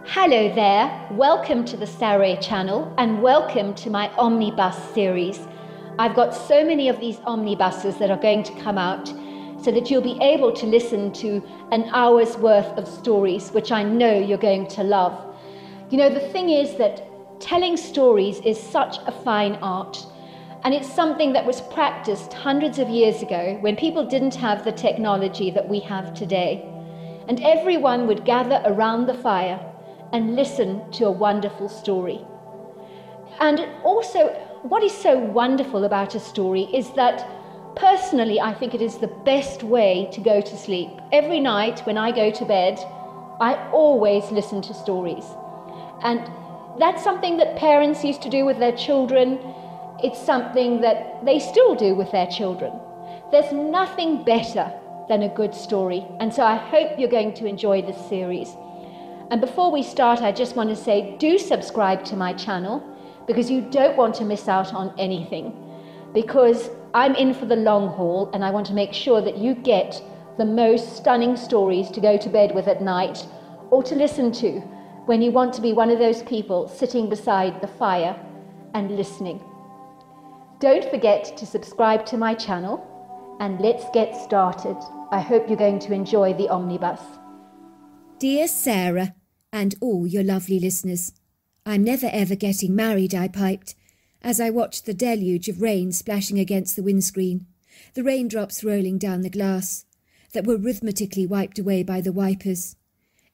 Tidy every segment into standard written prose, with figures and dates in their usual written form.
Hello there, welcome to the Saroy channel and welcome to my Omnibus series. I've got so many of these omnibuses that are going to come out so that you'll be able to listen to an hour's worth of stories, which I know you're going to love. You know, the thing is that telling stories is such a fine art, and it's something that was practiced hundreds of years ago when people didn't have the technology that we have today. And everyone would gather around the fire and listen to a wonderful story. And also, what is so wonderful about a story is that personally, I think it is the best way to go to sleep. Every night when I go to bed, I always listen to stories. And that's something that parents used to do with their children. It's something that they still do with their children. There's nothing better than a good story. And so I hope you're going to enjoy this series. And before we start, I just want to say, do subscribe to my channel because you don't want to miss out on anything. Because I'm in for the long haul and I want to make sure that you get the most stunning stories to go to bed with at night or to listen to when you want to be one of those people sitting beside the fire and listening. Don't forget to subscribe to my channel and let's get started. I hope you're going to enjoy the omnibus. Dear Sarah, and all your lovely listeners, I'm never ever getting married, I piped, as I watched the deluge of rain splashing against the windscreen, the raindrops rolling down the glass, that were rhythmically wiped away by the wipers.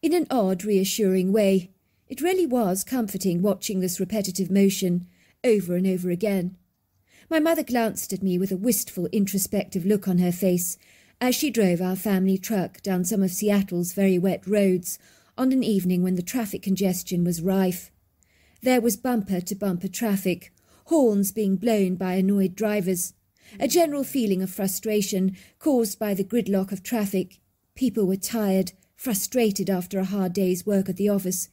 In an odd, reassuring way, it really was comforting watching this repetitive motion over and over again. My mother glanced at me with a wistful, introspective look on her face as she drove our family truck down some of Seattle's very wet roads on an evening when the traffic congestion was rife. There was bumper-to-bumper traffic, horns being blown by annoyed drivers, a general feeling of frustration caused by the gridlock of traffic. People were tired, frustrated after a hard day's work at the office,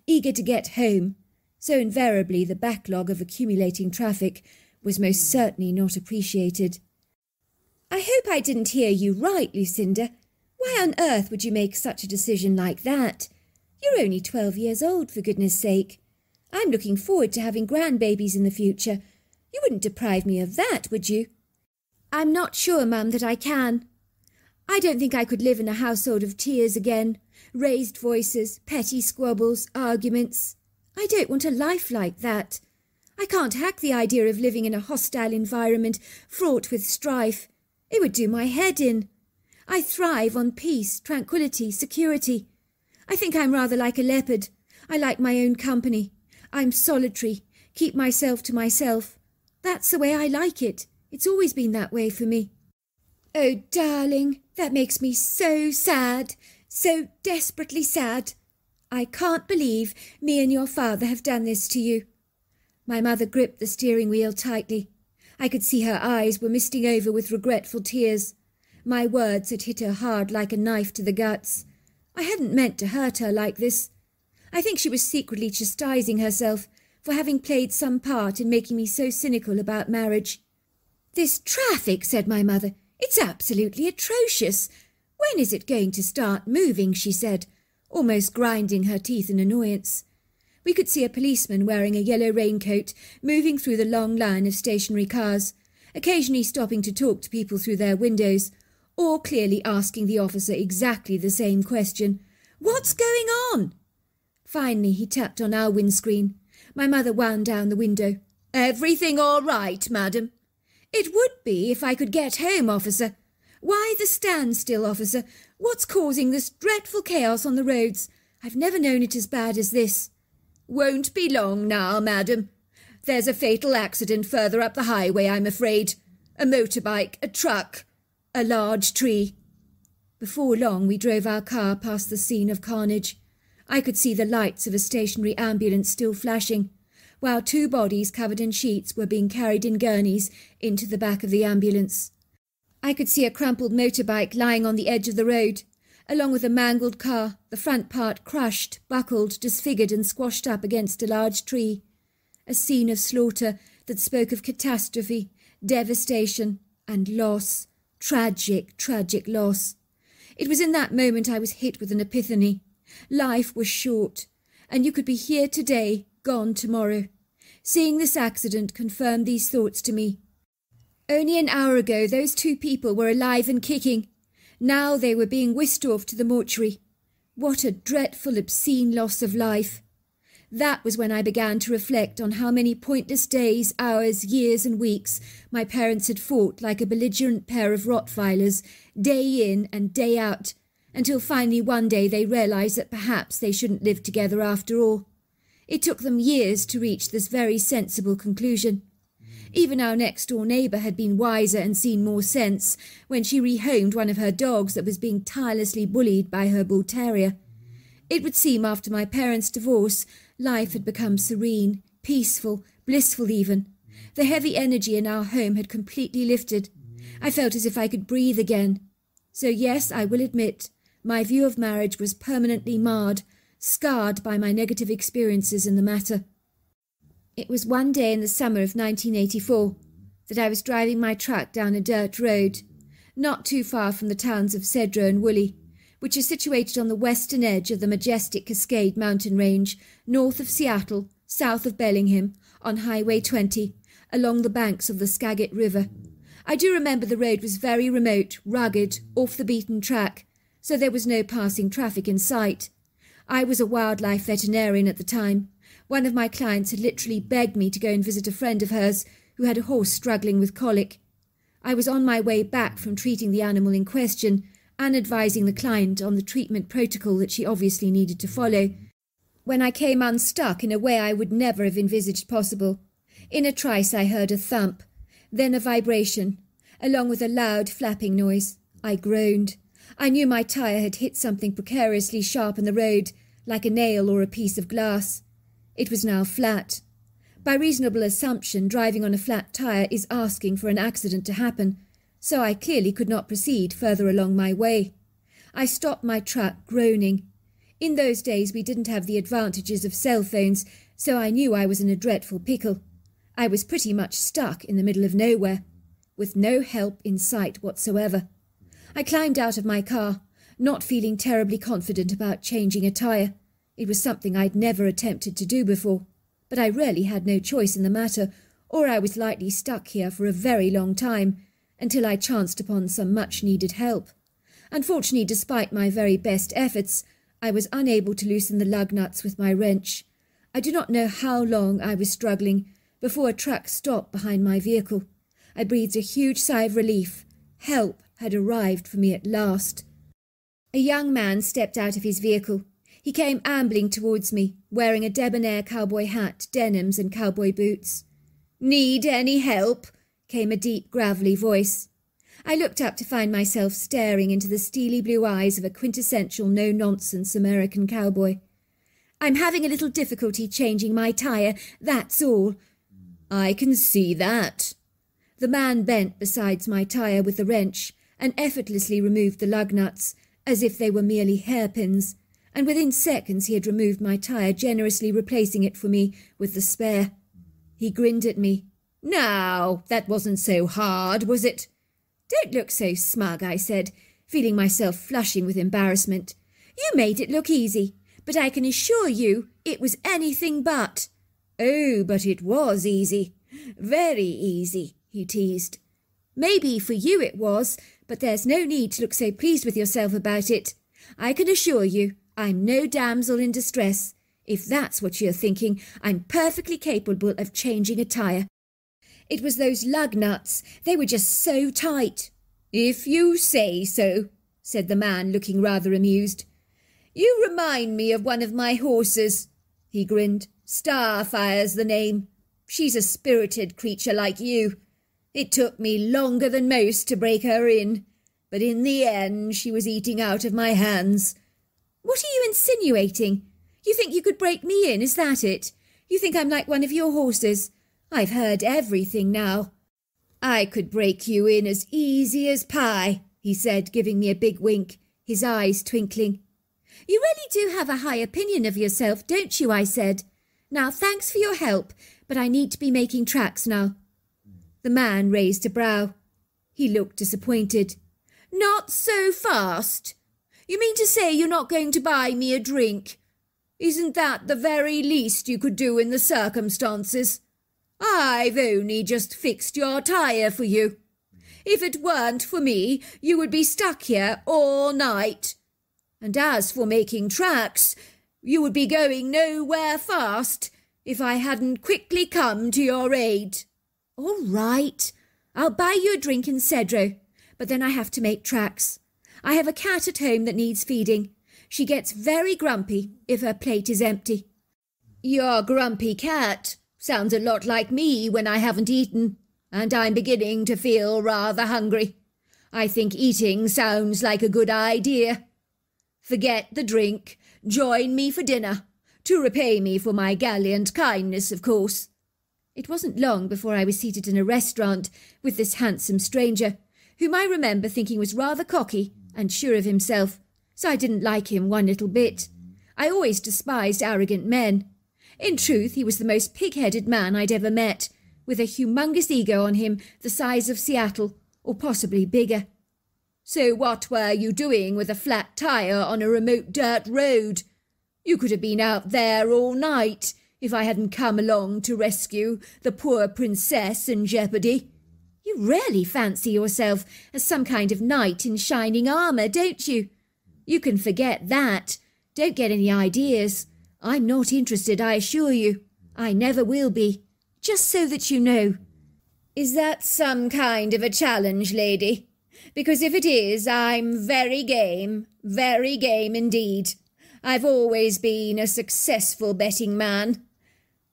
eager to get home, so invariably the backlog of accumulating traffic was most certainly not appreciated. I hope I didn't hear you right, Lucinda. Why on earth would you make such a decision like that? You're only 12 years old, for goodness sake. I'm looking forward to having grandbabies in the future. You wouldn't deprive me of that, would you? I'm not sure, Mum, that I can. I don't think I could live in a household of tears again. Raised voices, petty squabbles, arguments. I don't want a life like that. I can't hack the idea of living in a hostile environment fraught with strife. It would do my head in. I thrive on peace, tranquility, security. I think I'm rather like a leopard. I like my own company. I'm solitary, keep myself to myself. That's the way I like it. It's always been that way for me. Oh, darling, that makes me so sad, so desperately sad. I can't believe me and your father have done this to you. My mother gripped the steering wheel tightly. I could see her eyes were misting over with regretful tears. My words had hit her hard like a knife to the guts. I hadn't meant to hurt her like this. I think she was secretly chastising herself for having played some part in making me so cynical about marriage. This traffic, said my mother, it's absolutely atrocious. When is it going to start moving, she said, almost grinding her teeth in annoyance. We could see a policeman wearing a yellow raincoat moving through the long line of stationary cars, occasionally stopping to talk to people through their windows, or clearly asking the officer exactly the same question. What's going on? Finally, he tapped on our windscreen. My mother wound down the window. Everything all right, madam? It would be if I could get home, officer. Why the standstill, officer? What's causing this dreadful chaos on the roads? I've never known it as bad as this. Won't be long now, madam. There's a fatal accident further up the highway, I'm afraid. A motorbike, a truck, a large tree. Before long, we drove our car past the scene of carnage. I could see the lights of a stationary ambulance still flashing, while two bodies covered in sheets were being carried in gurneys into the back of the ambulance. I could see a crumpled motorbike lying on the edge of the road, along with a mangled car, the front part crushed, buckled, disfigured and squashed up against a large tree. A scene of slaughter that spoke of catastrophe, devastation and loss. Tragic, tragic loss. It was in that moment I was hit with an epiphany. Life was short, and you could be here today, gone tomorrow. Seeing this accident confirmed these thoughts to me. Only an hour ago those two people were alive and kicking. Now they were being whisked off to the mortuary. What a dreadful, obscene loss of life. That was when I began to reflect on how many pointless days, hours, years and weeks my parents had fought like a belligerent pair of Rottweilers, day in and day out, until finally one day they realised that perhaps they shouldn't live together after all. It took them years to reach this very sensible conclusion. Even our next-door neighbour had been wiser and seen more sense when she rehomed one of her dogs that was being tirelessly bullied by her bull terrier. It would seem after my parents' divorce, life had become serene, peaceful, blissful even. The heavy energy in our home had completely lifted. I felt as if I could breathe again. So yes, I will admit, my view of marriage was permanently marred, scarred by my negative experiences in the matter. It was one day in the summer of 1984 that I was driving my truck down a dirt road, not too far from the towns of Cedro and Woolley, which are situated on the western edge of the majestic Cascade mountain range, north of Seattle, south of Bellingham, on Highway 20, along the banks of the Skagit River. I do remember the road was very remote, rugged, off the beaten track, so there was no passing traffic in sight. I was a wildlife veterinarian at the time. One of my clients had literally begged me to go and visit a friend of hers who had a horse struggling with colic. I was on my way back from treating the animal in question and advising the client on the treatment protocol that she obviously needed to follow, when I came unstuck in a way I would never have envisaged possible. In a trice I heard a thump, then a vibration, along with a loud flapping noise. I groaned. I knew my tyre had hit something precariously sharp in the road, like a nail or a piece of glass. It was now flat. By reasonable assumption, driving on a flat tyre is asking for an accident to happen, so I clearly could not proceed further along my way. I stopped my truck, groaning. In those days we didn't have the advantages of cell phones, so I knew I was in a dreadful pickle. I was pretty much stuck in the middle of nowhere, with no help in sight whatsoever. I climbed out of my car, not feeling terribly confident about changing a tyre. It was something I'd never attempted to do before, but I really had no choice in the matter, or I was likely stuck here for a very long time, until I chanced upon some much-needed help. Unfortunately, despite my very best efforts, I was unable to loosen the lug nuts with my wrench. I do not know how long I was struggling before a truck stopped behind my vehicle. I breathed a huge sigh of relief. Help had arrived for me at last. A young man stepped out of his vehicle. He came ambling towards me, wearing a debonair cowboy hat, denims and cowboy boots. "Need any help?" came a deep, gravelly voice. I looked up to find myself staring into the steely blue eyes of a quintessential no-nonsense American cowboy. "I'm having a little difficulty changing my tyre, that's all." "I can see that." The man bent beside my tyre with the wrench and effortlessly removed the lug nuts, as if they were merely hairpins, and within seconds he had removed my tyre, generously replacing it for me with the spare. He grinned at me. "Now, that wasn't so hard, was it?" "Don't look so smug," I said, feeling myself flushing with embarrassment. "You made it look easy, but I can assure you it was anything but." "Oh, but it was easy. Very easy," he teased. "Maybe for you it was, but there's no need to look so pleased with yourself about it. I can assure you I'm no damsel in distress. If that's what you're thinking, I'm perfectly capable of changing a tyre. It was those lug nuts. They were just so tight." "If you say so," said the man, looking rather amused. "You remind me of one of my horses." He grinned. "Starfire's the name. She's a spirited creature like you. It took me longer than most to break her in, but in the end she was eating out of my hands." "What are you insinuating? You think you could break me in, is that it? You think I'm like one of your horses? I've heard everything now." "I could break you in as easy as pie," he said, giving me a big wink, his eyes twinkling. "You really do have a high opinion of yourself, don't you?" I said. "Now, thanks for your help, but I need to be making tracks now." The man raised a brow. He looked disappointed. "Not so fast? You mean to say you're not going to buy me a drink?" Isn't that the very least you could do in the circumstances? I've only just fixed your tyre for you. If it weren't for me, you would be stuck here all night. And as for making tracks, you would be going nowhere fast if I hadn't quickly come to your aid. All right, I'll buy you a drink in Cedro, but then I have to make tracks. I have a cat at home that needs feeding. She gets very grumpy if her plate is empty. Your grumpy cat sounds a lot like me when I haven't eaten, and I'm beginning to feel rather hungry. I think eating sounds like a good idea. Forget the drink. Join me for dinner, to repay me for my gallant kindness, of course. It wasn't long before I was seated in a restaurant with this handsome stranger, whom I remember thinking was rather cocky and sure of himself, so I didn't like him one little bit. I always despised arrogant men. In truth, he was the most pig-headed man I'd ever met, with a humongous ego on him the size of Seattle, or possibly bigger. So what were you doing with a flat tyre on a remote dirt road? You could have been out there all night if I hadn't come along to rescue the poor princess in jeopardy. You really fancy yourself as some kind of knight in shining armour, don't you? You can forget that. Don't get any ideas. I'm not interested, I assure you. I never will be. Just so that you know. Is that some kind of a challenge, lady? Because if it is, I'm very game indeed. I've always been a successful betting man.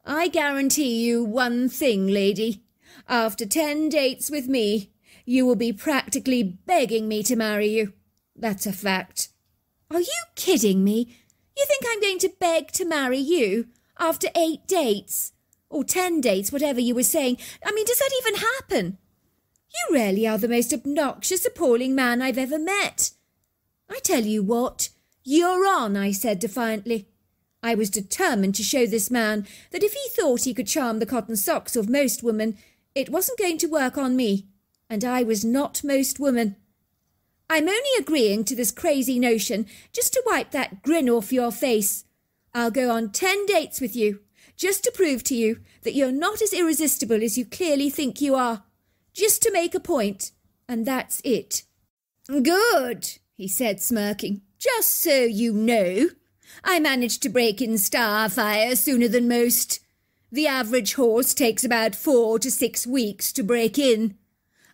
I guarantee you one thing, lady. After 10 dates with me, you will be practically begging me to marry you. That's a fact. Are you kidding me? You think I'm going to beg to marry you after 8 dates? Or 10 dates, whatever you were saying. I mean, does that even happen? You really are the most obnoxious, appalling man I've ever met. I tell you what, you're on, I said defiantly. I was determined to show this man that if he thought he could charm the cotton socks of most women, it wasn't going to work on me, and I was not most women. I'm only agreeing to this crazy notion just to wipe that grin off your face. I'll go on 10 dates with you, just to prove to you that you're not as irresistible as you clearly think you are. Just to make a point, and that's it. Good, he said, smirking. Just so you know, I managed to break in Starfire sooner than most. The average horse takes about 4 to 6 weeks to break in.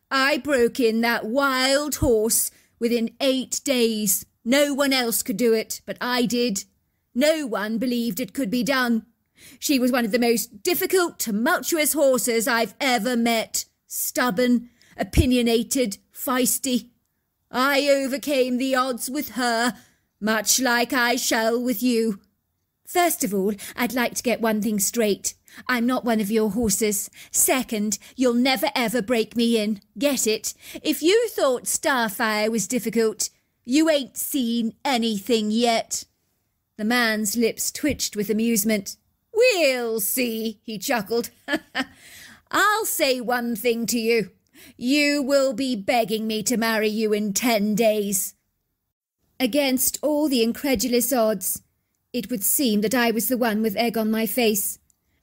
I broke in that wild horse within 8 days. No one else could do it, but I did. No one believed it could be done. She was one of the most difficult, tumultuous horses I've ever met. Stubborn, opinionated, feisty. I overcame the odds with her, much like I shall with you. First of all, I'd like to get one thing straight. I'm not one of your horses. Second, you'll never ever break me in. Get it? If you thought Starfire was difficult, you ain't seen anything yet. The man's lips twitched with amusement. We'll see, he chuckled. I'll say one thing to you. You will be begging me to marry you in 10 days. Against all the incredulous odds, it would seem that I was the one with egg on my face,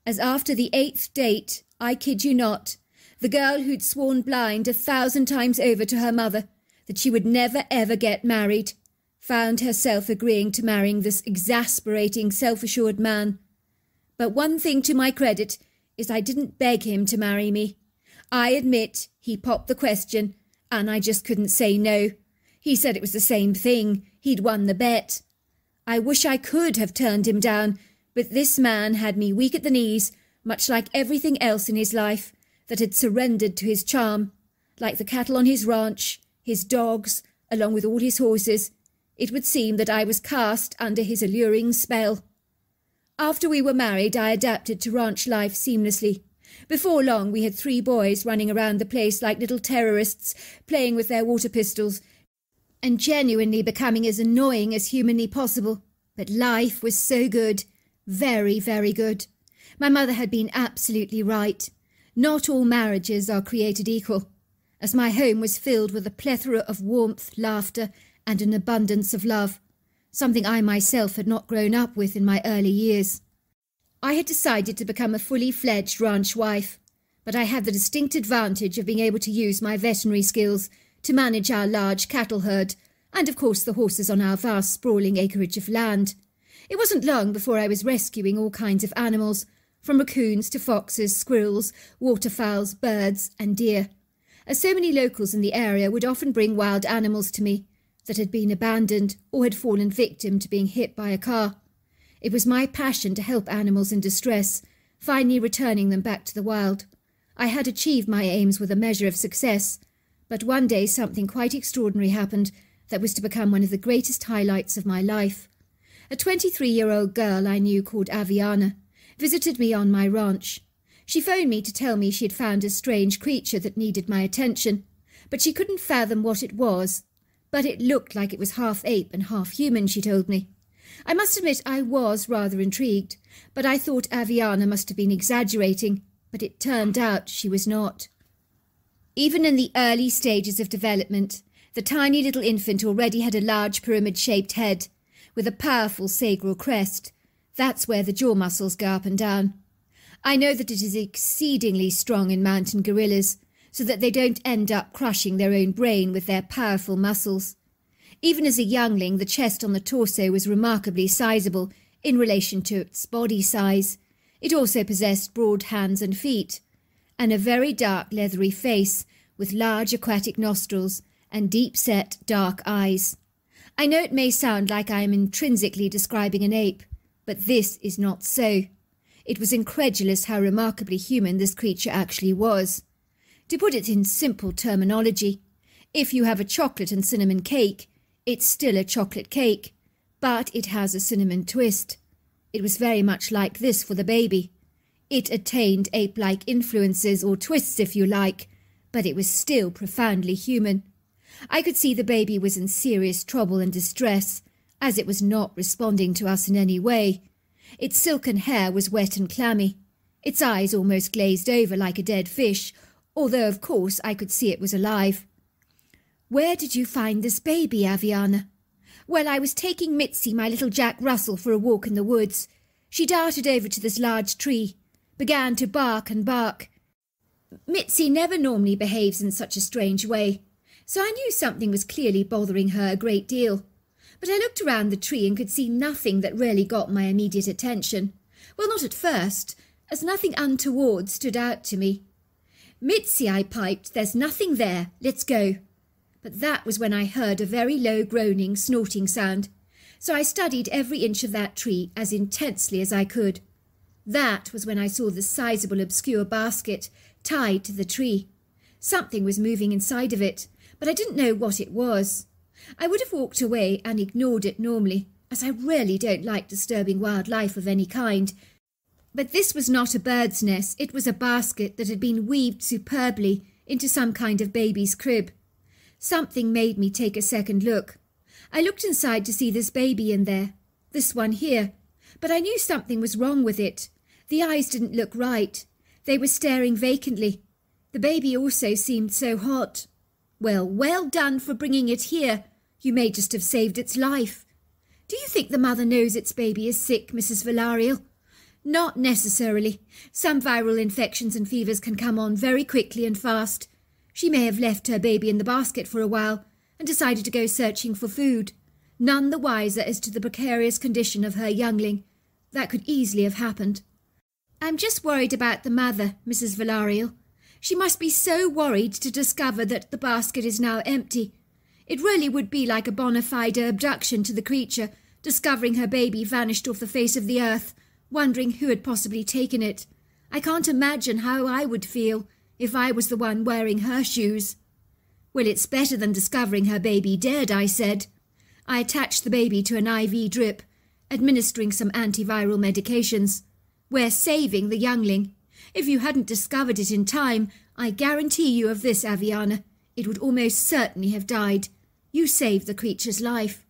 as after the 8th date, I kid you not, the girl who'd sworn blind 1,000 times over to her mother that she would never ever get married, found herself agreeing to marrying this exasperating, self-assured man. But one thing to my credit is I didn't beg him to marry me. I admit he popped the question, and I just couldn't say no. He said it was the same thing. He'd won the bet. I wish I could have turned him down, but this man had me weak at the knees, much like everything else in his life that had surrendered to his charm, like the cattle on his ranch, his dogs, along with all his horses. It would seem that I was cast under his alluring spell. After we were married, I adapted to ranch life seamlessly. Before long, we had 3 boys running around the place like little terrorists, playing with their water pistols, and genuinely becoming as annoying as humanly possible. But life was so good. Very, very good. My mother had been absolutely right. Not all marriages are created equal, as my home was filled with a plethora of warmth, laughter, and an abundance of love. something I myself had not grown up with in my early years. I had decided to become a fully fledged ranch wife, but I had the distinct advantage of being able to use my veterinary skills to manage our large cattle herd, and of course the horses on our vast sprawling acreage of land. It wasn't long before I was rescuing all kinds of animals, from raccoons to foxes, squirrels, waterfowls, birds and deer. As so many locals in the area would often bring wild animals to me that had been abandoned or had fallen victim to being hit by a car. It was my passion to help animals in distress, finally returning them back to the wild. I had achieved my aims with a measure of success, but one day something quite extraordinary happened that was to become one of the greatest highlights of my life. A 23-year-old girl I knew called Aviana visited me on my ranch. She phoned me to tell me she had found a strange creature that needed my attention, but she couldn't fathom what it was. But it looked like it was half ape and half human, she told me. I must admit I was rather intrigued, but I thought Aviana must have been exaggerating, but it turned out she was not. Even in the early stages of development, the tiny little infant already had a large pyramid-shaped head, with a powerful sagral crest. That's where the jaw muscles go up and down. I know that it is exceedingly strong in mountain gorillas, so that they don't end up crushing their own brain with their powerful muscles. Even as a youngling, the chest on the torso was remarkably sizable in relation to its body size. It also possessed broad hands and feet, and a very dark leathery face with large aquatic nostrils and deep-set dark eyes. I know it may sound like I am intrinsically describing an ape, but this is not so. It was incredulous how remarkably human this creature actually was. To put it in simple terminology, if you have a chocolate and cinnamon cake, it's still a chocolate cake, but it has a cinnamon twist. It was very much like this for the baby. It attained ape-like influences, or twists if you like, but it was still profoundly human. I could see the baby was in serious trouble and distress, as it was not responding to us in any way. Its silken hair was wet and clammy, its eyes almost glazed over like a dead fish, although of course I could see it was alive. "Where did you find this baby, Aviana?" "Well, I was taking Mitzi, my little Jack Russell, for a walk in the woods. She darted over to this large tree, began to bark and bark. Mitzi never normally behaves in such a strange way, so I knew something was clearly bothering her a great deal. But I looked around the tree and could see nothing that really got my immediate attention. Well, not at first, as nothing untoward stood out to me. "Mitzi," I piped, "there's nothing there. Let's go." But that was when I heard a very low groaning, snorting sound, so I studied every inch of that tree as intensely as I could. That was when I saw the sizable obscure basket tied to the tree. Something was moving inside of it, but I didn't know what it was. I would have walked away and ignored it normally, as I really don't like disturbing wildlife of any kind. But this was not a bird's nest, it was a basket that had been weaved superbly into some kind of baby's crib. Something made me take a second look. I looked inside to see this baby in there, this one here, but I knew something was wrong with it. The eyes didn't look right. They were staring vacantly. The baby also seemed so hot. Well done for bringing it here. You may just have saved its life. Do you think the mother knows its baby is sick, Mrs. Villarreal? Not necessarily. Some viral infections and fevers can come on very quickly and fast. She may have left her baby in the basket for a while and decided to go searching for food, none the wiser as to the precarious condition of her youngling. That could easily have happened. I'm just worried about the mother, Mrs. Villarreal. She must be so worried to discover that the basket is now empty. It really would be like a bona fide abduction to the creature, discovering her baby vanished off the face of the earth, wondering who had possibly taken it. I can't imagine how I would feel if I was the one wearing her shoes. Well, it's better than discovering her baby dead, I said. I attached the baby to an IV drip, administering some antiviral medications. We're saving the youngling. If you hadn't discovered it in time, I guarantee you of this, Aviana, it would almost certainly have died. You saved the creature's life.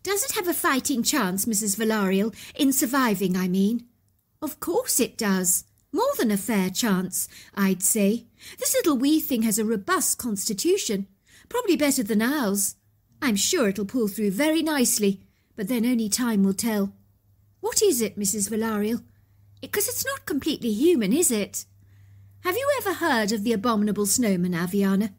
Does it have a fighting chance, Mrs. Villarreal, in surviving, I mean? Of course it does. More than a fair chance, I'd say. This little wee thing has a robust constitution, probably better than ours. I'm sure it'll pull through very nicely, but then only time will tell. What is it, Mrs. Valarial? Because it's not completely human, is it? Have you ever heard of the abominable snowman, Aviana?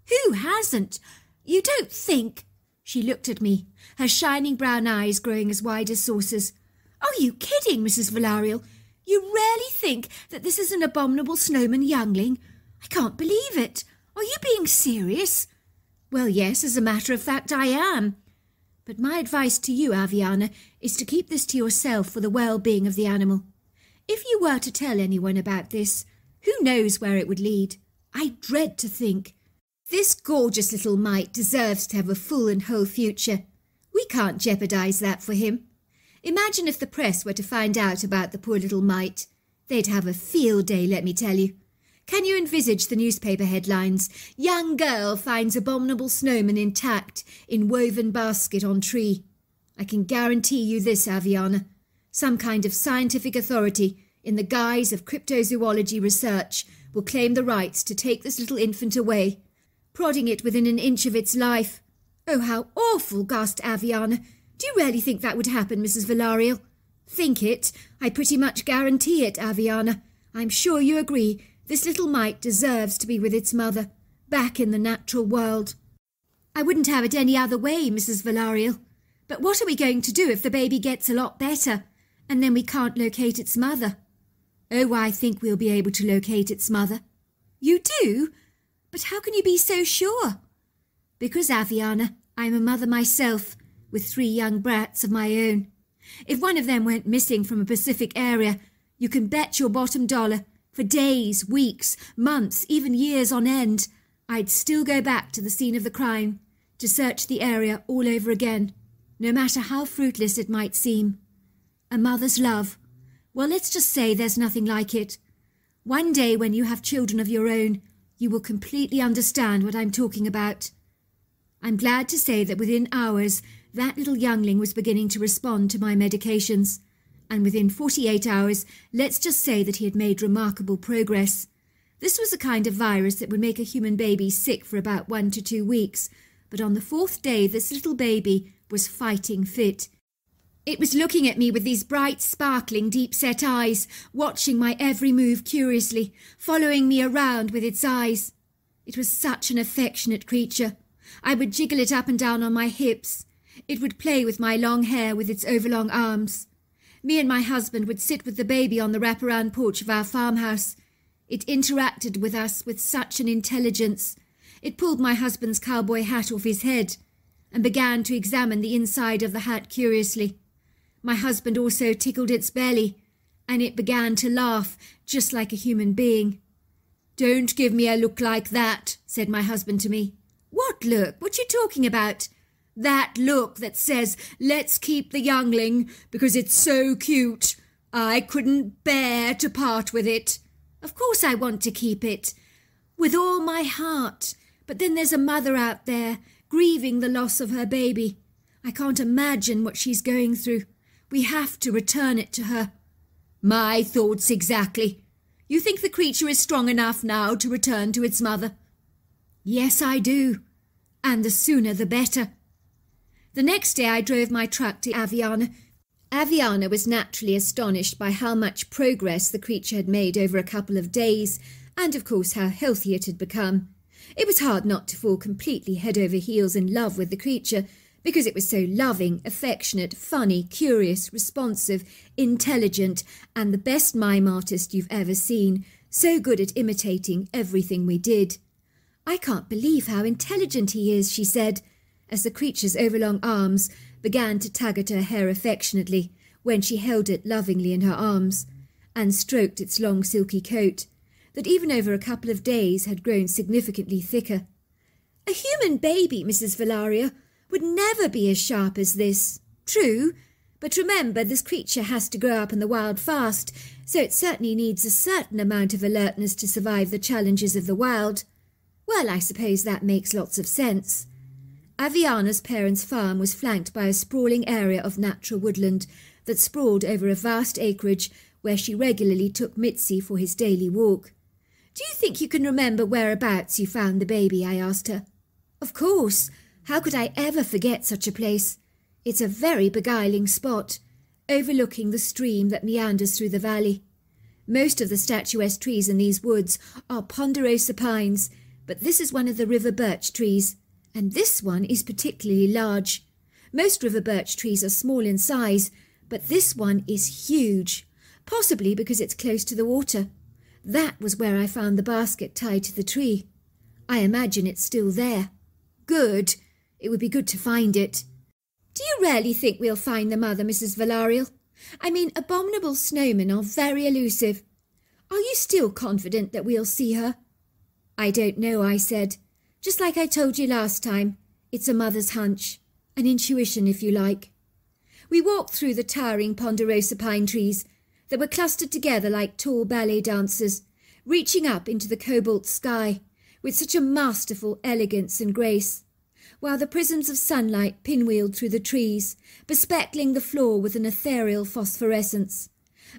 Who hasn't? You don't think... She looked at me, her shining brown eyes growing as wide as saucers. Are you kidding, Mrs. Valarial? You really think that this is an abominable snowman youngling? I can't believe it. Are you being serious? Well, yes, as a matter of fact, I am. But my advice to you, Aviana, is to keep this to yourself for the well-being of the animal. If you were to tell anyone about this, who knows where it would lead? I dread to think. This gorgeous little mite deserves to have a full and whole future. We can't jeopardise that for him. Imagine if the press were to find out about the poor little mite. They'd have a field day, let me tell you. Can you envisage the newspaper headlines? Young girl finds abominable snowman intact in woven basket on tree. I can guarantee you this, Aviana. Some kind of scientific authority, in the guise of cryptozoology research, will claim the rights to take this little infant away, prodding it within an inch of its life. Oh, how awful, gasped Aviana. Do you really think that would happen, Mrs. Valarial? Think it? I pretty much guarantee it, Aviana. I'm sure you agree. This little mite deserves to be with its mother, back in the natural world. I wouldn't have it any other way, Mrs. Valarial. But what are we going to do if the baby gets a lot better, and then we can't locate its mother? Oh, I think we'll be able to locate its mother. You do? But how can you be so sure? Because, Aviana, I'm a mother myself, with 3 young brats of my own. If one of them went missing from a Pacific area, you can bet your bottom dollar, for days, weeks, months, even years on end, I'd still go back to the scene of the crime, to search the area all over again, no matter how fruitless it might seem. A mother's love. Well, let's just say there's nothing like it. One day when you have children of your own, you will completely understand what I'm talking about. I'm glad to say that within hours, that little youngling was beginning to respond to my medications. And within 48 hours, let's just say that he had made remarkable progress. This was a kind of virus that would make a human baby sick for about 1 to 2 weeks, but on the 4th day this little baby was fighting fit. It was looking at me with these bright, sparkling, deep-set eyes, watching my every move curiously, following me around with its eyes. It was such an affectionate creature. I would jiggle it up and down on my hips. It would play with my long hair with its overlong arms. Me and my husband would sit with the baby on the wraparound porch of our farmhouse. It interacted with us with such an intelligence. It pulled my husband's cowboy hat off his head and began to examine the inside of the hat curiously. My husband also tickled its belly, and it began to laugh just like a human being. "Don't give me a look like that," said my husband to me. "What look? What you talking about?" "That look that says, 'Let's keep the youngling because it's so cute. I couldn't bear to part with it.' Of course I want to keep it, with all my heart. But then there's a mother out there, grieving the loss of her baby. I can't imagine what she's going through. We have to return it to her." "My thoughts exactly. You think the creature is strong enough now to return to its mother?" "Yes, I do. And the sooner the better." The next day I drove my truck to Aviana. Aviana was naturally astonished by how much progress the creature had made over a couple of days, and of course how healthy it had become. It was hard not to fall completely head over heels in love with the creature, because it was so loving, affectionate, funny, curious, responsive, intelligent, and the best mime artist you've ever seen, so good at imitating everything we did. "I can't believe how intelligent he is," she said, as the creature's overlong arms began to tug at her hair affectionately when she held it lovingly in her arms, and stroked its long silky coat, that even over a couple of days had grown significantly thicker. "A human baby, Mrs. Valaria, would never be as sharp as this. True, but remember this creature has to grow up in the wild fast, so it certainly needs a certain amount of alertness to survive the challenges of the wild. Well, I suppose that makes lots of sense." Aviana's parents' farm was flanked by a sprawling area of natural woodland that sprawled over a vast acreage where she regularly took Mitzi for his daily walk. "Do you think you can remember whereabouts you found the baby?" I asked her. "Of course. How could I ever forget such a place? It's a very beguiling spot, overlooking the stream that meanders through the valley. Most of the statuesque trees in these woods are ponderosa pines, but this is one of the river birch trees, and this one is particularly large. Most river birch trees are small in size, but this one is huge, possibly because it's close to the water. That was where I found the basket tied to the tree. I imagine it's still there. Good. It would be good to find it. Do you really think we'll find the mother, Mrs. Valarial? I mean, abominable snowmen are very elusive. Are you still confident that we'll see her? I don't know, I said. Just like I told you last time, it's a mother's hunch. An intuition, if you like. We walked through the towering ponderosa pine trees that were clustered together like tall ballet dancers, reaching up into the cobalt sky with such a masterful elegance and grace, while the prisms of sunlight pinwheeled through the trees, bespeckling the floor with an ethereal phosphorescence.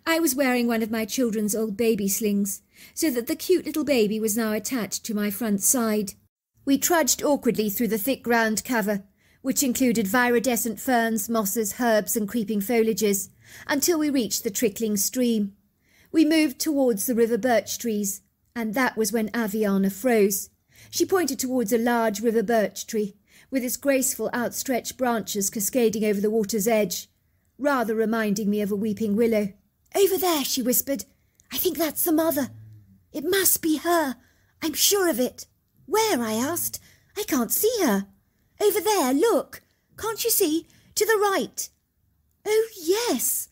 I was wearing one of my children's old baby slings, so that the cute little baby was now attached to my front side. We trudged awkwardly through the thick ground cover, which included viridescent ferns, mosses, herbs and creeping foliages, until we reached the trickling stream. We moved towards the river birch trees, and that was when Aviana froze. She pointed towards a large river birch tree, with its graceful outstretched branches cascading over the water's edge, rather reminding me of a weeping willow. "Over there," she whispered. "I think that's the mother. It must be her. I'm sure of it." "Where?" I asked. "I can't see her." "Over there, look. Can't you see? To the right." "Oh, yes."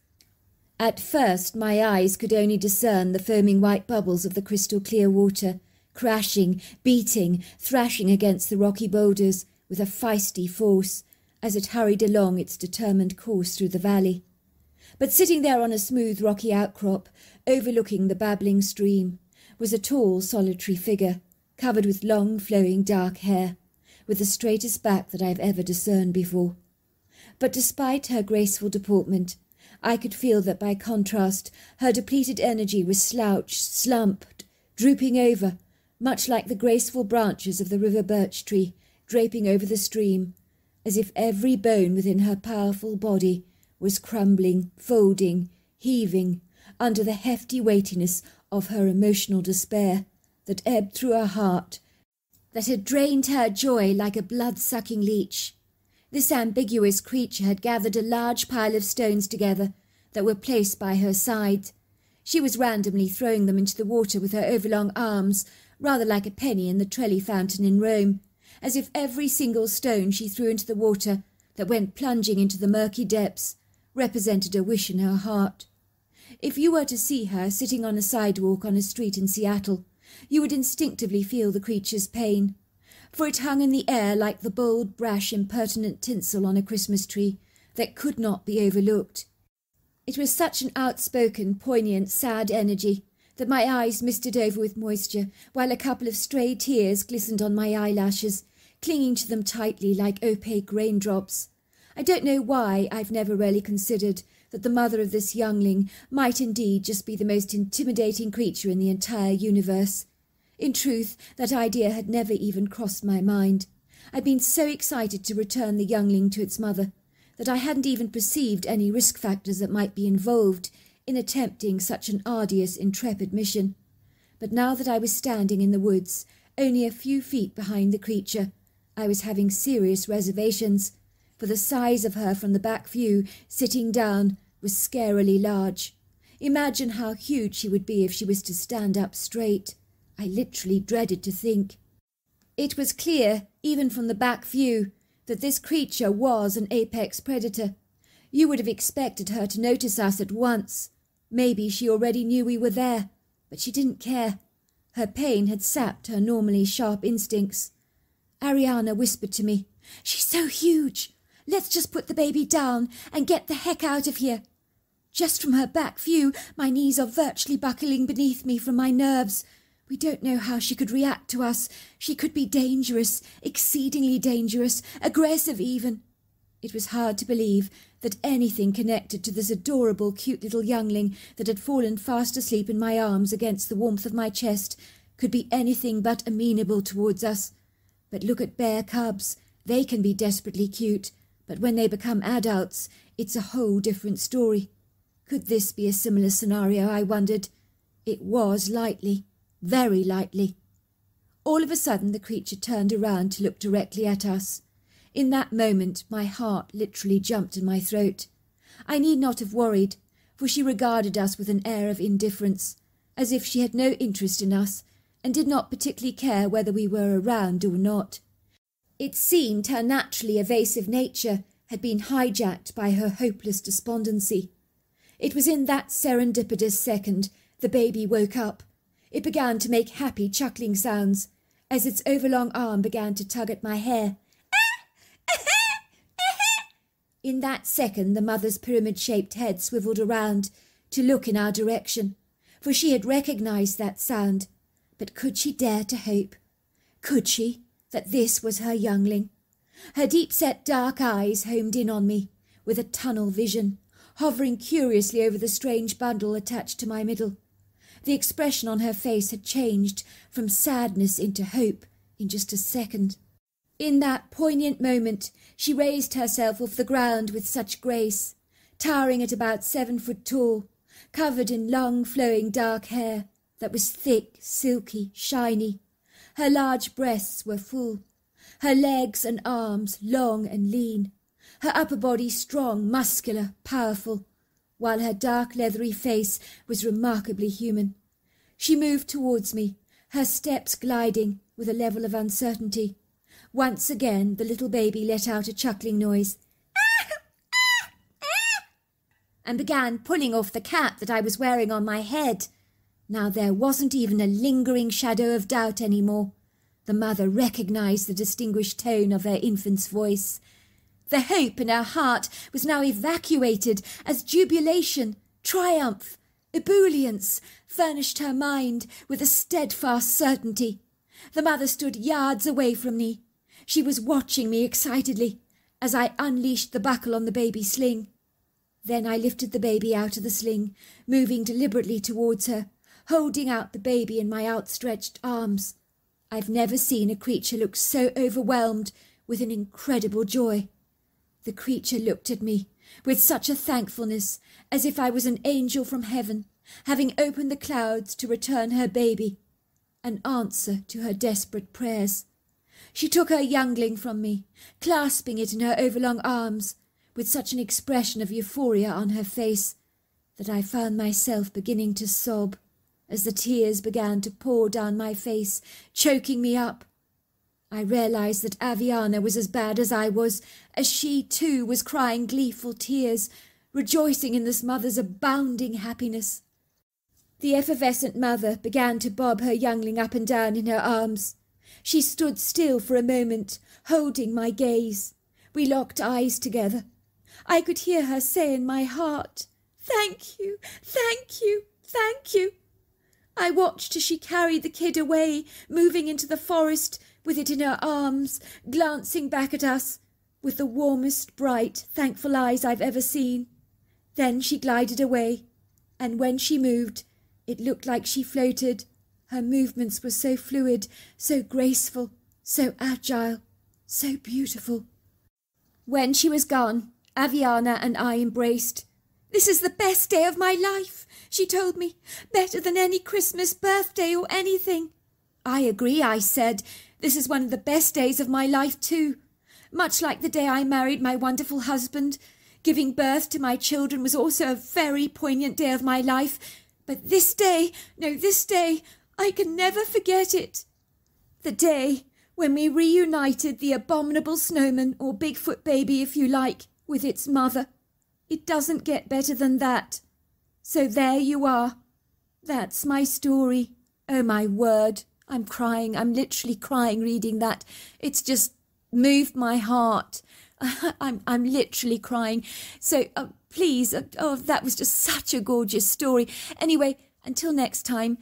At first my eyes could only discern the foaming white bubbles of the crystal clear water, crashing, beating, thrashing against the rocky boulders with a feisty force as it hurried along its determined course through the valley. But sitting there on a smooth rocky outcrop, overlooking the babbling stream, was a tall solitary figure, covered with long flowing dark hair, with the straightest back that I have ever discerned before. But despite her graceful deportment, I could feel that by contrast her depleted energy was slouched, slumped, drooping over, much like the graceful branches of the river birch tree draping over the stream, as if every bone within her powerful body was crumbling, folding, heaving, under the hefty weightiness of her emotional despair that ebbed through her heart, that had drained her joy like a blood-sucking leech. This ambiguous creature had gathered a large pile of stones together that were placed by her side. She was randomly throwing them into the water with her overlong arms, rather like a penny in the Trevi fountain in Rome, as if every single stone she threw into the water that went plunging into the murky depths represented a wish in her heart. If you were to see her sitting on a sidewalk on a street in Seattle, you would instinctively feel the creature's pain, for it hung in the air like the bold, brash, impertinent tinsel on a Christmas tree that could not be overlooked. It was such an outspoken, poignant, sad energy that my eyes misted over with moisture, while a couple of stray tears glistened on my eyelashes, clinging to them tightly like opaque raindrops. I don't know why I've never really considered that the mother of this youngling might indeed just be the most intimidating creature in the entire universe. In truth, that idea had never even crossed my mind. I'd been so excited to return the youngling to its mother that I hadn't even perceived any risk factors that might be involved in attempting such an arduous, intrepid mission. But now that I was standing in the woods, only a few feet behind the creature, I was having serious reservations, for the size of her from the back view, sitting down, was scarily large. Imagine how huge she would be if she was to stand up straight. I literally dreaded to think. It was clear, even from the back view, that this creature was an apex predator. You would have expected her to notice us at once. Maybe she already knew we were there, but she didn't care. Her pain had sapped her normally sharp instincts. Ariana whispered to me, "She's so huge. Let's just put the baby down and get the heck out of here." Just from her back view, my knees are virtually buckling beneath me from my nerves. We don't know how she could react to us. She could be dangerous, exceedingly dangerous, aggressive even. It was hard to believe that anything connected to this adorable, cute little youngling that had fallen fast asleep in my arms against the warmth of my chest could be anything but amenable towards us. But look at bear cubs. They can be desperately cute, But when they become adults, it's a whole different story. Could this be a similar scenario, I wondered? It was lightly, very lightly. All of a sudden the creature turned around to look directly at us. In that moment my heart literally jumped in my throat. I need not have worried, for she regarded us with an air of indifference, as if she had no interest in us, and did not particularly care whether we were around or not. It seemed her naturally evasive nature had been hijacked by her hopeless despondency. It was in that serendipitous second the baby woke up. It began to make happy chuckling sounds, as its overlong arm began to tug at my hair. In that second the mother's pyramid-shaped head swiveled around to look in our direction, for she had recognized that sound. But could she dare to hope? Could she, that this was her youngling? Her deep-set dark eyes homed in on me, with a tunnel vision, hovering curiously over the strange bundle attached to my middle. The expression on her face had changed from sadness into hope in just a second. In that poignant moment she raised herself off the ground with such grace, towering at about 7 foot tall, covered in long flowing dark hair that was thick, silky, shiny. Her large breasts were full, her legs and arms long and lean, her upper body strong, muscular, powerful, while her dark leathery face was remarkably human. She moved towards me, her steps gliding with a level of uncertainty. Once again the little baby let out a chuckling noise and began pulling off the cap that I was wearing on my head. Now there wasn't even a lingering shadow of doubt any more. The mother recognized the distinguished tone of her infant's voice. The hope in her heart was now evacuated as jubilation, triumph, ebullience furnished her mind with a steadfast certainty. The mother stood yards away from me. She was watching me excitedly as I unleashed the buckle on the baby's sling. Then I lifted the baby out of the sling, moving deliberately towards her, holding out the baby in my outstretched arms. I've never seen a creature look so overwhelmed with an incredible joy. The creature looked at me with such a thankfulness, as if I was an angel from heaven, having opened the clouds to return her baby, an answer to her desperate prayers. She took her youngling from me, clasping it in her overlong arms, with such an expression of euphoria on her face that I found myself beginning to sob as the tears began to pour down my face, choking me up. I realized that Aviana was as bad as I was, as she too was crying gleeful tears, rejoicing in this mother's abounding happiness. The effervescent mother began to bob her youngling up and down in her arms. She stood still for a moment, holding my gaze. We locked eyes together. I could hear her say in my heart, "Thank you, thank you, thank you." I watched as she carried the kid away, moving into the forest with it in her arms, glancing back at us with the warmest, bright, thankful eyes I've ever seen. Then she glided away, and when she moved, it looked like she floated. Her movements were so fluid, so graceful, so agile, so beautiful. When she was gone, Aviana and I embraced. "This is the best day of my life," she told me. "Better than any Christmas, birthday or anything." "I agree," I said. "This is one of the best days of my life too. Much like the day I married my wonderful husband. Giving birth to my children was also a very poignant day of my life. But this day, I can never forget it. The day when we reunited the abominable snowman, or Bigfoot baby if you like, with its mother. It doesn't get better than that. So there you are. That's my story. Oh my word, I'm crying. I'm literally crying reading that. It's just moved my heart. I'm literally crying. So please, that was just such a gorgeous story. Anyway, until next time.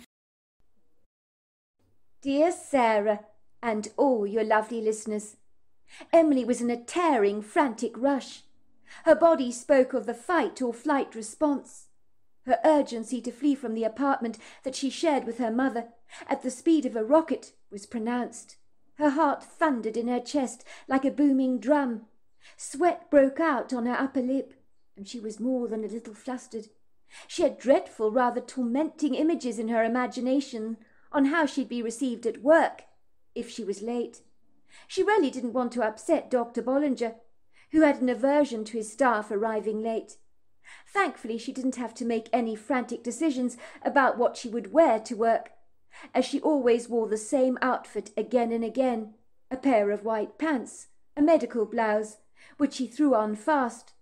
Dear Sarah, and all your lovely listeners, Emily was in a tearing, frantic rush. Her body spoke of the fight or flight response. Her urgency to flee from the apartment that she shared with her mother at the speed of a rocket was pronounced. Her heart thundered in her chest like a booming drum. Sweat broke out on her upper lip, and she was more than a little flustered. She had dreadful, rather tormenting images in her imagination on how she'd be received at work if she was late. She really didn't want to upset Dr. Bollinger, who had an aversion to his staff arriving late. Thankfully, she didn't have to make any frantic decisions about what she would wear to work, as she always wore the same outfit again and again, a pair of white pants, a medical blouse, which she threw on fast,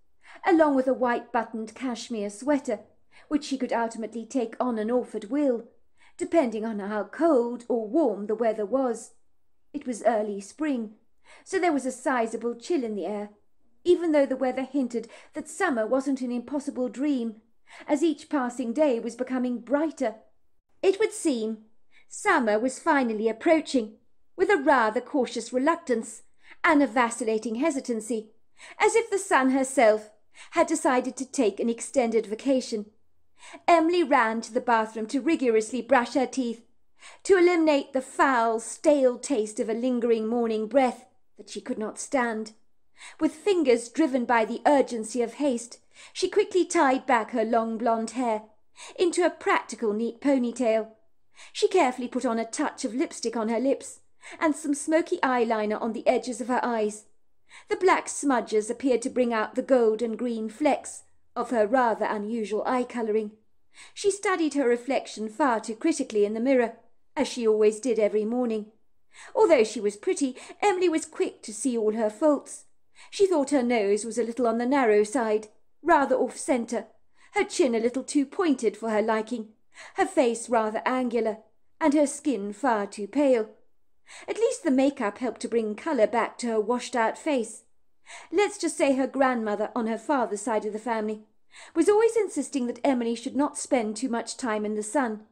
along with a white buttoned cashmere sweater, which she could ultimately take on and off at will, depending on how cold or warm the weather was. It was early spring, so there was a sizable chill in the air, even though the weather hinted that summer wasn't an impossible dream, as each passing day was becoming brighter. It would seem summer was finally approaching, with a rather cautious reluctance and a vacillating hesitancy, as if the sun herself had decided to take an extended vacation. Emily ran to the bathroom to rigorously brush her teeth, to eliminate the foul, stale taste of a lingering morning breath that she could not stand. With fingers driven by the urgency of haste, she quickly tied back her long blonde hair into a practical neat ponytail. She carefully put on a touch of lipstick on her lips and some smoky eyeliner on the edges of her eyes. The black smudges appeared to bring out the gold and green flecks of her rather unusual eye colouring. She studied her reflection far too critically in the mirror, as she always did every morning. Although she was pretty, Emily was quick to see all her faults. She thought her nose was a little on the narrow side, rather off-centre, her chin a little too pointed for her liking, her face rather angular, and her skin far too pale. At least the make-up helped to bring colour back to her washed-out face. Let's just say her grandmother, on her father's side of the family, was always insisting that Emily should not spend too much time in the sun.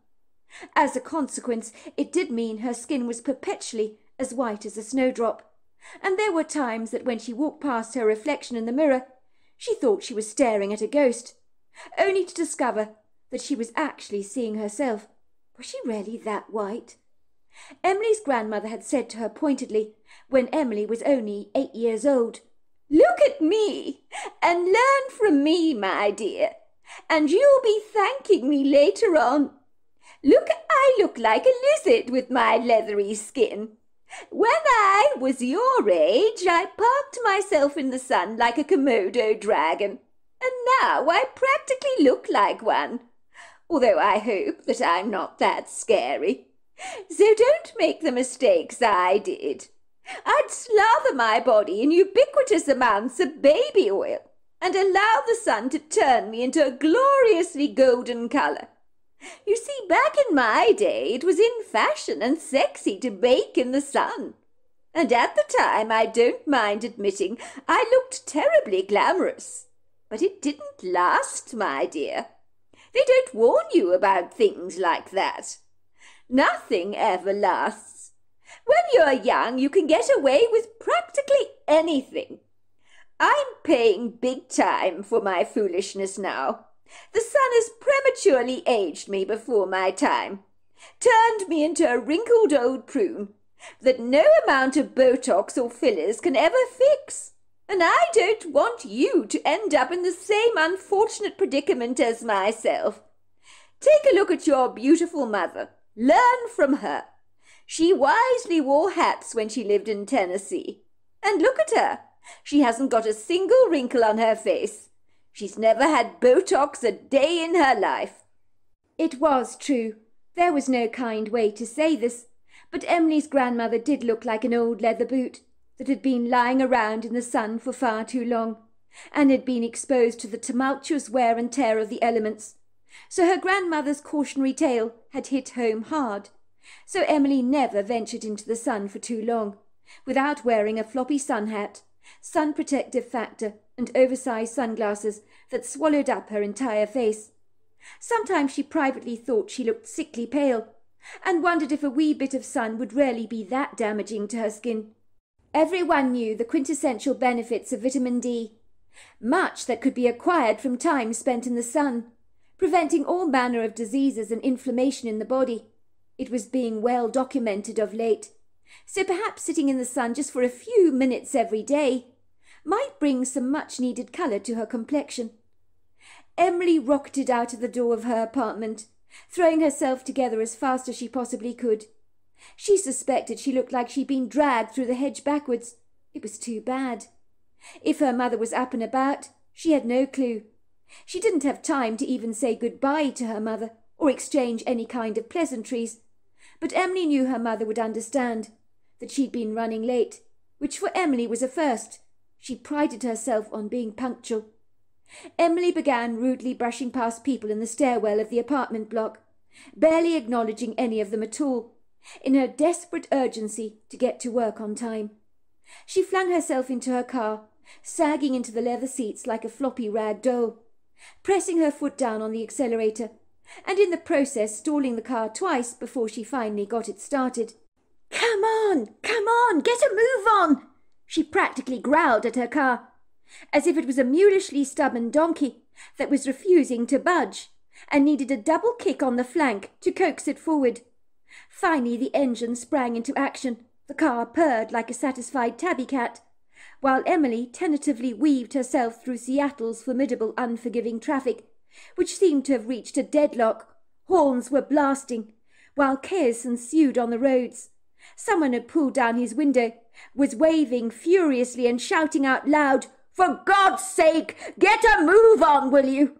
As a consequence, it did mean her skin was perpetually as white as a snowdrop, and there were times that when she walked past her reflection in the mirror, she thought she was staring at a ghost, only to discover that she was actually seeing herself. Was she really that white? Emily's grandmother had said to her pointedly, when Emily was only 8 years old, "Look at me, and learn from me, my dear, and you'll be thanking me later on. Look, I look like a lizard with my leathery skin. When I was your age, I parked myself in the sun like a Komodo dragon, and now I practically look like one, although I hope that I'm not that scary. So don't make the mistakes I did. I'd slather my body in ubiquitous amounts of baby oil and allow the sun to turn me into a gloriously golden colour. You see, back in my day it was in fashion and sexy to bake in the sun, and at the time I don't mind admitting I looked terribly glamorous. But it didn't last, my dear. They don't warn you about things like that. Nothing ever lasts. When you're young, you can get away with practically anything. I'm paying big time for my foolishness now. The sun has prematurely aged me before my time, turned me into a wrinkled old prune that no amount of Botox or fillers can ever fix. And I don't want you to end up in the same unfortunate predicament as myself. Take a look at your beautiful mother. Learn from her. She wisely wore hats when she lived in Tennessee. And look at her. She hasn't got a single wrinkle on her face. She's never had Botox a day in her life." It was true. There was no kind way to say this, but Emily's grandmother did look like an old leather boot that had been lying around in the sun for far too long, and had been exposed to the tumultuous wear and tear of the elements. So her grandmother's cautionary tale had hit home hard. So Emily never ventured into the sun for too long, without wearing a floppy sun hat, sun protective factor, and oversized sunglasses that swallowed up her entire face. Sometimes she privately thought she looked sickly pale, and wondered if a wee bit of sun would really be that damaging to her skin. Everyone knew the quintessential benefits of vitamin D, much that could be acquired from time spent in the sun, preventing all manner of diseases and inflammation in the body. It was being well documented of late, so perhaps sitting in the sun just for a few minutes every day might bring some much-needed colour to her complexion. Emily rocketed out of the door of her apartment, throwing herself together as fast as she possibly could. She suspected she looked like she'd been dragged through the hedge backwards. It was too bad. If her mother was up and about, she had no clue. She didn't have time to even say goodbye to her mother or exchange any kind of pleasantries. But Emily knew her mother would understand that she'd been running late, which for Emily was a first. She prided herself on being punctual. Emily began rudely brushing past people in the stairwell of the apartment block, barely acknowledging any of them at all, in her desperate urgency to get to work on time. She flung herself into her car, sagging into the leather seats like a floppy rag doll, pressing her foot down on the accelerator, and in the process stalling the car twice before she finally got it started. Come on, get a move on!" she practically growled at her car, as if it was a mulishly stubborn donkey that was refusing to budge and needed a double kick on the flank to coax it forward. Finally the engine sprang into action. The car purred like a satisfied tabby cat, while Emily tentatively weaved herself through Seattle's formidable unforgiving traffic, which seemed to have reached a deadlock. Horns were blasting, while chaos ensued on the roads. Someone had pulled down his window, was waving furiously and shouting out loud, "For God's sake, get a move on, will you?"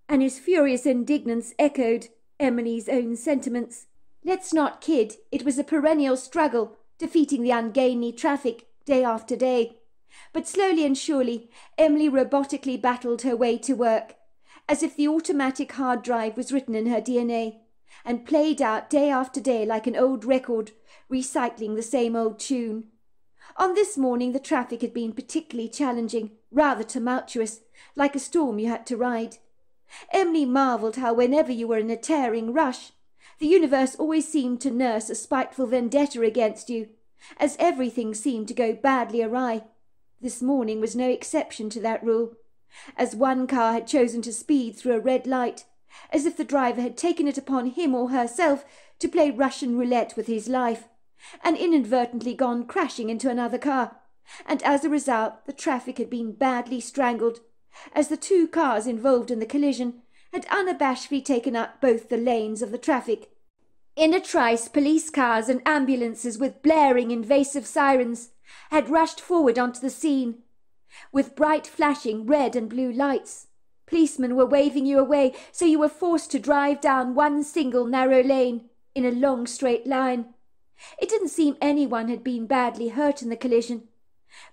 And his furious indignance echoed Emily's own sentiments. Let's not kid, it was a perennial struggle, defeating the ungainly traffic day after day. But slowly and surely, Emily robotically battled her way to work, as if the automatic hard drive was written in her DNA, and played out day after day like an old record, recycling the same old tune. On this morning the traffic had been particularly challenging, rather tumultuous, like a storm you had to ride. Emily marvelled how whenever you were in a tearing rush, the universe always seemed to nurse a spiteful vendetta against you, as everything seemed to go badly awry. This morning was no exception to that rule, as one car had chosen to speed through a red light, as if the driver had taken it upon him or herself to play Russian roulette with his life, and inadvertently gone crashing into another car, and as a result the traffic had been badly strangled, as the two cars involved in the collision had unabashedly taken up both the lanes of the traffic. In a trice, police cars and ambulances with blaring invasive sirens had rushed forward onto the scene, with bright flashing red and blue lights. Policemen were waving you away, so you were forced to drive down one single narrow lane in a long straight line. It didn't seem anyone had been badly hurt in the collision,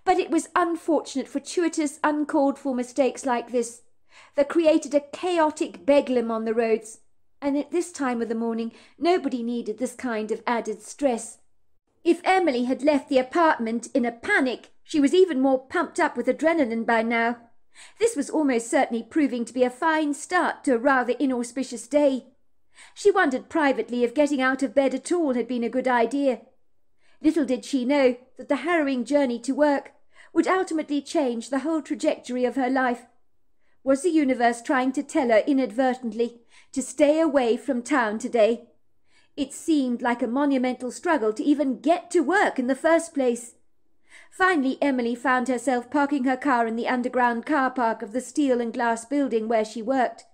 but it was unfortunate, fortuitous, uncalled-for mistakes like this that created a chaotic bedlam on the roads, and at this time of the morning nobody needed this kind of added stress. If Emily had left the apartment in a panic, she was even more pumped up with adrenaline by now. This was almost certainly proving to be a fine start to a rather inauspicious day. She wondered privately if getting out of bed at all had been a good idea. Little did she know that the harrowing journey to work would ultimately change the whole trajectory of her life. Was the universe trying to tell her inadvertently to stay away from town today? It seemed like a monumental struggle to even get to work in the first place. Finally, Emily found herself parking her car in the underground car park of the steel and glass building where she worked,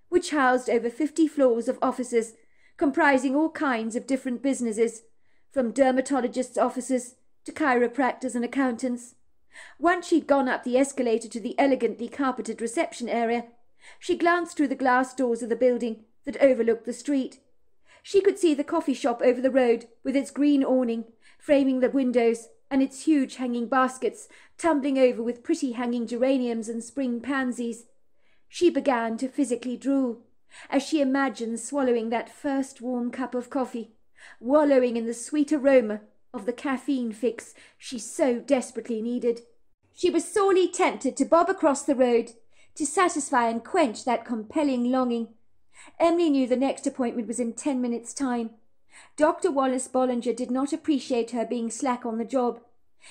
which housed over 50 floors of offices, comprising all kinds of different businesses, from dermatologists' offices to chiropractors and accountants. Once she'd gone up the escalator to the elegantly carpeted reception area, she glanced through the glass doors of the building that overlooked the street. She could see the coffee shop over the road, with its green awning framing the windows, and its huge hanging baskets tumbling over with pretty hanging geraniums and spring pansies. She began to physically drool as she imagined swallowing that first warm cup of coffee, wallowing in the sweet aroma of the caffeine fix she so desperately needed. She was sorely tempted to bob across the road to satisfy and quench that compelling longing. Emily knew the next appointment was in 10 minutes' time. Dr. Wallace Bollinger did not appreciate her being slack on the job.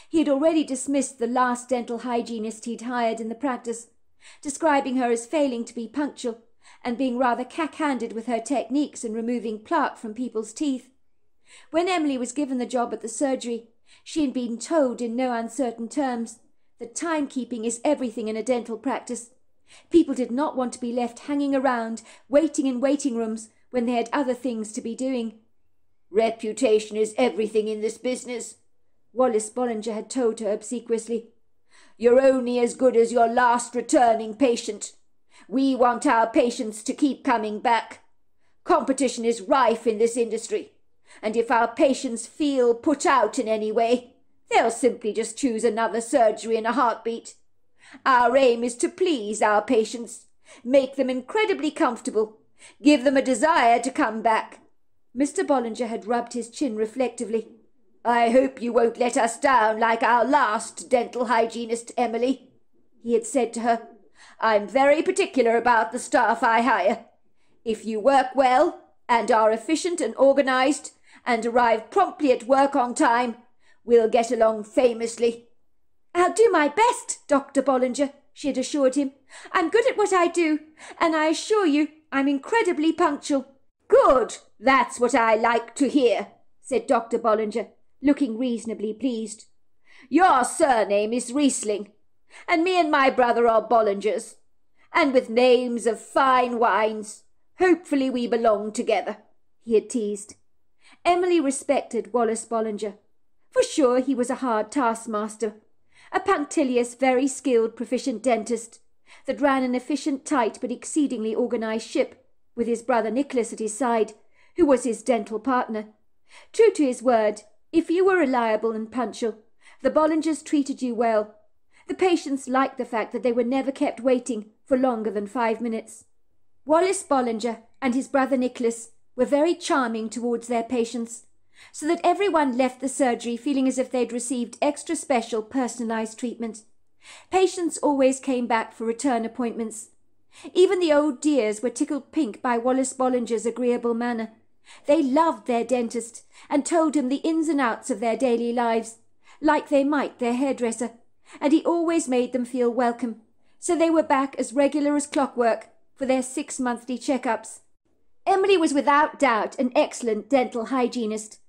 He had already dismissed the last dental hygienist he'd hired in the practice, describing her as failing to be punctual and being rather cack-handed with her techniques in removing plaque from people's teeth. When Emily was given the job at the surgery, she had been told in no uncertain terms that timekeeping is everything in a dental practice. People did not want to be left hanging around, waiting in waiting rooms when they had other things to be doing. Reputation is everything in this business, Wallace Bollinger had told her obsequiously. You're only as good as your last returning patient. We want our patients to keep coming back. Competition is rife in this industry, and if our patients feel put out in any way, they'll simply just choose another surgery in a heartbeat. Our aim is to please our patients, make them incredibly comfortable, give them a desire to come back. Mr. Bollinger had rubbed his chin reflectively. I hope you won't let us down like our last dental hygienist, Emily, he had said to her. I'm very particular about the staff I hire. If you work well and are efficient and organized and arrive promptly at work on time, we'll get along famously. I'll do my best, Dr. Bollinger, she had assured him. I'm good at what I do, and I assure you I'm incredibly punctual. Good, that's what I like to hear, said Dr. Bollinger, looking reasonably pleased. Your surname is Riesling, and me and my brother are Bollingers, and with names of fine wines, hopefully we belong together, he had teased. Emily respected Wallace Bollinger. For sure he was a hard taskmaster, a punctilious, very skilled, proficient dentist that ran an efficient, tight but exceedingly organized ship, with his brother Nicholas at his side, who was his dental partner. True to his word, if you were reliable and punctual, the Bollingers treated you well. The patients liked the fact that they were never kept waiting for longer than 5 minutes. Wallace Bollinger and his brother Nicholas were very charming towards their patients, so that everyone left the surgery feeling as if they'd received extra special personalized treatment. Patients always came back for return appointments. Even the old dears were tickled pink by Wallace Bollinger's agreeable manner. They loved their dentist and told him the ins and outs of their daily lives, like they might their hairdresser, and he always made them feel welcome, so they were back as regular as clockwork for their 6 monthly checkups. Emily was without doubt an excellent dental hygienist,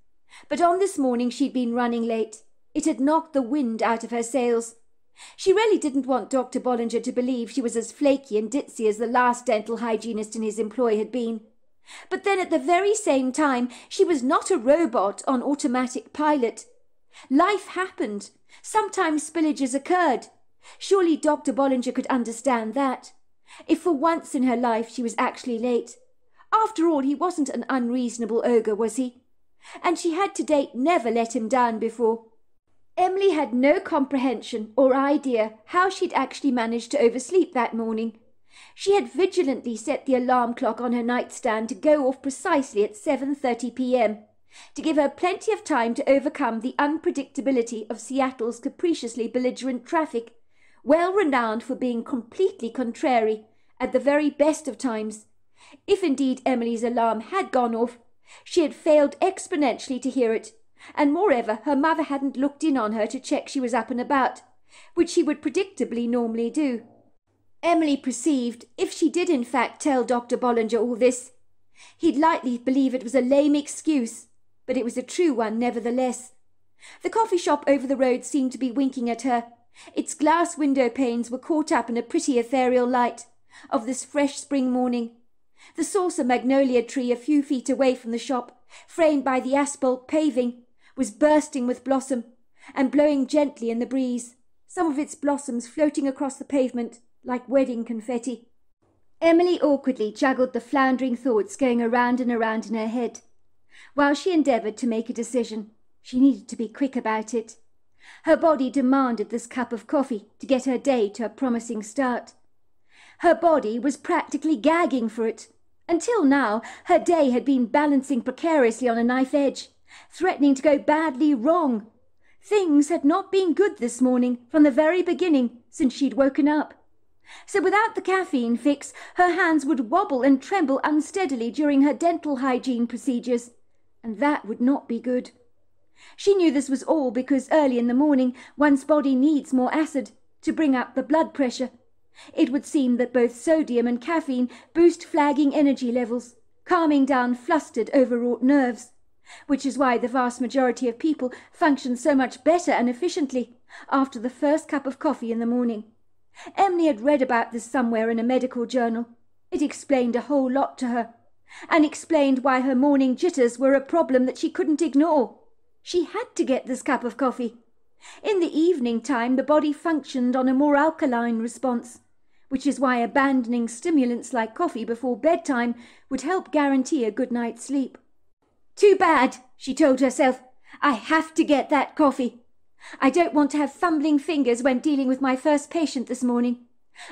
but on this morning she'd been running late. It had knocked the wind out of her sails. She really didn't want Dr. Bollinger to believe she was as flaky and ditzy as the last dental hygienist in his employ had been. But then at the very same time, she was not a robot on automatic pilot. Life happened. Sometimes spillages occurred. Surely Dr. Bollinger could understand that. If for once in her life she was actually late. After all, he wasn't an unreasonable ogre, was he? And she had to date never let him down before. Emily had no comprehension or idea how she'd actually managed to oversleep that morning. She had vigilantly set the alarm clock on her nightstand to go off precisely at 7:30 p.m., to give her plenty of time to overcome the unpredictability of Seattle's capriciously belligerent traffic, well renowned for being completely contrary at the very best of times. If indeed Emily's alarm had gone off, she had failed exponentially to hear it, and moreover her mother hadn't looked in on her to check she was up and about, which she would predictably normally do. Emily perceived, if she did in fact tell Dr. Bollinger all this, he'd likely believe it was a lame excuse, but it was a true one nevertheless. The coffee shop over the road seemed to be winking at her. Its glass window panes were caught up in a pretty ethereal light of this fresh spring morning. The saucer magnolia tree a few feet away from the shop, framed by the asphalt paving, was bursting with blossom and blowing gently in the breeze, some of its blossoms floating across the pavement like wedding confetti. Emily awkwardly juggled the floundering thoughts going around and around in her head. While she endeavoured to make a decision, she needed to be quick about it. Her body demanded this cup of coffee to get her day to a promising start. Her body was practically gagging for it. Until now, her day had been balancing precariously on a knife edge, threatening to go badly wrong. Things had not been good this morning from the very beginning since she'd woken up. So without the caffeine fix, her hands would wobble and tremble unsteadily during her dental hygiene procedures, and that would not be good. She knew this was all because early in the morning one's body needs more acid to bring up the blood pressure. It would seem that both sodium and caffeine boost flagging energy levels, calming down flustered, overwrought nerves, which is why the vast majority of people function so much better and efficiently after the first cup of coffee in the morning. Emily had read about this somewhere in a medical journal. It explained a whole lot to her, and explained why her morning jitters were a problem that she couldn't ignore. She had to get this cup of coffee. In the evening time the body functioned on a more alkaline response, which is why abandoning stimulants like coffee before bedtime would help guarantee a good night's sleep. Too bad, she told herself. I have to get that coffee. I don't want to have fumbling fingers when dealing with my first patient this morning.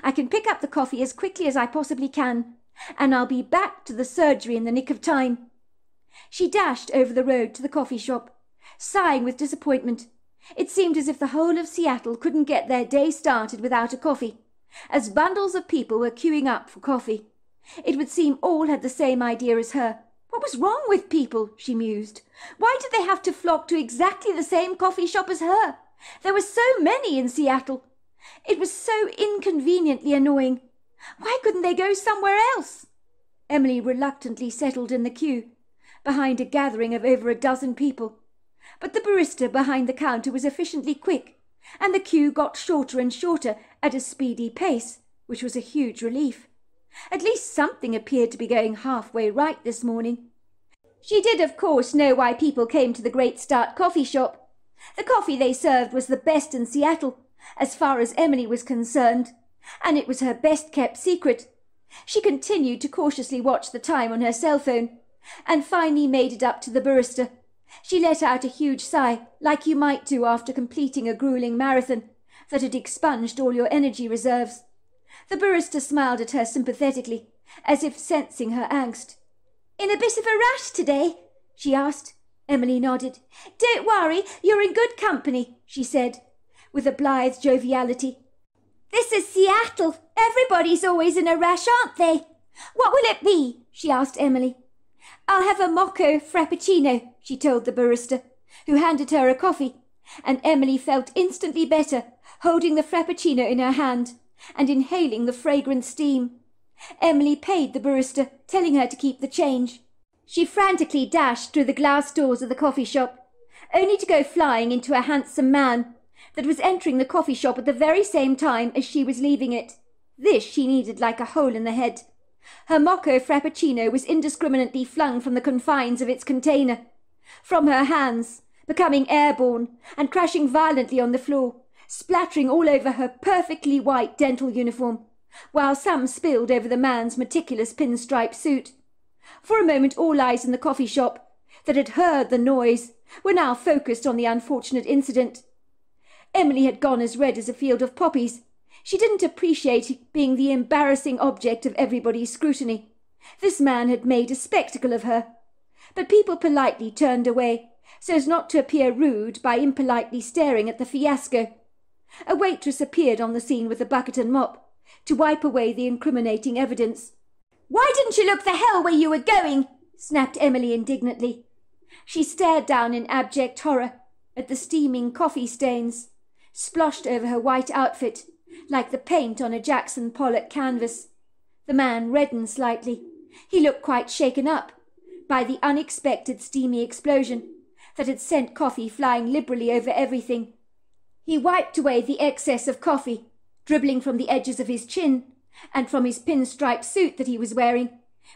I can pick up the coffee as quickly as I possibly can, and I'll be back to the surgery in the nick of time. She dashed over the road to the coffee shop, sighing with disappointment. It seemed as if the whole of Seattle couldn't get their day started without a coffee, as bundles of people were queuing up for coffee. It would seem all had the same idea as her. What was wrong with people, she mused. Why did they have to flock to exactly the same coffee shop as her? There were so many in Seattle. It was so inconveniently annoying. Why couldn't they go somewhere else? Emily reluctantly settled in the queue, behind a gathering of over a dozen people. But the barista behind the counter was efficiently quick, and the queue got shorter and shorter at a speedy pace, which was a huge relief. At least something appeared to be going halfway right this morning. She did, of course, know why people came to the Great Start coffee shop. The coffee they served was the best in Seattle, as far as Emily was concerned, and it was her best-kept secret. She continued to cautiously watch the time on her cell phone, and finally made it up to the barista. She let out a huge sigh, like you might do after completing a grueling marathon that had expunged all your energy reserves. The barista smiled at her sympathetically, as if sensing her angst. "In a bit of a rush today?" she asked. Emily nodded. "Don't worry, you're in good company," she said, with a blithe joviality. "This is Seattle. Everybody's always in a rush, aren't they? What will it be?" she asked Emily. "I'll have a mocha frappuccino," she told the barista, who handed her a coffee, and Emily felt instantly better, holding the frappuccino in her hand and inhaling the fragrant steam. Emily paid the barista, telling her to keep the change. She frantically dashed through the glass doors of the coffee shop, only to go flying into a handsome man that was entering the coffee shop at the very same time as she was leaving it. This she needed like a hole in the head. Her mocha frappuccino was indiscriminately flung from the confines of its container, from her hands, becoming airborne and crashing violently on the floor, splattering all over her perfectly white dental uniform, while some spilled over the man's meticulous pinstripe suit. For a moment all eyes in the coffee shop, that had heard the noise, were now focused on the unfortunate incident. Emily had gone as red as a field of poppies. She didn't appreciate being the embarrassing object of everybody's scrutiny. This man had made a spectacle of her. But people politely turned away, so as not to appear rude by impolitely staring at the fiasco. A waitress appeared on the scene with a bucket and mop, to wipe away the incriminating evidence. "Why didn't you look the hell where you were going?" snapped Emily indignantly. She stared down in abject horror at the steaming coffee stains, sploshed over her white outfit, like the paint on a Jackson Pollock canvas. The man reddened slightly. He looked quite shaken up by the unexpected steamy explosion that had sent coffee flying liberally over everything. He wiped away the excess of coffee, dribbling from the edges of his chin and from his pinstripe suit that he was wearing,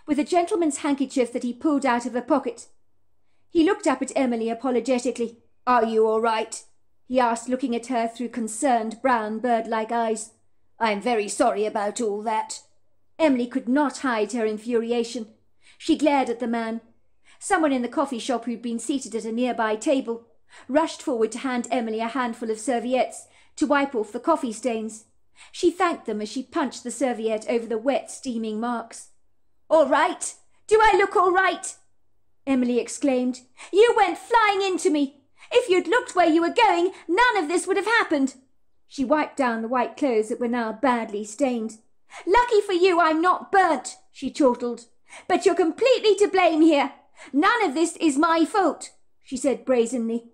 with a gentleman's handkerchief that he pulled out of a pocket. He looked up at Emily apologetically. "Are you all right?" he asked, looking at her through concerned brown bird-like eyes. "I'm very sorry about all that." Emily could not hide her infuriation. She glared at the man. Someone in the coffee shop who'd been seated at a nearby table rushed forward to hand Emily a handful of serviettes to wipe off the coffee stains. She thanked them as she punched the serviette over the wet, steaming marks. "All right? Do I look all right?" Emily exclaimed. "You went flying into me. If you'd looked where you were going, none of this would have happened." She wiped down the white clothes that were now badly stained. "Lucky for you I'm not burnt," she chortled. "But you're completely to blame here. None of this is my fault," she said brazenly.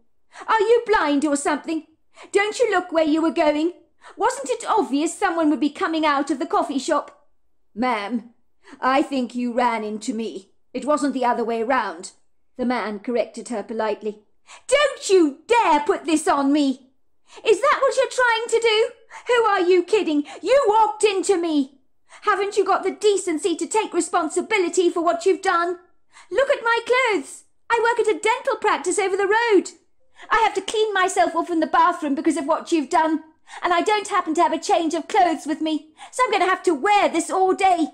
"Are you blind or something? Don't you look where you were going? Wasn't it obvious someone would be coming out of the coffee shop?" "Ma'am, I think you ran into me. It wasn't the other way round," the man corrected her politely. "Don't you dare put this on me!" Is that what you're trying to do? Who are you kidding? You walked into me. Haven't you got the decency to take responsibility for what you've done? Look at my clothes. I work at a dental practice over the road. I have to clean myself off in the bathroom because of what you've done. And I don't happen to have a change of clothes with me, so I'm going to have to wear this all day.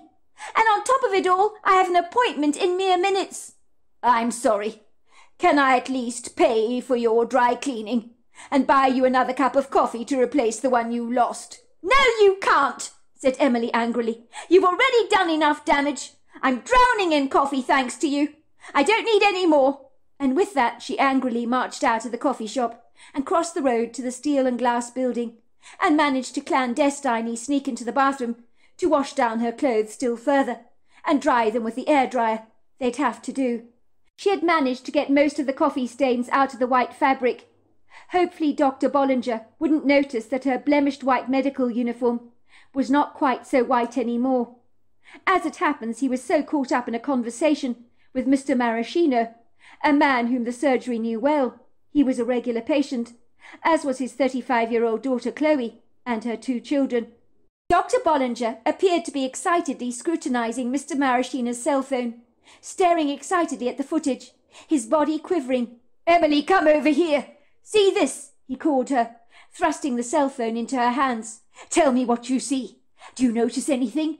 And on top of it all, I have an appointment in mere minutes. I'm sorry. Can I at least pay for your dry cleaning and buy you another cup of coffee to replace the one you lost? No, you can't, said Emily angrily. You've already done enough damage. I'm drowning in coffee thanks to you. I don't need any more. And with that she angrily marched out of the coffee shop and crossed the road to the steel and glass building, and managed to clandestinely sneak into the bathroom to wash down her clothes still further and dry them with the air dryer. They'd have to do. She had managed to get most of the coffee stains out of the white fabric. Hopefully Dr. Bollinger wouldn't notice that her blemished white medical uniform was not quite so white any more. As it happens, he was so caught up in a conversation with Mr. Maraschino, a man whom the surgery knew well. He was a regular patient, as was his 35-year-old daughter Chloe and her 2 children. Dr. Bollinger appeared to be excitedly scrutinizing Mr. Maraschino's cell phone, staring excitedly at the footage, his body quivering. "Emily, come over here. See this," he called her, thrusting the cell phone into her hands. "Tell me what you see. Do you notice anything?"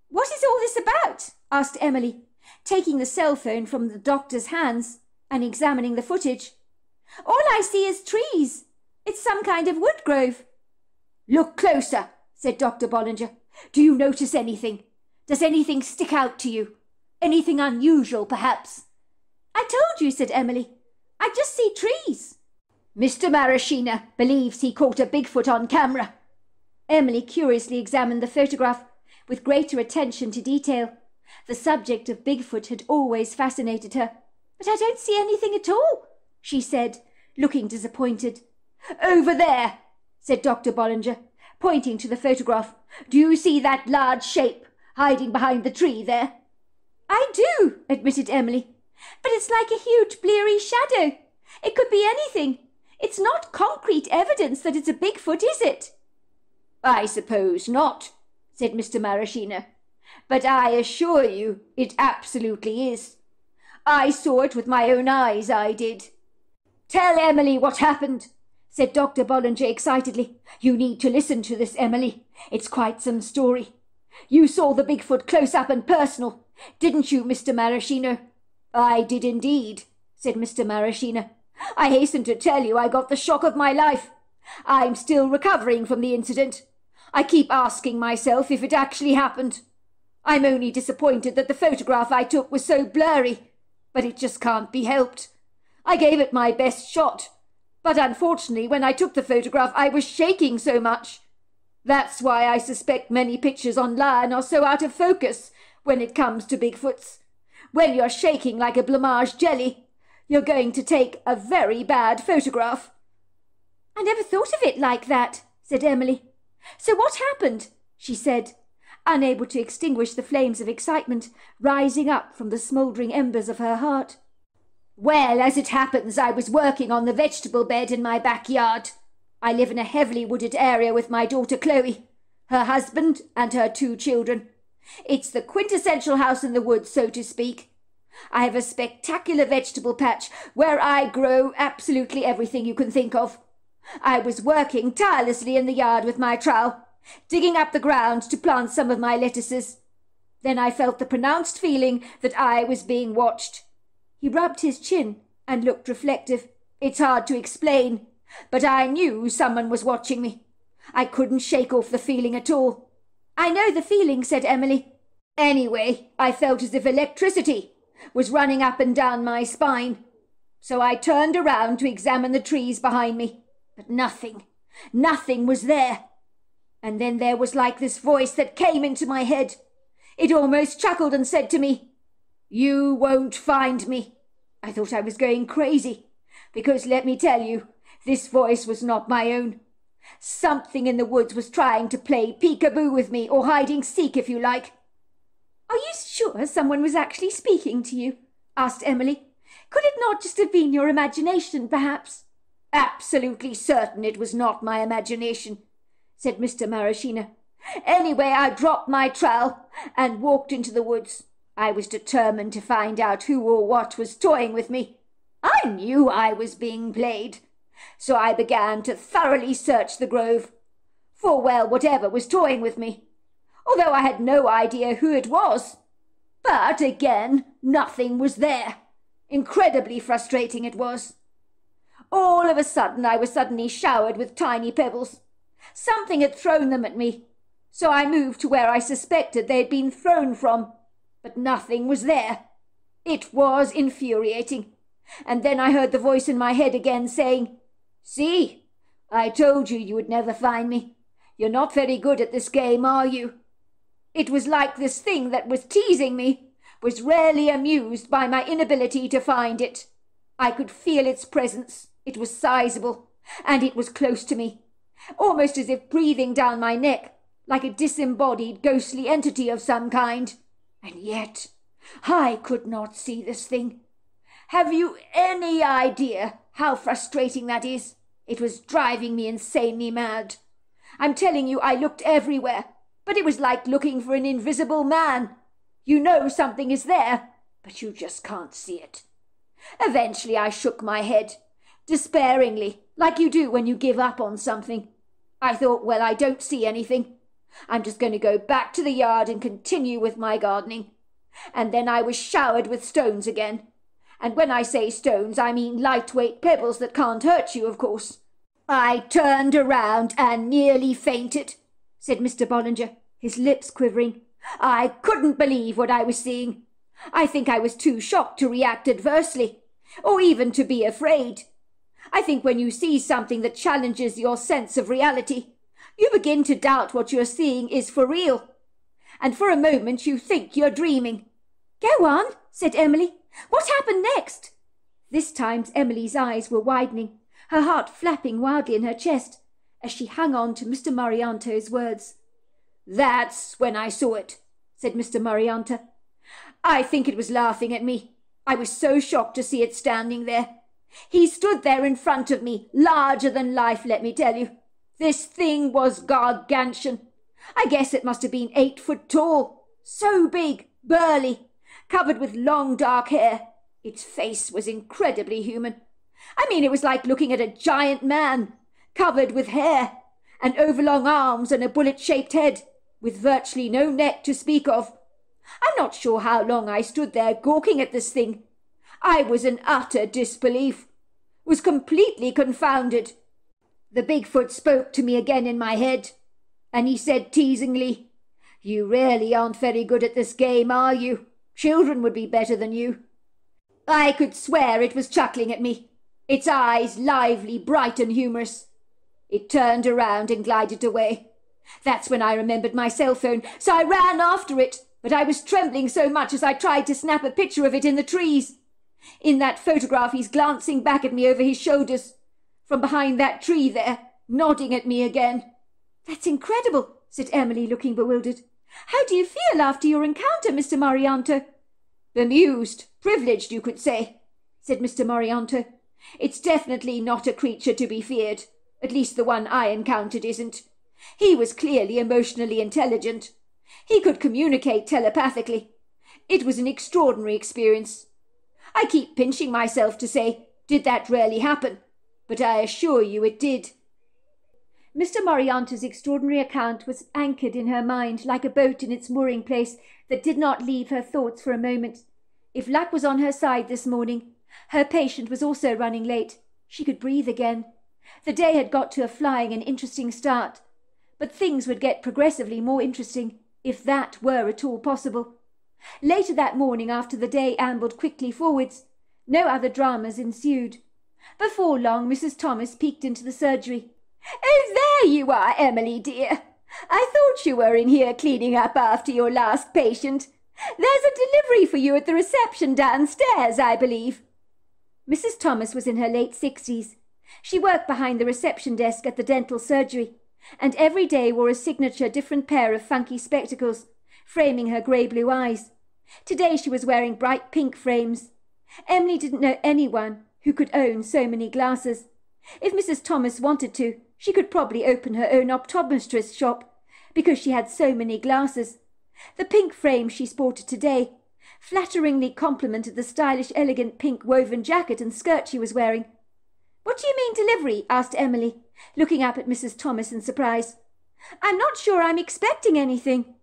"What is all this about?" asked Emily, taking the cell phone from the doctor's hands and examining the footage. "All I see is trees. It's some kind of wood grove." "Look closer," said Dr. Bollinger. "Do you notice anything? Does anything stick out to you? Anything unusual, perhaps?" "I told you," said Emily. "I just see trees." "Mr. Maraschino believes he caught a Bigfoot on camera." Emily curiously examined the photograph with greater attention to detail. The subject of Bigfoot had always fascinated her. "But I don't see anything at all," she said, looking disappointed. "Over there," said Dr. Bollinger, pointing to the photograph. "Do you see that large shape hiding behind the tree there?" "I do," admitted Emily. "But it's like a huge bleary shadow. It could be anything. It's not concrete evidence that it's a Bigfoot, is it?" "I suppose not," said Mr. Maraschino. "But I assure you it absolutely is. I saw it with my own eyes, I did." "Tell Emily what happened," said Dr. Bollinger excitedly. "You need to listen to this, Emily. It's quite some story. You saw the Bigfoot close up and personal, didn't you, Mr. Maraschino?" "I did indeed," said Mr. Maraschino. "I hasten to tell you I got the shock of my life. I'm still recovering from the incident. I keep asking myself if it actually happened. I'm only disappointed that the photograph I took was so blurry, but it just can't be helped. I gave it my best shot, but unfortunately when I took the photograph I was shaking so much. That's why I suspect many pictures online are so out of focus when it comes to Bigfoots. When you're shaking like a blancmange jelly, you're going to take a very bad photograph." "I never thought of it like that," said Emily. "So what happened?" she said, unable to extinguish the flames of excitement rising up from the smouldering embers of her heart. "Well, as it happens, I was working on the vegetable bed in my backyard. I live in a heavily wooded area with my daughter Chloe, her husband and her 2 children. It's the quintessential house in the woods, so to speak. I have a spectacular vegetable patch where I grow absolutely everything you can think of. I was working tirelessly in the yard with my trowel, digging up the ground to plant some of my lettuces. Then I felt the pronounced feeling that I was being watched." He rubbed his chin and looked reflective. "It's hard to explain, but I knew someone was watching me. I couldn't shake off the feeling at all." "I know the feeling," said Emily. "Anyway, I felt as if electricity was running up and down my spine. So I turned around to examine the trees behind me, but nothing was there. And then there was like this voice that came into my head. It almost chuckled and said to me, 'You won't find me.' I thought I was going crazy, because let me tell you, this voice was not my own. Something in the woods was trying to play peekaboo with me, or hide-and-seek if you like." "Are you sure someone was actually speaking to you?" asked Emily. "Could it not just have been your imagination, perhaps?" absolutely certain it was not my imagination," said Mr. Maraschino. "Anyway, I dropped my trowel and walked into the woods. I was determined to find out who or what was toying with me. I knew I was being played. So I began to thoroughly search the grove for, well, whatever was toying with me, although I had no idea who it was. But again, nothing was there. Incredibly frustrating it was. All of a sudden, I was suddenly showered with tiny pebbles. Something had thrown them at me, so I moved to where I suspected they had been thrown from, but nothing was there. It was infuriating. And then I heard the voice in my head again saying, 'See, I told you you would never find me. You're not very good at this game, are you?' It was like this thing that was teasing me was rarely amused by my inability to find it. I could feel its presence. It was sizable, and it was close to me, almost as if breathing down my neck, like a disembodied ghostly entity of some kind. And yet I could not see this thing. Have you any idea how frustrating that is? It was driving me insanely mad. I'm telling you, I looked everywhere, but it was like looking for an invisible man. You know something is there, but you just can't see it. Eventually I shook my head, despairingly, like you do when you give up on something. I thought, well, I don't see anything. I'm just going to go back to the yard and continue with my gardening. And then I was showered with stones again. And when I say stones, I mean lightweight pebbles that can't hurt you, of course. I turned around and nearly fainted, said Mr. Bollinger, his lips quivering. I couldn't believe what I was seeing. I think I was too shocked to react adversely, or even to be afraid. I think when you see something that challenges your sense of reality, you begin to doubt what you're seeing is for real. And for a moment you think you're dreaming. Go on, said Emily. What happened next? This time Emily's eyes were widening, her heart flapping wildly in her chest, as she hung on to Mr. Marianto's words. That's when I saw it, said Mr. Marianto. I think it was laughing at me. I was so shocked to see it standing there. He stood there in front of me, larger than life, let me tell you. This thing was gargantuan. I guess it must have been 8 foot tall. So big, burly, covered with long dark hair. Its face was incredibly human. I mean, it was like looking at a giant man, covered with hair, and overlong arms and a bullet-shaped head, with virtually no neck to speak of. I'm not sure how long I stood there gawking at this thing. I was in utter disbelief, was completely confounded. The Bigfoot spoke to me again in my head, and he said teasingly, "You really aren't very good at this game, are you? Children would be better than you." I could swear it was chuckling at me, its eyes lively, bright and humorous. It turned around and glided away. That's when I remembered my cell phone, so I ran after it, but I was trembling so much as I tried to snap a picture of it in the trees. In that photograph he's glancing back at me over his shoulders, from behind that tree there, nodding at me again. That's incredible, said Emily, looking bewildered. How do you feel after your encounter, Mr. Marianto? Bemused, privileged, you could say, said Mr. Marianto. It's definitely not a creature to be feared. At least the one I encountered isn't. He was clearly emotionally intelligent. He could communicate telepathically. It was an extraordinary experience. I keep pinching myself to say, did that really happen? But I assure you it did. Mr. Marianto's extraordinary account was anchored in her mind like a boat in its mooring place that did not leave her thoughts for a moment. If luck was on her side this morning, her patient was also running late. She could breathe again. The day had got to a flying and interesting start, but things would get progressively more interesting, if that were at all possible. Later that morning, after the day ambled quickly forwards, no other dramas ensued. Before long, Mrs. Thomas peeked into the surgery. "Oh, there you are, Emily, dear. I thought you were in here cleaning up after your last patient. There's a delivery for you at the reception downstairs, I believe." Mrs. Thomas was in her late 60s. She worked behind the reception desk at the dental surgery, and every day wore a signature different pair of funky spectacles, framing her grey-blue eyes. Today she was wearing bright pink frames. Emily didn't know anyone who could own so many glasses. If Mrs. Thomas wanted to, she could probably open her own optometrist's shop, because she had so many glasses. The pink frame she sported today flatteringly complimented the stylish, elegant pink woven jacket and skirt she was wearing. "What do you mean delivery?" asked Emily, looking up at Mrs. Thomas in surprise. "I'm not sure I'm expecting anything."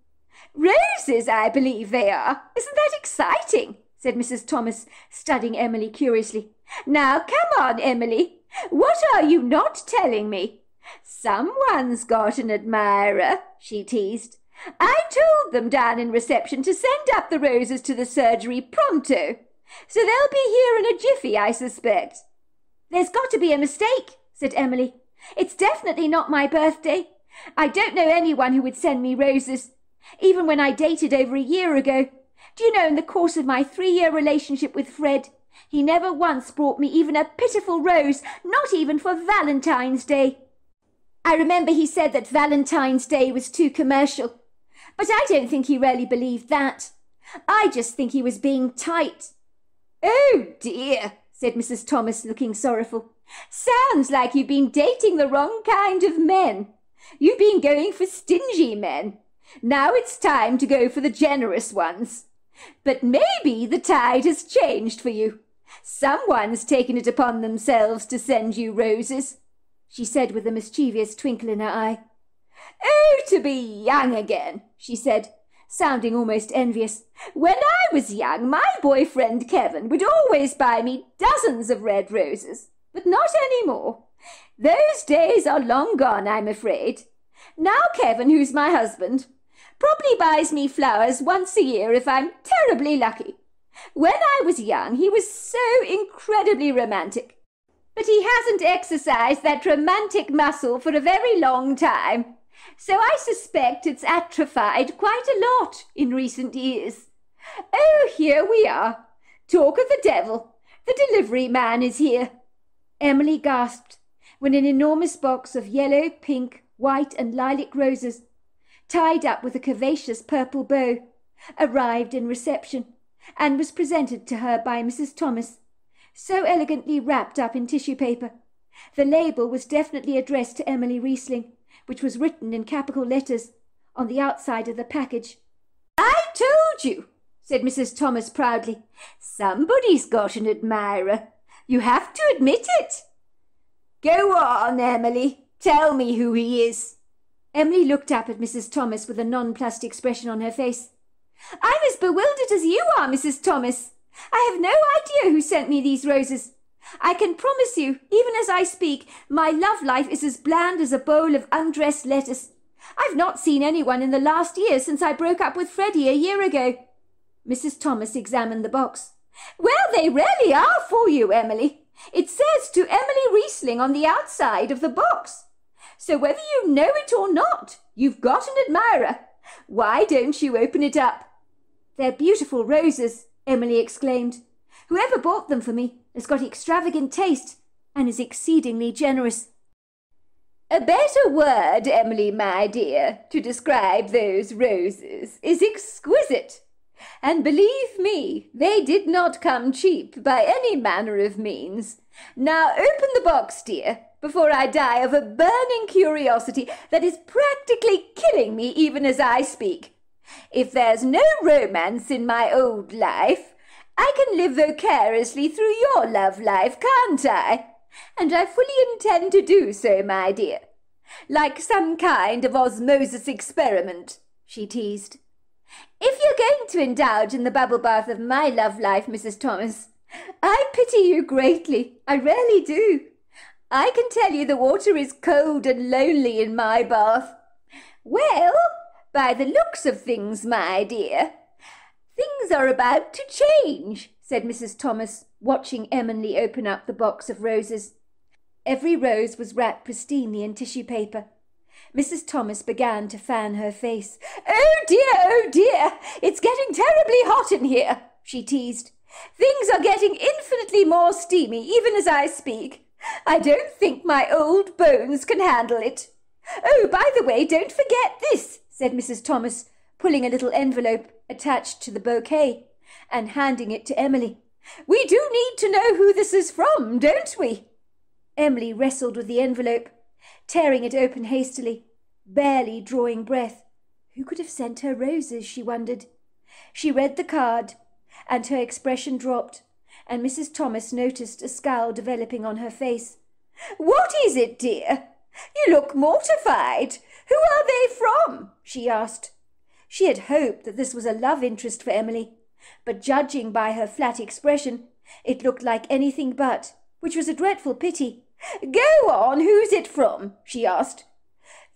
"Roses, I believe they are. Isn't that exciting?" said Mrs. Thomas, studying Emily curiously. "Now, come on, Emily. What are you not telling me?" "Someone's got an admirer," she teased. "I told them down in reception to send up the roses to the surgery pronto, so they'll be here in a jiffy, I suspect." "There's got to be a mistake," said Emily. "It's definitely not my birthday. I don't know anyone who would send me roses, even when I dated over a year ago. Do you know, in the course of my 3-year relationship with Fred, he never once brought me even a pitiful rose, not even for Valentine's Day. I remember he said that Valentine's Day was too commercial, but I don't think he really believed that. I just think he was being tight." "Oh dear," said Mrs. Thomas, looking sorrowful. "Sounds like you've been dating the wrong kind of men. You've been going for stingy men. Now it's time to go for the generous ones. But maybe the tide has changed for you. Someone's taken it upon themselves to send you roses," she said with a mischievous twinkle in her eye. "Oh, to be young again," she said, sounding almost envious. "When I was young, my boyfriend Kevin would always buy me dozens of red roses, but not any more. Those days are long gone, I'm afraid. Now Kevin, who's my husband, probably buys me flowers once a year if I'm terribly lucky. When I was young, he was so incredibly romantic. But he hasn't exercised that romantic muscle for a very long time, so I suspect it's atrophied quite a lot in recent years. Oh, here we are. Talk of the devil. The delivery man is here." Emily gasped when an enormous box of yellow, pink, white and lilac roses, tied up with a curvaceous purple bow, arrived in reception and was presented to her by Mrs. Thomas, so elegantly wrapped up in tissue paper. The label was definitely addressed to Emily Riesling, which was written in capital letters on the outside of the package. "I told you," said Mrs. Thomas proudly. "Somebody's got an admirer. You have to admit it." "Go on, Emily. Tell me who he is." Emily looked up at Mrs. Thomas with a nonplussed expression on her face. "I'm as bewildered as you are, Mrs. Thomas. I have no idea who sent me these roses. I can promise you, even as I speak, my love life is as bland as a bowl of undressed lettuce. I've not seen anyone in the last year since I broke up with Freddie a year ago." Mrs. Thomas examined the box. "Well, they really are for you, Emily. It says to Emily Riesling on the outside of the box. So whether you know it or not, you've got an admirer. Why don't you open it up?" "They're beautiful roses," Emily exclaimed. "Whoever bought them for me has got extravagant taste and is exceedingly generous." "A better word, Emily, my dear, to describe those roses is exquisite. And believe me, they did not come cheap by any manner of means. Now open the box, dear, before I die of a burning curiosity that is practically killing me even as I speak. If there's no romance in my old life, I can live vicariously through your love life, can't I? And I fully intend to do so, my dear. Like some kind of osmosis experiment," she teased. "If you're going to indulge in the bubble bath of my love life, Mrs. Thomas, I pity you greatly. I really do. I can tell you the water is cold and lonely in my bath. Well, by the looks of things, my dear, things are about to change," said Mrs. Thomas, watching Emily open up the box of roses. Every rose was wrapped pristinely in tissue paper. Mrs. Thomas began to fan her face. Oh dear, it's getting terribly hot in here," she teased. "Things are getting infinitely more steamy even as I speak. I don't think my old bones can handle it. Oh, by the way, don't forget this," said Mrs. Thomas, pulling a little envelope attached to the bouquet and handing it to Emily. "We do need to know who this is from, don't we?" Emily wrestled with the envelope, tearing it open hastily, barely drawing breath. Who could have sent her roses, she wondered. She read the card, and her expression dropped, and Mrs. Thomas noticed a scowl developing on her face. "What is it, dear? You look mortified. Who are they from?" she asked. She had hoped that this was a love interest for Emily, but judging by her flat expression, it looked like anything but, which was a dreadful pity. "Go on, who's it from?" she asked.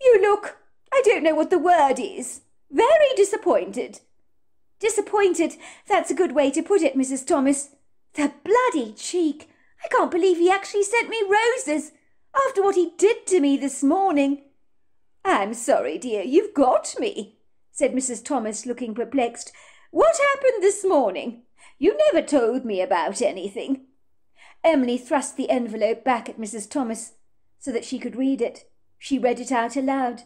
"You look, I don't know what the word is, very disappointed." "Disappointed, that's a good way to put it, Mrs. Thomas. The bloody cheek! I can't believe he actually sent me roses, after what he did to me this morning." "I'm sorry, dear, you've got me," said Mrs. Thomas, looking perplexed. "What happened this morning? You never told me about anything." Emily thrust the envelope back at Mrs. Thomas so that she could read it. She read it out aloud.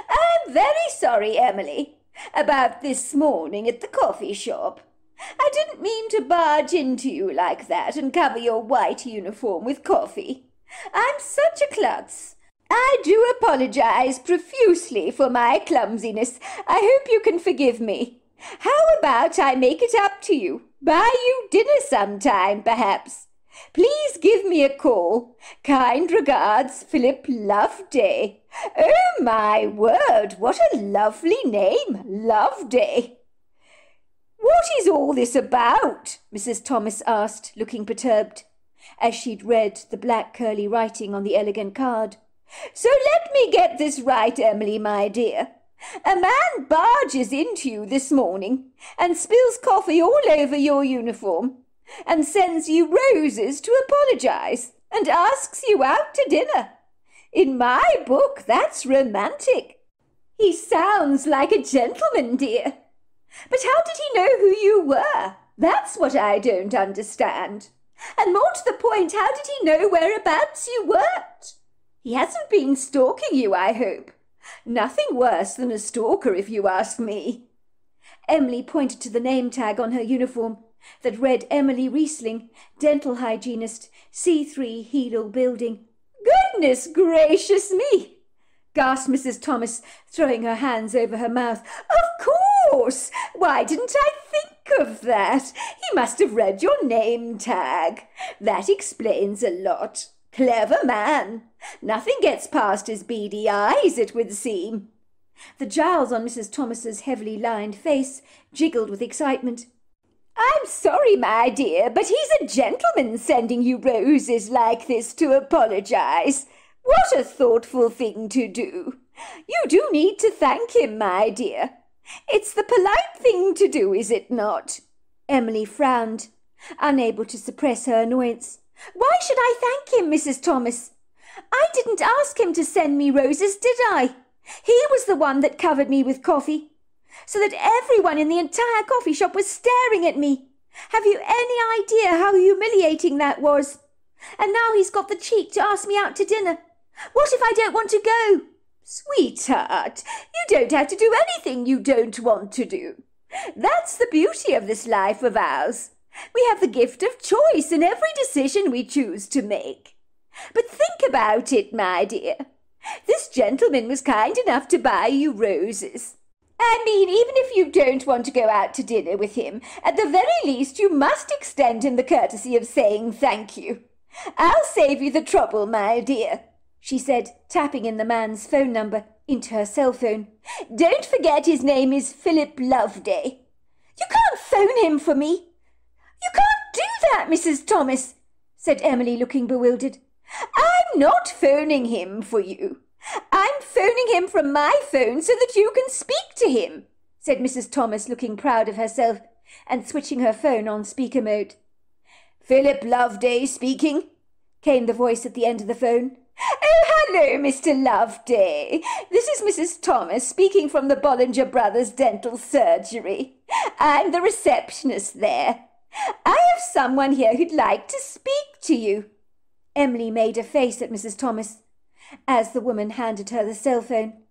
"I'm very sorry, Emily, about this morning at the coffee shop. I didn't mean to barge into you like that and cover your white uniform with coffee. I'm such a klutz. I do apologize profusely for my clumsiness. I hope you can forgive me. How about I make it up to you? Buy you dinner sometime, perhaps. Please give me a call. Kind regards, Philip Loveday. Oh, my word, what a lovely name, Loveday." "What is all this about?" Mrs. Thomas asked, looking perturbed, as she'd read the black curly writing on the elegant card. "So let me get this right, Emily, my dear. A man barges into you this morning and spills coffee all over your uniform and sends you roses to apologize and asks you out to dinner. In my book, that's romantic. He sounds like a gentleman, dear. But how did he know who you were? That's what I don't understand. And more to the point, how did he know whereabouts you worked? He hasn't been stalking you, I hope. Nothing worse than a stalker, if you ask me." Emily pointed to the name tag on her uniform that read Emily Riesling, dental hygienist, C3 Heedle Building. "Goodness gracious me!" gasped Mrs. Thomas, throwing her hands over her mouth. "Of course! Why didn't I think of that? He must have read your name tag. That explains a lot. Clever man. Nothing gets past his beady eyes, it would seem." The jowls on Mrs. Thomas's heavily lined face jiggled with excitement. "I'm sorry, my dear, but he's a gentleman sending you roses like this to apologize. What a thoughtful thing to do. You do need to thank him, my dear. It's the polite thing to do, is it not?" Emily frowned, unable to suppress her annoyance. "Why should I thank him, Mrs. Thomas? I didn't ask him to send me roses, did I? He was the one that covered me with coffee, so that everyone in the entire coffee shop was staring at me. Have you any idea how humiliating that was? And now he's got the cheek to ask me out to dinner. What if I don't want to go?" "Sweetheart, you don't have to do anything you don't want to do. That's the beauty of this life of ours. We have the gift of choice in every decision we choose to make. But think about it, my dear. This gentleman was kind enough to buy you roses. I mean, even if you don't want to go out to dinner with him, at the very least you must extend him the courtesy of saying thank you. I'll save you the trouble, my dear," she said, tapping in the man's phone number into her cell phone. "Don't forget his name is Philip Loveday." "You can't phone him for me." "You can't do that, Mrs. Thomas," said Emily, looking bewildered. "I'm not phoning him for you. I'm phoning him from my phone so that you can speak to him," said Mrs. Thomas, looking proud of herself and switching her phone on speaker mode. "Philip Loveday speaking," came the voice at the end of the phone. "Oh, hello, Mr. Loveday. This is Mrs. Thomas speaking from the Bollinger Brothers Dental Surgery. I'm the receptionist there. I have someone here who'd like to speak to you." Emily made a face at Mrs. Thomas as the woman handed her the cell phone.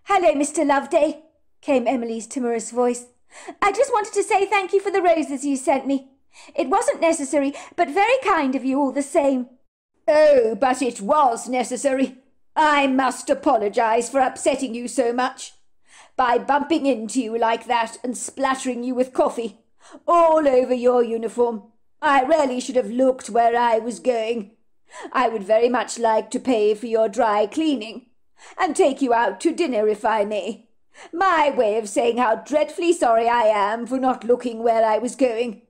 "Hello, Mr. Loveday," came Emily's timorous voice. "I just wanted to say thank you for the roses you sent me. It wasn't necessary, but very kind of you all the same." Oh, but it was necessary. I must apologize for upsetting you so much. By bumping into you like that and splattering you with coffee all over your uniform. I really should have looked where I was going. I would very much like to pay for your dry cleaning and take you out to dinner if I may. My way of saying how dreadfully sorry I am for not looking where I was going.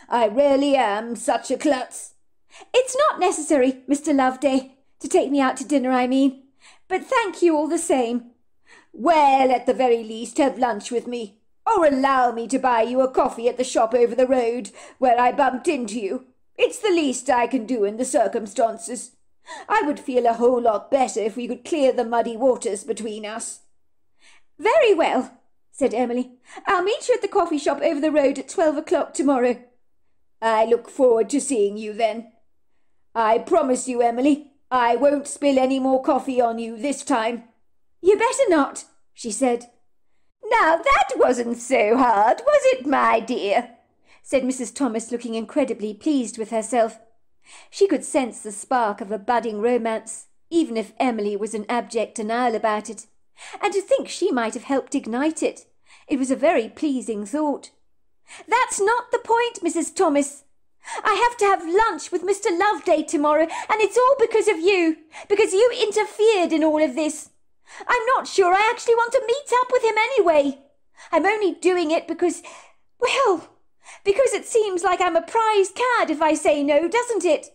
I really am such a klutz. It's not necessary, Mr. Loveday, to take me out to dinner, I mean. But thank you all the same. Well, at the very least have lunch with me, or allow me to buy you a coffee at the shop over the road where I bumped into you. It's the least I can do in the circumstances. I would feel a whole lot better if we could clear the muddy waters between us. Very well, said Emily. I'll meet you at the coffee shop over the road at 12 o'clock tomorrow. I look forward to seeing you then. I promise you, Emily, I won't spill any more coffee on you this time. You better not, she said. Now that wasn't so hard, was it, my dear? Said Mrs. Thomas, looking incredibly pleased with herself. She could sense the spark of a budding romance, even if Emily was an abject denial about it. And to think she might have helped ignite it. It was a very pleasing thought. That's not the point, Mrs. Thomas. I have to have lunch with Mr. Loveday tomorrow, and it's all because of you, because you interfered in all of this. I'm not sure I actually want to meet up with him anyway. I'm only doing it because, well, because it seems like I'm a prize cad if I say no, doesn't it?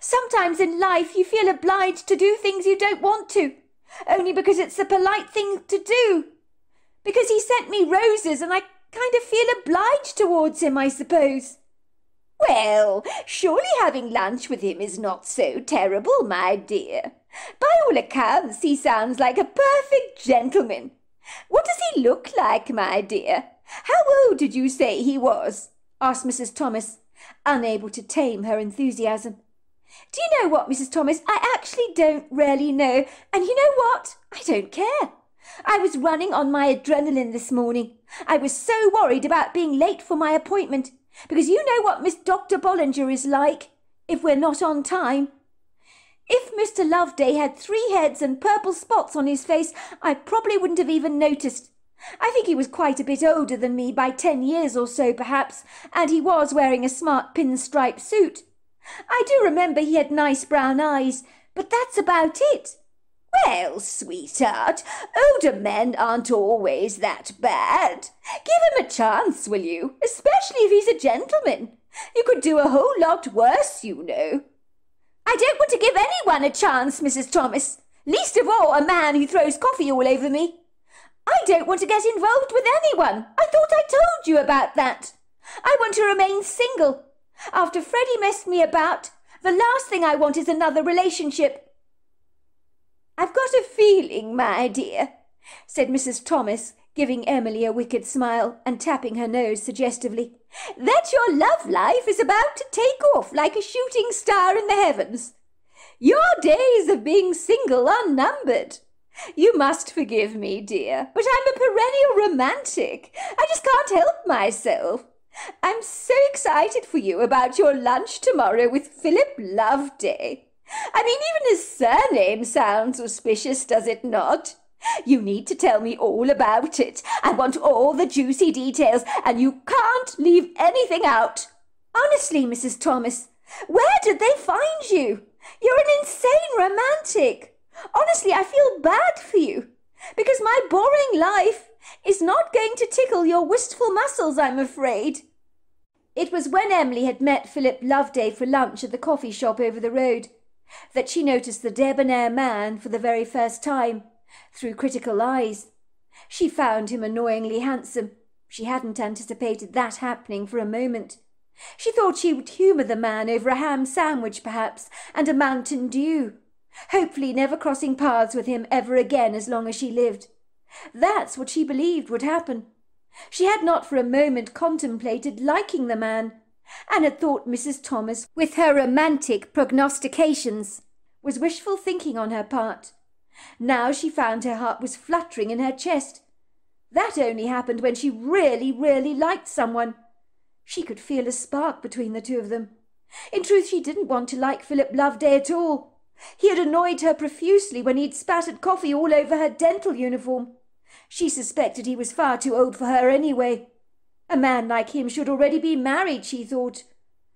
Sometimes in life you feel obliged to do things you don't want to, only because it's the polite thing to do. Because he sent me roses and I kind of feel obliged towards him, I suppose. Well, surely having lunch with him is not so terrible, my dear. By all accounts, he sounds like a perfect gentleman. What does he look like, my dear? How old did you say he was? Asked Mrs. Thomas, unable to tame her enthusiasm. Do you know what, Mrs. Thomas? I actually don't really know. And you know what? I don't care. I was running on my adrenaline this morning. I was so worried about being late for my appointment, because you know what Miss Dr. Bollinger is like, if we're not on time. If Mr. Loveday had 3 heads and purple spots on his face, I probably wouldn't have even noticed. I think he was quite a bit older than me, by 10 years or so perhaps, and he was wearing a smart pinstripe suit. I do remember he had nice brown eyes, but that's about it. Well, sweetheart, older men aren't always that bad. Give him a chance, will you? Especially if he's a gentleman. You could do a whole lot worse, you know. I don't want to give anyone a chance, Mrs. Thomas. Least of all a man who throws coffee all over me. I don't want to get involved with anyone. I thought I told you about that. I want to remain single. After Freddie messed me about, the last thing I want is another relationship. I've got a feeling, my dear, said Mrs. Thomas, giving Emily a wicked smile and tapping her nose suggestively, that your love life is about to take off like a shooting star in the heavens. Your days of being single are numbered. You must forgive me, dear, but I'm a perennial romantic. I just can't help myself. I'm so excited for you about your lunch tomorrow with Philip Loveday. I mean, even his surname sounds suspicious, does it not? You need to tell me all about it. I want all the juicy details, and you can't leave anything out. Honestly, Mrs. Thomas, where did they find you? You're an insane romantic. Honestly, I feel bad for you, because my boring life is not going to tickle your wistful muscles, I'm afraid. It was when Emily had met Philip Loveday for lunch at the coffee shop over the road that she noticed the debonair man for the very first time, through critical eyes. She found him annoyingly handsome. She hadn't anticipated that happening for a moment. She thought she would humour the man over a ham sandwich, perhaps, and a Mountain Dew, hopefully never crossing paths with him ever again as long as she lived. That's what she believed would happen. She had not for a moment contemplated liking the man, and had thought Mrs. Thomas, with her romantic prognostications, was wishful thinking on her part. Now she found her heart was fluttering in her chest. That only happened when she really, really liked someone. She could feel a spark between the two of them. In truth, she didn't want to like Philip Loveday at all. He had annoyed her profusely when he'd spattered coffee all over her dental uniform. She suspected he was far too old for her anyway. A man like him should already be married, she thought,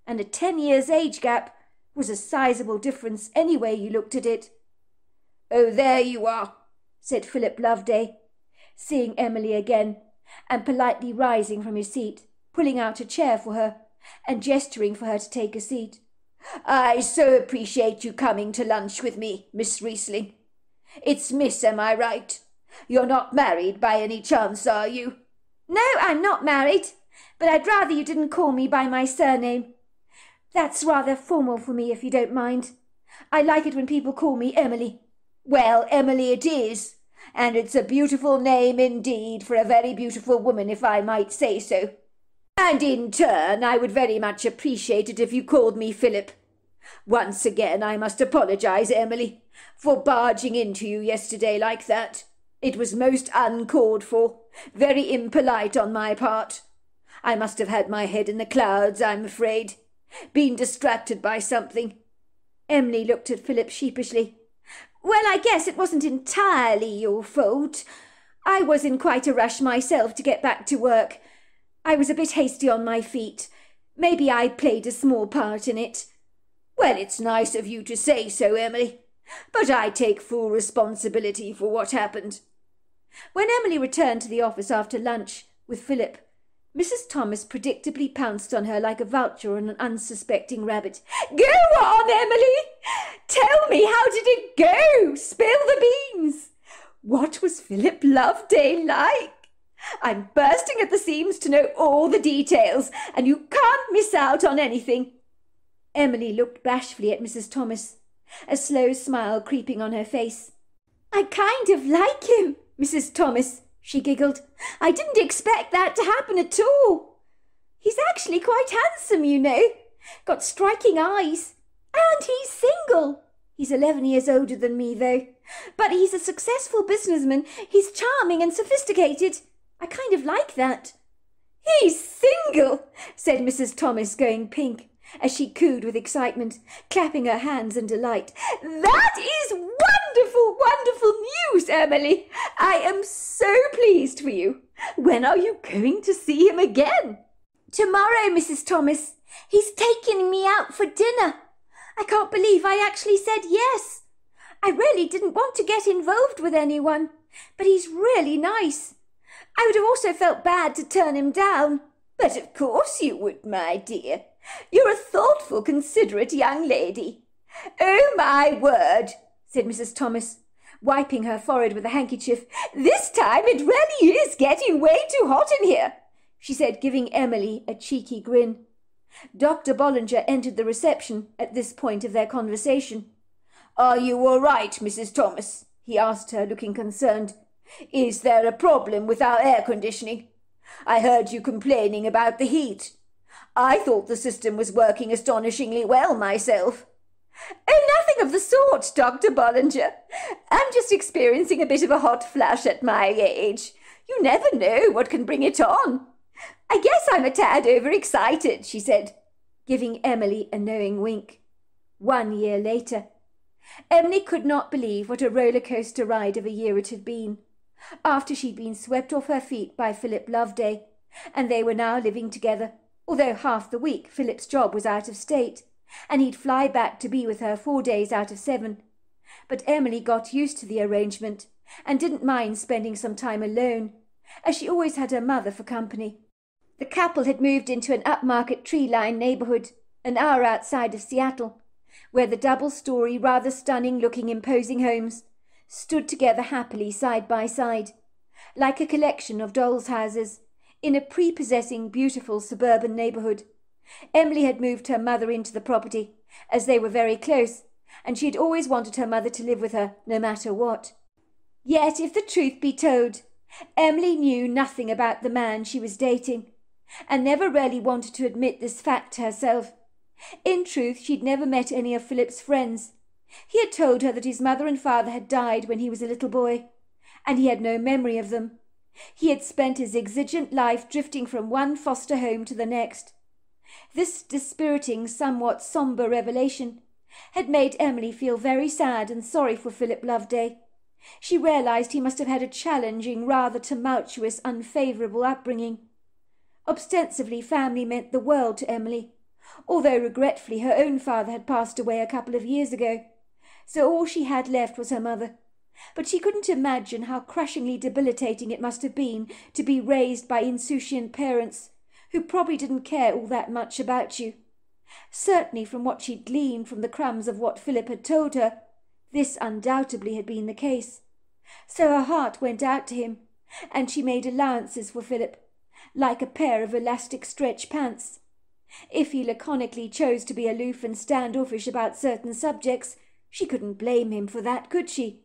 and a 10 years age gap was a sizable difference any way you looked at it. "Oh, there you are," said Philip Loveday, seeing Emily again, and politely rising from his seat, pulling out a chair for her, and gesturing for her to take a seat. "I so appreciate you coming to lunch with me, Miss Riesling. It's Miss, am I right? You're not married by any chance, are you?" "No, I'm not married, but I'd rather you didn't call me by my surname. That's rather formal for me, if you don't mind. I like it when people call me Emily." "Well, Emily it is, and it's a beautiful name indeed for a very beautiful woman, if I might say so. And in turn, I would very much appreciate it if you called me Philip. Once again, I must apologize, Emily, for barging into you yesterday like that. It was most uncalled for, very impolite on my part. I must have had my head in the clouds, I'm afraid. Been distracted by something." Emily looked at Philip sheepishly. "Well, I guess it wasn't entirely your fault. I was in quite a rush myself to get back to work. I was a bit hasty on my feet. Maybe I played a small part in it." "Well, it's nice of you to say so, Emily, but I take full responsibility for what happened." When Emily returned to the office after lunch with Philip, Mrs. Thomas predictably pounced on her like a vulture on an unsuspecting rabbit. "Go on, Emily! Tell me, how did it go? Spill the beans! What was Philip Loveday like? I'm bursting at the seams to know all the details, and you can't miss out on anything." Emily looked bashfully at Mrs. Thomas, a slow smile creeping on her face. "I kind of like him, Mrs. Thomas," she giggled. "I didn't expect that to happen at all. He's actually quite handsome, you know. Got striking eyes. And he's single. He's 11 years older than me, though. But he's a successful businessman. He's charming and sophisticated. I kind of like that." "He's single," said Mrs. Thomas, going pink, as she cooed with excitement, clapping her hands in delight. "That is wonderful, wonderful news, Emily. I am so pleased for you. When are you going to see him again?" "Tomorrow, Mrs. Thomas. He's taking me out for dinner. I can't believe I actually said yes. I really didn't want to get involved with anyone, but he's really nice. I would have also felt bad to turn him down." "But of course you would, my dear. You're a thoughtful, considerate young lady." "Oh, my word," said Mrs. Thomas, wiping her forehead with a handkerchief. "This time it really is getting way too hot in here," she said, giving Emily a cheeky grin. Dr. Bollinger entered the reception at this point of their conversation. "Are you all right, Mrs. Thomas?" he asked her, looking concerned. "Is there a problem with our air conditioning? I heard you complaining about the heat. I thought the system was working astonishingly well myself." "Oh, nothing of the sort, Dr. Bollinger. I'm just experiencing a bit of a hot flush at my age. You never know what can bring it on. I guess I'm a tad overexcited," she said, giving Emily a knowing wink. 1 year later. Emily could not believe what a roller coaster ride of a year it had been. After she'd been swept off her feet by Philip Loveday, and they were now living together, although half the week Philip's job was out of state, and he'd fly back to be with her 4 days out of 7. But Emily got used to the arrangement, and didn't mind spending some time alone, as she always had her mother for company. The couple had moved into an upmarket tree-lined neighbourhood, an hour outside of Seattle, where the double-storey, rather stunning-looking imposing homes stood together happily side by side, like a collection of dolls' houses, in a prepossessing, beautiful suburban neighbourhood. Emily had moved her mother into the property, as they were very close, and she had always wanted her mother to live with her, no matter what. Yet, if the truth be told, Emily knew nothing about the man she was dating, and never really wanted to admit this fact to herself. In truth, she'd never met any of Philip's friends. He had told her that his mother and father had died when he was a little boy, and he had no memory of them. He had spent his exigent life drifting from one foster home to the next. This dispiriting, somewhat sombre revelation had made Emily feel very sad and sorry for Philip Loveday. She realized he must have had a challenging, rather tumultuous, unfavourable upbringing. Ostensibly, family meant the world to Emily, although regretfully her own father had passed away a couple of years ago, so all she had left was her mother. But she couldn't imagine how crushingly debilitating it must have been to be raised by insouciant parents who probably didn't care all that much about you. Certainly, from what she'd gleaned from the crumbs of what Philip had told her, this undoubtedly had been the case. So her heart went out to him, and she made allowances for Philip, like a pair of elastic stretch pants. If he laconically chose to be aloof and standoffish about certain subjects, she couldn't blame him for that, could she?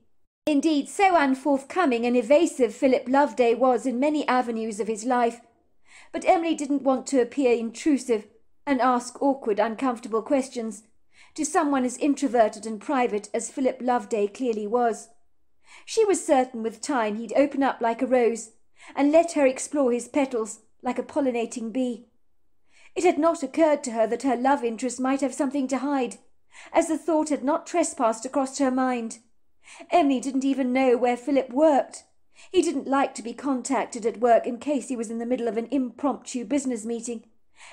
Indeed, so unforthcoming and evasive Philip Loveday was in many avenues of his life. But Emily didn't want to appear intrusive and ask awkward, uncomfortable questions to someone as introverted and private as Philip Loveday clearly was. She was certain with time he'd open up like a rose and let her explore his petals like a pollinating bee. It had not occurred to her that her love interest might have something to hide, as the thought had not trespassed across her mind. Emily didn't even know where Philip worked. He didn't like to be contacted at work in case he was in the middle of an impromptu business meeting,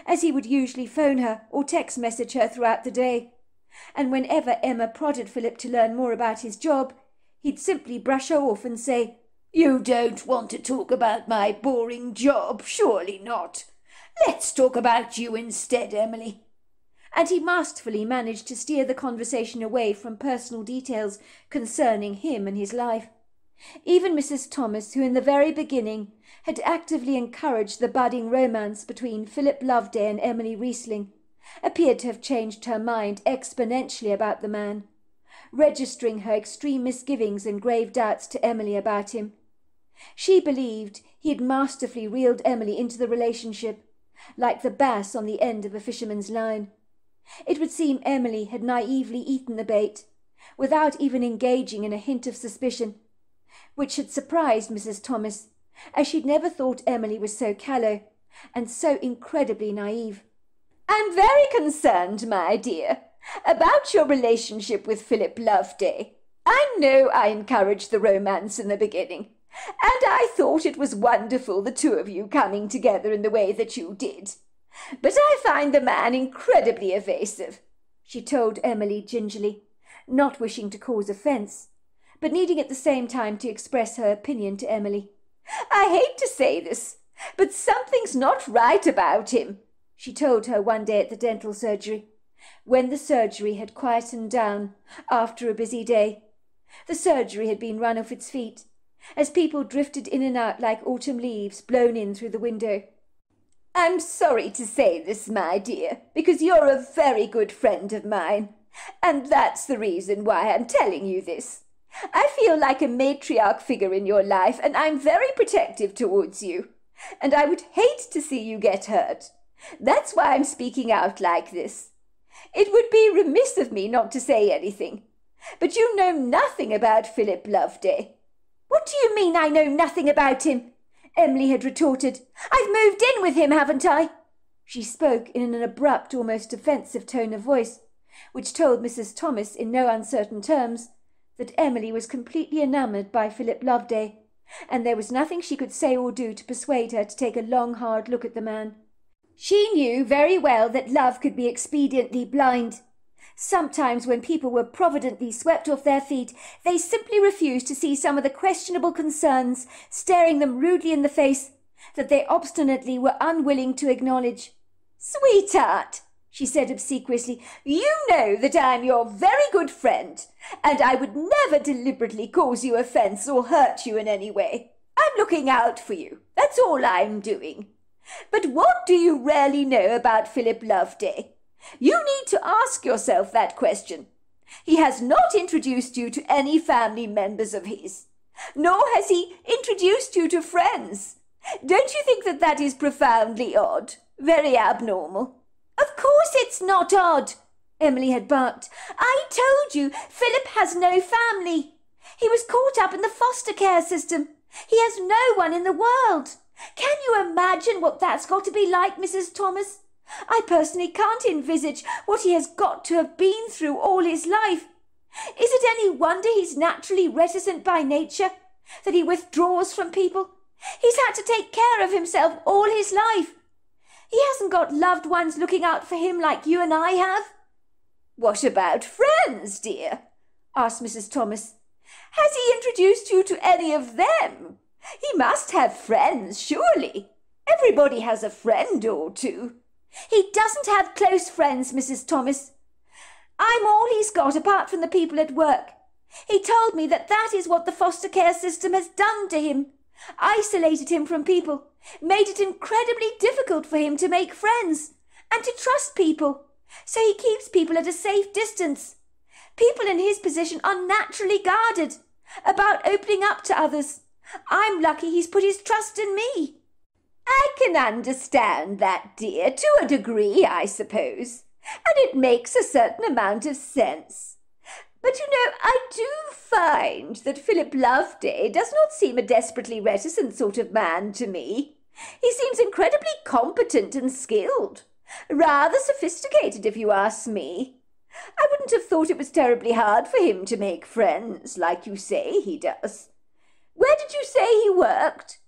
as he would usually phone her or text message her throughout the day. And whenever Emma prodded Philip to learn more about his job, he'd simply brush her off and say, "You don't want to talk about my boring job, surely not. Let's talk about you instead, Emily." And he masterfully managed to steer the conversation away from personal details concerning him and his life. Even Mrs. Thomas, who in the very beginning had actively encouraged the budding romance between Philip Loveday and Emily Riesling, appeared to have changed her mind exponentially about the man, registering her extreme misgivings and grave doubts to Emily about him. She believed he had masterfully reeled Emily into the relationship, like the bass on the end of a fisherman's line. It would seem Emily had naively eaten the bait, without even engaging in a hint of suspicion, which had surprised Mrs. Thomas, as she'd never thought Emily was so callow and so incredibly naive. "I'm very concerned, my dear, about your relationship with Philip Loveday. I know I encouraged the romance in the beginning, and I thought it was wonderful the two of you coming together in the way that you did. But I find the man incredibly evasive," she told Emily gingerly, not wishing to cause offence, but needing at the same time to express her opinion to Emily. "I hate to say this, but something's not right about him," she told her one day at the dental surgery, when the surgery had quietened down after a busy day. The surgery had been run off its feet, as people drifted in and out like autumn leaves blown in through the window. "I'm sorry to say this, my dear, because you're a very good friend of mine, and that's the reason why I'm telling you this. I feel like a matriarch figure in your life, and I'm very protective towards you, and I would hate to see you get hurt. That's why I'm speaking out like this. It would be remiss of me not to say anything, but you know nothing about Philip Loveday." "What do you mean I know nothing about him?" Emily had retorted. "I've moved in with him, haven't I?" She spoke in an abrupt, almost offensive tone of voice, which told Mrs. Thomas in no uncertain terms that Emily was completely enamoured by Philip Loveday, and there was nothing she could say or do to persuade her to take a long, hard look at the man. She knew very well that love could be expediently blind. Sometimes when people were providently swept off their feet, they simply refused to see some of the questionable concerns staring them rudely in the face that they obstinately were unwilling to acknowledge. "Sweetheart," she said obsequiously, "you know that I'm your very good friend, and I would never deliberately cause you offence or hurt you in any way. I'm looking out for you. That's all I'm doing. But what do you really know about Philip Loveday? You need to ask yourself that question. He has not introduced you to any family members of his, nor has he introduced you to friends. Don't you think that that is profoundly odd? Very abnormal?" "Of course it's not odd," Emily had barked. "I told you Philip has no family. He was caught up in the foster care system. He has no one in the world. Can you imagine what that's got to be like, Mrs. Thomas? I personally can't envisage what he has got to have been through all his life. Is it any wonder he's naturally reticent by nature, that he withdraws from people? He's had to take care of himself all his life. He hasn't got loved ones looking out for him like you and I have." "What about friends, dear?" asked Mrs. Thomas. "Has he introduced you to any of them? He must have friends, surely. Everybody has a friend or two." "He doesn't have close friends, Mrs. Thomas. I'm all he's got apart from the people at work. He told me that that is what the foster care system has done to him. Isolated him from people, made it incredibly difficult for him to make friends and to trust people. So he keeps people at a safe distance. People in his position are naturally guarded about opening up to others. I'm lucky he's put his trust in me." "I can understand that, dear, to a degree, I suppose, and it makes a certain amount of sense. But, I do find that Philip Loveday does not seem a desperately reticent sort of man to me. He seems incredibly competent and skilled. Rather sophisticated, if you ask me. I wouldn't have thought it was terribly hard for him to make friends, like you say he does. Where did you say he worked?"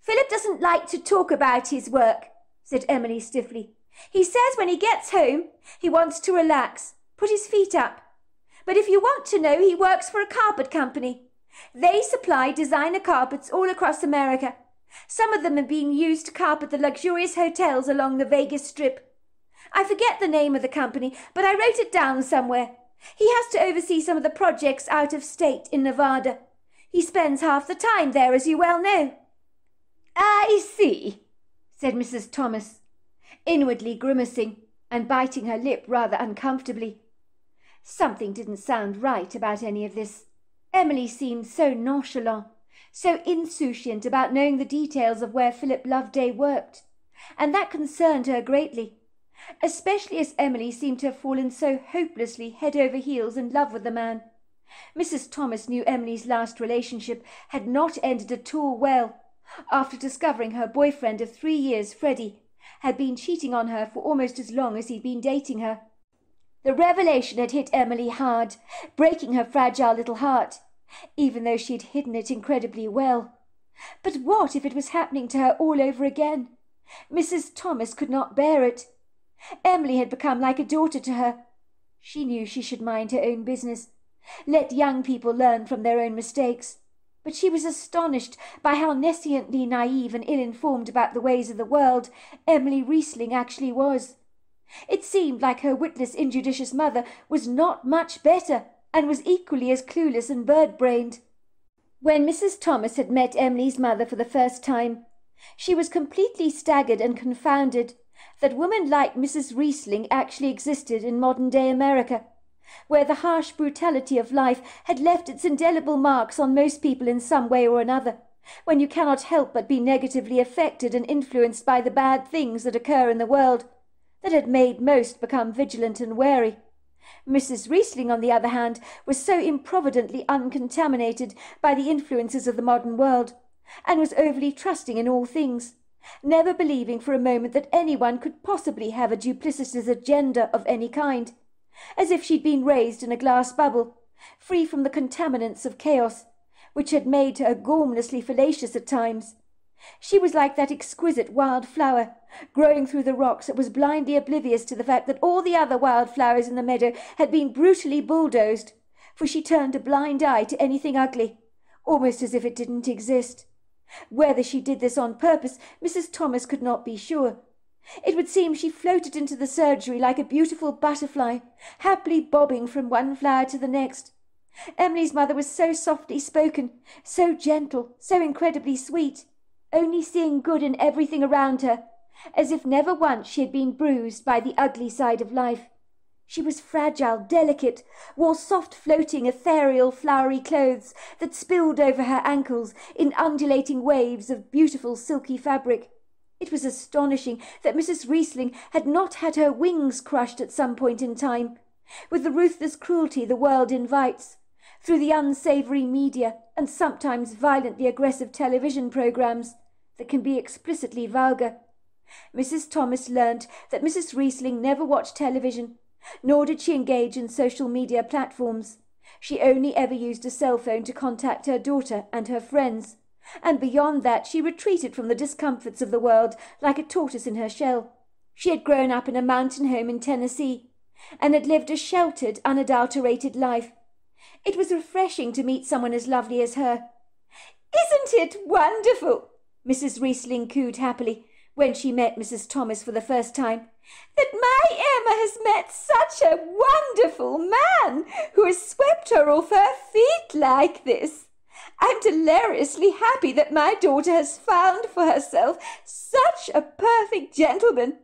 "Philip doesn't like to talk about his work," said Emily stiffly. "He says when he gets home he wants to relax, put his feet up. But if you want to know, he works for a carpet company. They supply designer carpets all across America. Some of them are being used to carpet the luxurious hotels along the Vegas Strip. I forget the name of the company, but I wrote it down somewhere. He has to oversee some of the projects out of state in Nevada. He spends half the time there, as you well know." "I see," said Mrs. Thomas, inwardly grimacing and biting her lip rather uncomfortably. Something didn't sound right about any of this. Emily seemed so nonchalant, so insouciant about knowing the details of where Philip Loveday worked, and that concerned her greatly, especially as Emily seemed to have fallen so hopelessly head over heels in love with the man. Mrs. Thomas knew Emily's last relationship had not ended at all well, after discovering her boyfriend of 3 years, Freddie, had been cheating on her for almost as long as he'd been dating her. The revelation had hit Emily hard, breaking her fragile little heart, even though she had hidden it incredibly well. But what if it was happening to her all over again? Mrs. Thomas could not bear it. Emily had become like a daughter to her. She knew she should mind her own business, let young people learn from their own mistakes. But she was astonished by how nesciently naive and ill-informed about the ways of the world Emily Riesling actually was. It seemed like her witless, injudicious mother was not much better, and was equally as clueless and bird-brained. When Mrs. Thomas had met Emily's mother for the first time, she was completely staggered and confounded that women like Mrs. Riesling actually existed in modern-day America, where the harsh brutality of life had left its indelible marks on most people in some way or another, when you cannot help but be negatively affected and influenced by the bad things that occur in the world, that had made most become vigilant and wary. Mrs. Riesling, on the other hand, was so improvidently uncontaminated by the influences of the modern world, and was overly trusting in all things, never believing for a moment that anyone could possibly have a duplicitous agenda of any kind, as if she'd been raised in a glass bubble, free from the contaminants of chaos, which had made her gormlessly fallacious at times. She was like that exquisite wild flower growing through the rocks that was blindly oblivious to the fact that all the other wild flowers in the meadow had been brutally bulldozed, for she turned a blind eye to anything ugly, almost as if it didn't exist. Whether she did this on purpose, Mrs. Thomas could not be sure. It would seem she floated into the surgery like a beautiful butterfly, happily bobbing from one flower to the next. Emily's mother was so softly spoken, so gentle, so incredibly sweet, only seeing good in everything around her, as if never once she had been bruised by the ugly side of life. She was fragile, delicate, wore soft, floating, ethereal, flowery clothes that spilled over her ankles in undulating waves of beautiful silky fabric. It was astonishing that Mrs. Riesling had not had her wings crushed at some point in time, with the ruthless cruelty the world invites, through the unsavoury media and sometimes violently aggressive television programmes that can be explicitly vulgar. Mrs. Thomas learnt that Mrs. Riesling never watched television, nor did she engage in social media platforms. She only ever used a cell phone to contact her daughter and her friends, and beyond that she retreated from the discomforts of the world like a tortoise in her shell. She had grown up in a mountain home in Tennessee, and had lived a sheltered, unadulterated life. It was refreshing to meet someone as lovely as her. "Isn't it wonderful," Mrs. Riesling cooed happily, when she met Mrs. Thomas for the first time, "that my Emma has met such a wonderful man who has swept her off her feet like this. I'm deliriously happy that my daughter has found for herself such a perfect gentleman.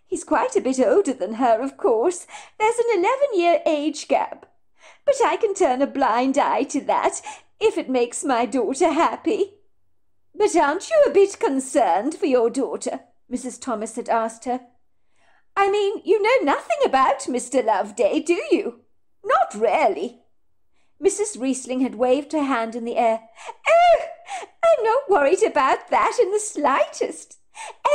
He's quite a bit older than her, of course. There's an 11-year age gap. But I can turn a blind eye to that if it makes my daughter happy." "But aren't you a bit concerned for your daughter?" Mrs. Thomas had asked her. "I mean, you know nothing about Mr. Loveday, do you?" "Not really." Mrs. Riesling had waved her hand in the air. "Oh, I'm not worried about that in the slightest.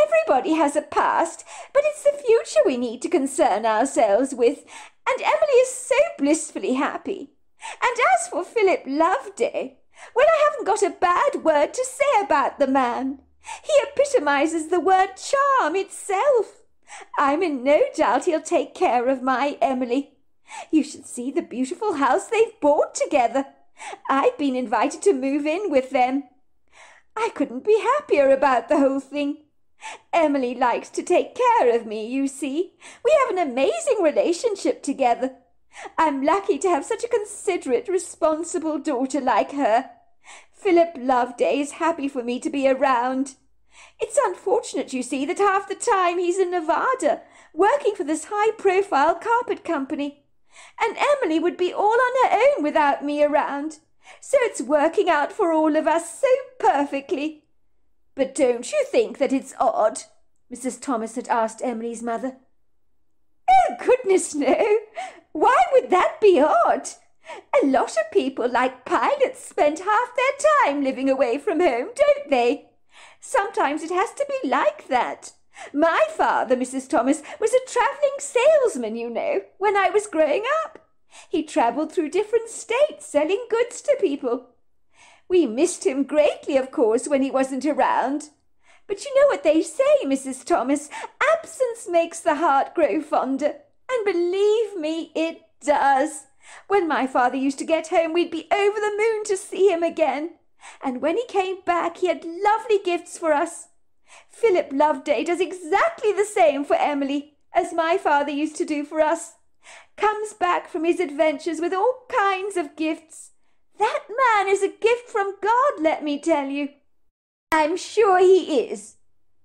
Everybody has a past, but it's the future we need to concern ourselves with, and Emily is so blissfully happy. And as for Philip Loveday, well, I haven't got a bad word to say about the man. He epitomizes the word charm itself. I'm in no doubt he'll take care of my Emily. You should see the beautiful house they've bought together. I've been invited to move in with them. I couldn't be happier about the whole thing. Emily likes to take care of me, you see. We have an amazing relationship together. I'm lucky to have such a considerate, responsible daughter like her. Philip Loveday is happy for me to be around. It's unfortunate, you see, that half the time he's in Nevada, working for this high-profile carpet company. And Emily would be all on her own without me around. So it's working out for all of us so perfectly." "But don't you think that it's odd?" Mrs. Thomas had asked Emily's mother. "Oh, goodness, no. Why would that be odd? A lot of people like pilots spend half their time living away from home, don't they? Sometimes it has to be like that. My father, Mrs. Thomas, was a travelling salesman, you know, when I was growing up. He travelled through different states selling goods to people. We missed him greatly, of course, when he wasn't around. But you know what they say, Mrs. Thomas, absence makes the heart grow fonder. And believe me, it does. When my father used to get home, we'd be over the moon to see him again. And when he came back, he had lovely gifts for us. Philip Loveday does exactly the same for Emily, as my father used to do for us. Comes back from his adventures with all kinds of gifts. That man is a gift from God, let me tell you." "I'm sure he is,"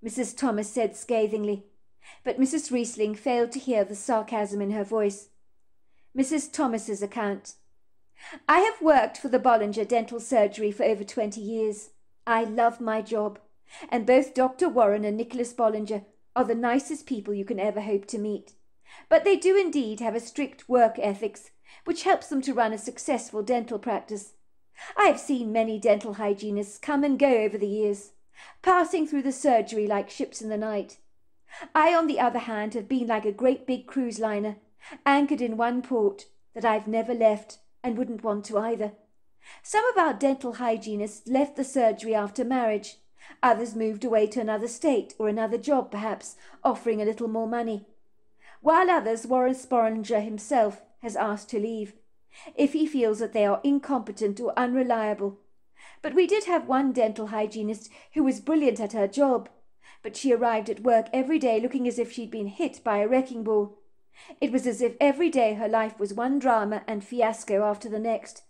Mrs. Thomas said scathingly, but Mrs. Riesling failed to hear the sarcasm in her voice. Mrs. Thomas's account. "I have worked for the Bollinger Dental Surgery for over 20 years. I love my job, and both Dr. Warren and Nicholas Bollinger are the nicest people you can ever hope to meet. But they do indeed have a strict work ethics, which helps them to run a successful dental practice. I have seen many dental hygienists come and go over the years, passing through the surgery like ships in the night. I, on the other hand, have been like a great big cruise liner, anchored in one port that I've never left and wouldn't want to either. Some of our dental hygienists left the surgery after marriage. Others moved away to another state or another job, perhaps, offering a little more money. While others, Warren Bollinger himself has asked to leave, if he feels that they are incompetent or unreliable. But we did have one dental hygienist who was brilliant at her job, but she arrived at work every day looking as if she'd been hit by a wrecking ball. It was as if every day her life was one drama and fiasco after the next,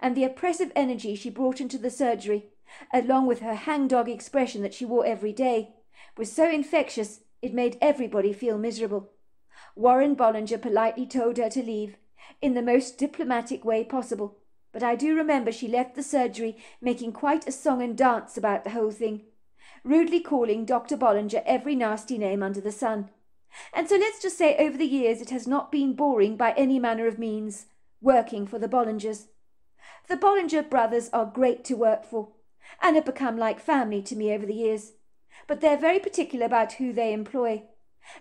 and the oppressive energy she brought into the surgery, along with her hangdog expression that she wore every day, was so infectious it made everybody feel miserable. Warren Bollinger politely told her to leave, in the most diplomatic way possible, but I do remember she left the surgery making quite a song and dance about the whole thing, rudely calling Dr. Bollinger every nasty name under the sun. And so let's just say over the years it has not been boring by any manner of means, working for the Bollingers. The Bollinger brothers are great to work for, and have become like family to me over the years. but they're very particular about who they employ.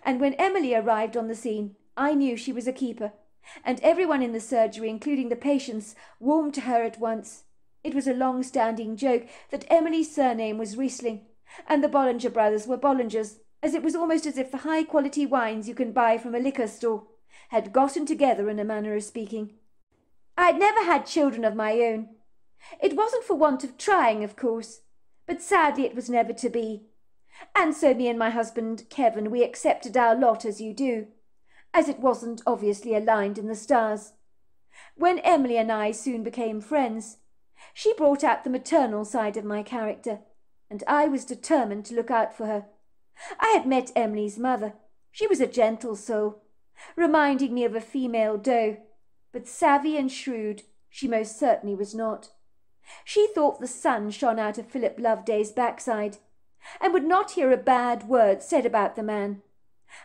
And when Emily arrived on the scene, I knew she was a keeper, and everyone in the surgery, including the patients, warmed to her at once. It was a long-standing joke that Emily's surname was Riesling, and the Bollinger brothers were Bollingers, as it was almost as if the high-quality wines you can buy from a liquor store had gotten together, in a manner of speaking. I'd never had children of my own. It wasn't for want of trying, of course, but sadly it was never to be. And so me and my husband, Kevin, we accepted our lot as you do, as it wasn't obviously aligned in the stars. When Emily and I soon became friends, she brought out the maternal side of my character, and I was determined to look out for her. I had met Emily's mother. She was a gentle soul, reminding me of a female doe, but savvy and shrewd she most certainly was not. She thought the sun shone out of Philip Loveday's backside, and would not hear a bad word said about the man.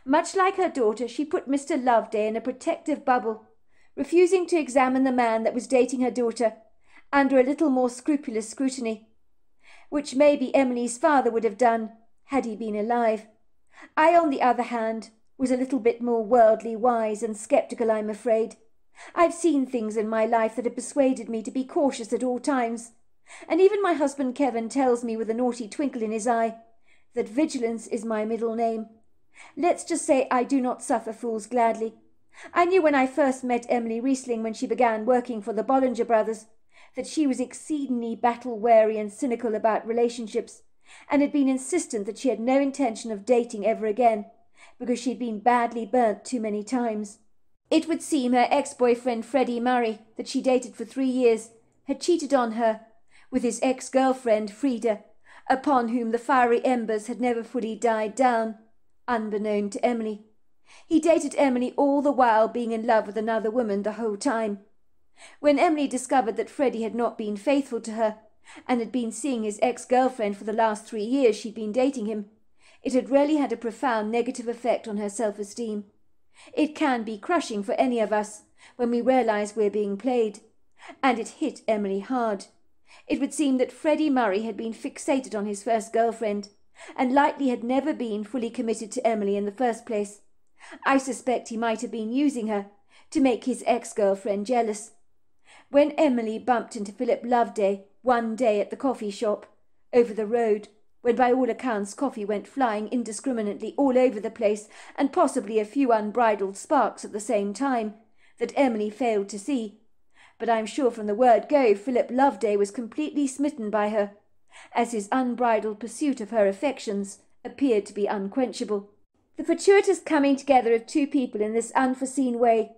Much like her daughter, she put Mr. Loveday in a protective bubble, refusing to examine the man that was dating her daughter under a little more scrupulous scrutiny, which maybe Emily's father would have done had he been alive. I, on the other hand, was a little bit more worldly wise and sceptical, I'm afraid. I've seen things in my life that have persuaded me to be cautious at all times, and even my husband Kevin tells me with a naughty twinkle in his eye that vigilance is my middle name. Let's just say I do not suffer fools gladly. I knew when I first met Emily Riesling, when she began working for the Bollinger brothers, that she was exceedingly battle-weary and cynical about relationships, and had been insistent that she had no intention of dating ever again, because she had been badly burnt too many times. It would seem her ex-boyfriend Freddie Murray, that she dated for 3 years, had cheated on her with his ex-girlfriend Frida, upon whom the fiery embers had never fully died down, unbeknown to Emily. He dated Emily all the while being in love with another woman the whole time. When Emily discovered that Freddie had not been faithful to her, and had been seeing his ex-girlfriend for the last 3 years she'd been dating him, it had really had a profound negative effect on her self-esteem. It can be crushing for any of us when we realise we're being played, and it hit Emily hard. It would seem that Freddie Murray had been fixated on his first girlfriend, and likely had never been fully committed to Emily in the first place. I suspect he might have been using her to make his ex-girlfriend jealous. When Emily bumped into Philip Loveday one day at the coffee shop over the road, when by all accounts coffee went flying indiscriminately all over the place, and possibly a few unbridled sparks at the same time, that Emily failed to see. But I'm sure from the word go Philip Loveday was completely smitten by her, as his unbridled pursuit of her affections appeared to be unquenchable. The fortuitous coming together of two people in this unforeseen way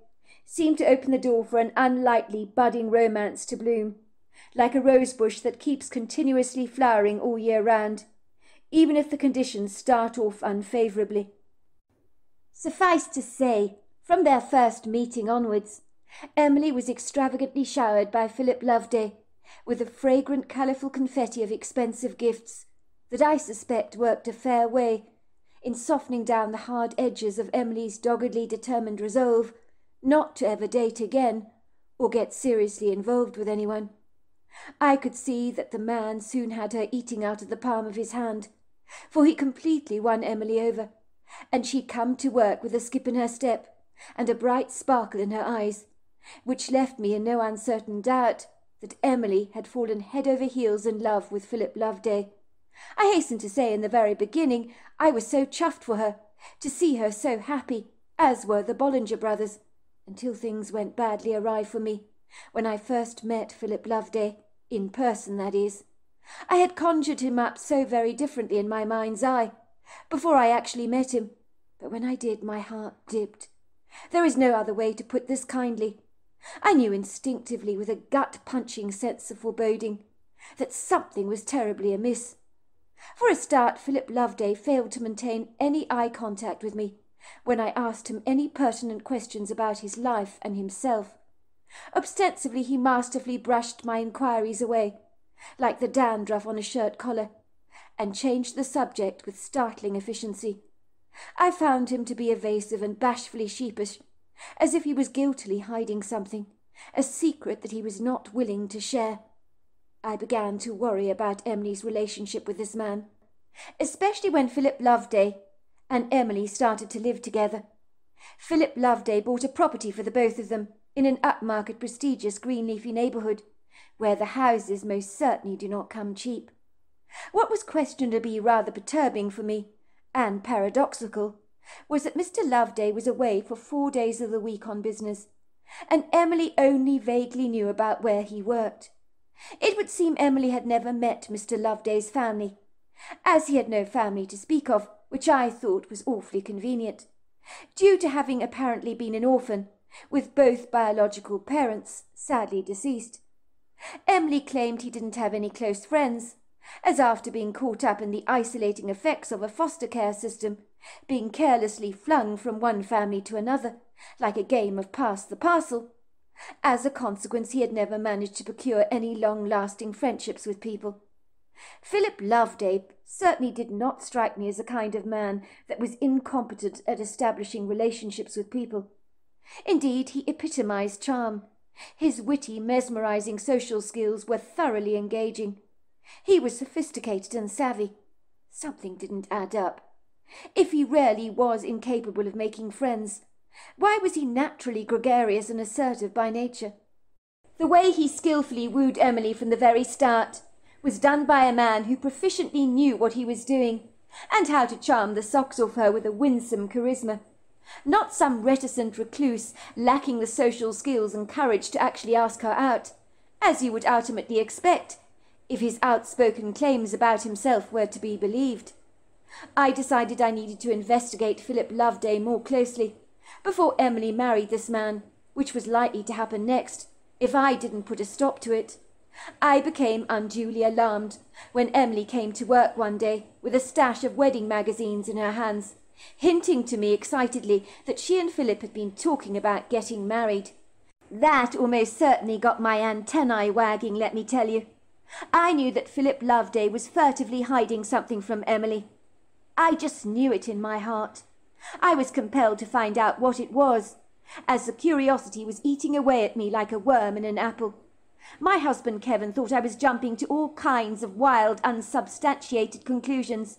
seemed to open the door for an unlikely budding romance to bloom, like a rose bush that keeps continuously flowering all year round, even if the conditions start off unfavourably. Suffice to say, from their first meeting onwards, Emily was extravagantly showered by Philip Loveday with a fragrant, colourful confetti of expensive gifts that I suspect worked a fair way in softening down the hard edges of Emily's doggedly determined resolve not to ever date again or get seriously involved with anyone. I could see that the man soon had her eating out of the palm of his hand, for he completely won Emily over, and she'd come to work with a skip in her step and a bright sparkle in her eyes, which left me in no uncertain doubt that Emily had fallen head over heels in love with Philip Loveday. I hasten to say in the very beginning I was so chuffed for her, to see her so happy, as were the Bollinger brothers, until things went badly awry for me when I first met Philip Loveday, in person that is. I had conjured him up so very differently in my mind's eye before I actually met him, but when I did my heart dipped. There is no other way to put this kindly. I knew instinctively, with a gut-punching sense of foreboding, that something was terribly amiss. For a start, Philip Loveday failed to maintain any eye contact with me when I asked him any pertinent questions about his life and himself. Ostensibly he masterfully brushed my inquiries away, like the dandruff on a shirt collar, and changed the subject with startling efficiency. I found him to be evasive and bashfully sheepish, as if he was guiltily hiding something, a secret that he was not willing to share. I began to worry about Emily's relationship with this man. especially when Philip Loveday and Emily started to live together. Philip Loveday bought a property for the both of them in an upmarket prestigious green leafy neighbourhood, where the houses most certainly do not come cheap. What was questioned to be rather perturbing for me, and paradoxical, was that Mr. Loveday was away for 4 days of the week on business, and Emily only vaguely knew about where he worked. It would seem Emily had never met Mr. Loveday's family, as he had no family to speak of, which I thought was awfully convenient, due to having apparently been an orphan, with both biological parents sadly deceased. Emily claimed he didn't have any close friends, as after being caught up in the isolating effects of a foster care system, being carelessly flung from one family to another, like a game of pass the parcel, as a consequence he had never managed to procure any long-lasting friendships with people. Philip Loveday certainly did not strike me as a kind of man that was incompetent at establishing relationships with people. Indeed, he epitomized charm. His witty, mesmerizing social skills were thoroughly engaging. He was sophisticated and savvy. Something didn't add up. If he really was incapable of making friends, why was he naturally gregarious and assertive by nature? The way he skillfully wooed Emily from the very start was done by a man who proficiently knew what he was doing, and how to charm the socks off her with a winsome charisma. Not some reticent recluse lacking the social skills and courage to actually ask her out, as you would ultimately expect, if his outspoken claims about himself were to be believed. I decided I needed to investigate Philip Loveday more closely before Emily married this man, which was likely to happen next, if I didn't put a stop to it. I became unduly alarmed when Emily came to work one day with a stash of wedding magazines in her hands, hinting to me excitedly that she and Philip had been talking about getting married. That almost certainly got my antennae wagging, let me tell you. I knew that Philip Loveday was furtively hiding something from Emily. I just knew it in my heart. I was compelled to find out what it was, as the curiosity was eating away at me like a worm in an apple. My husband Kevin thought I was jumping to all kinds of wild, unsubstantiated conclusions.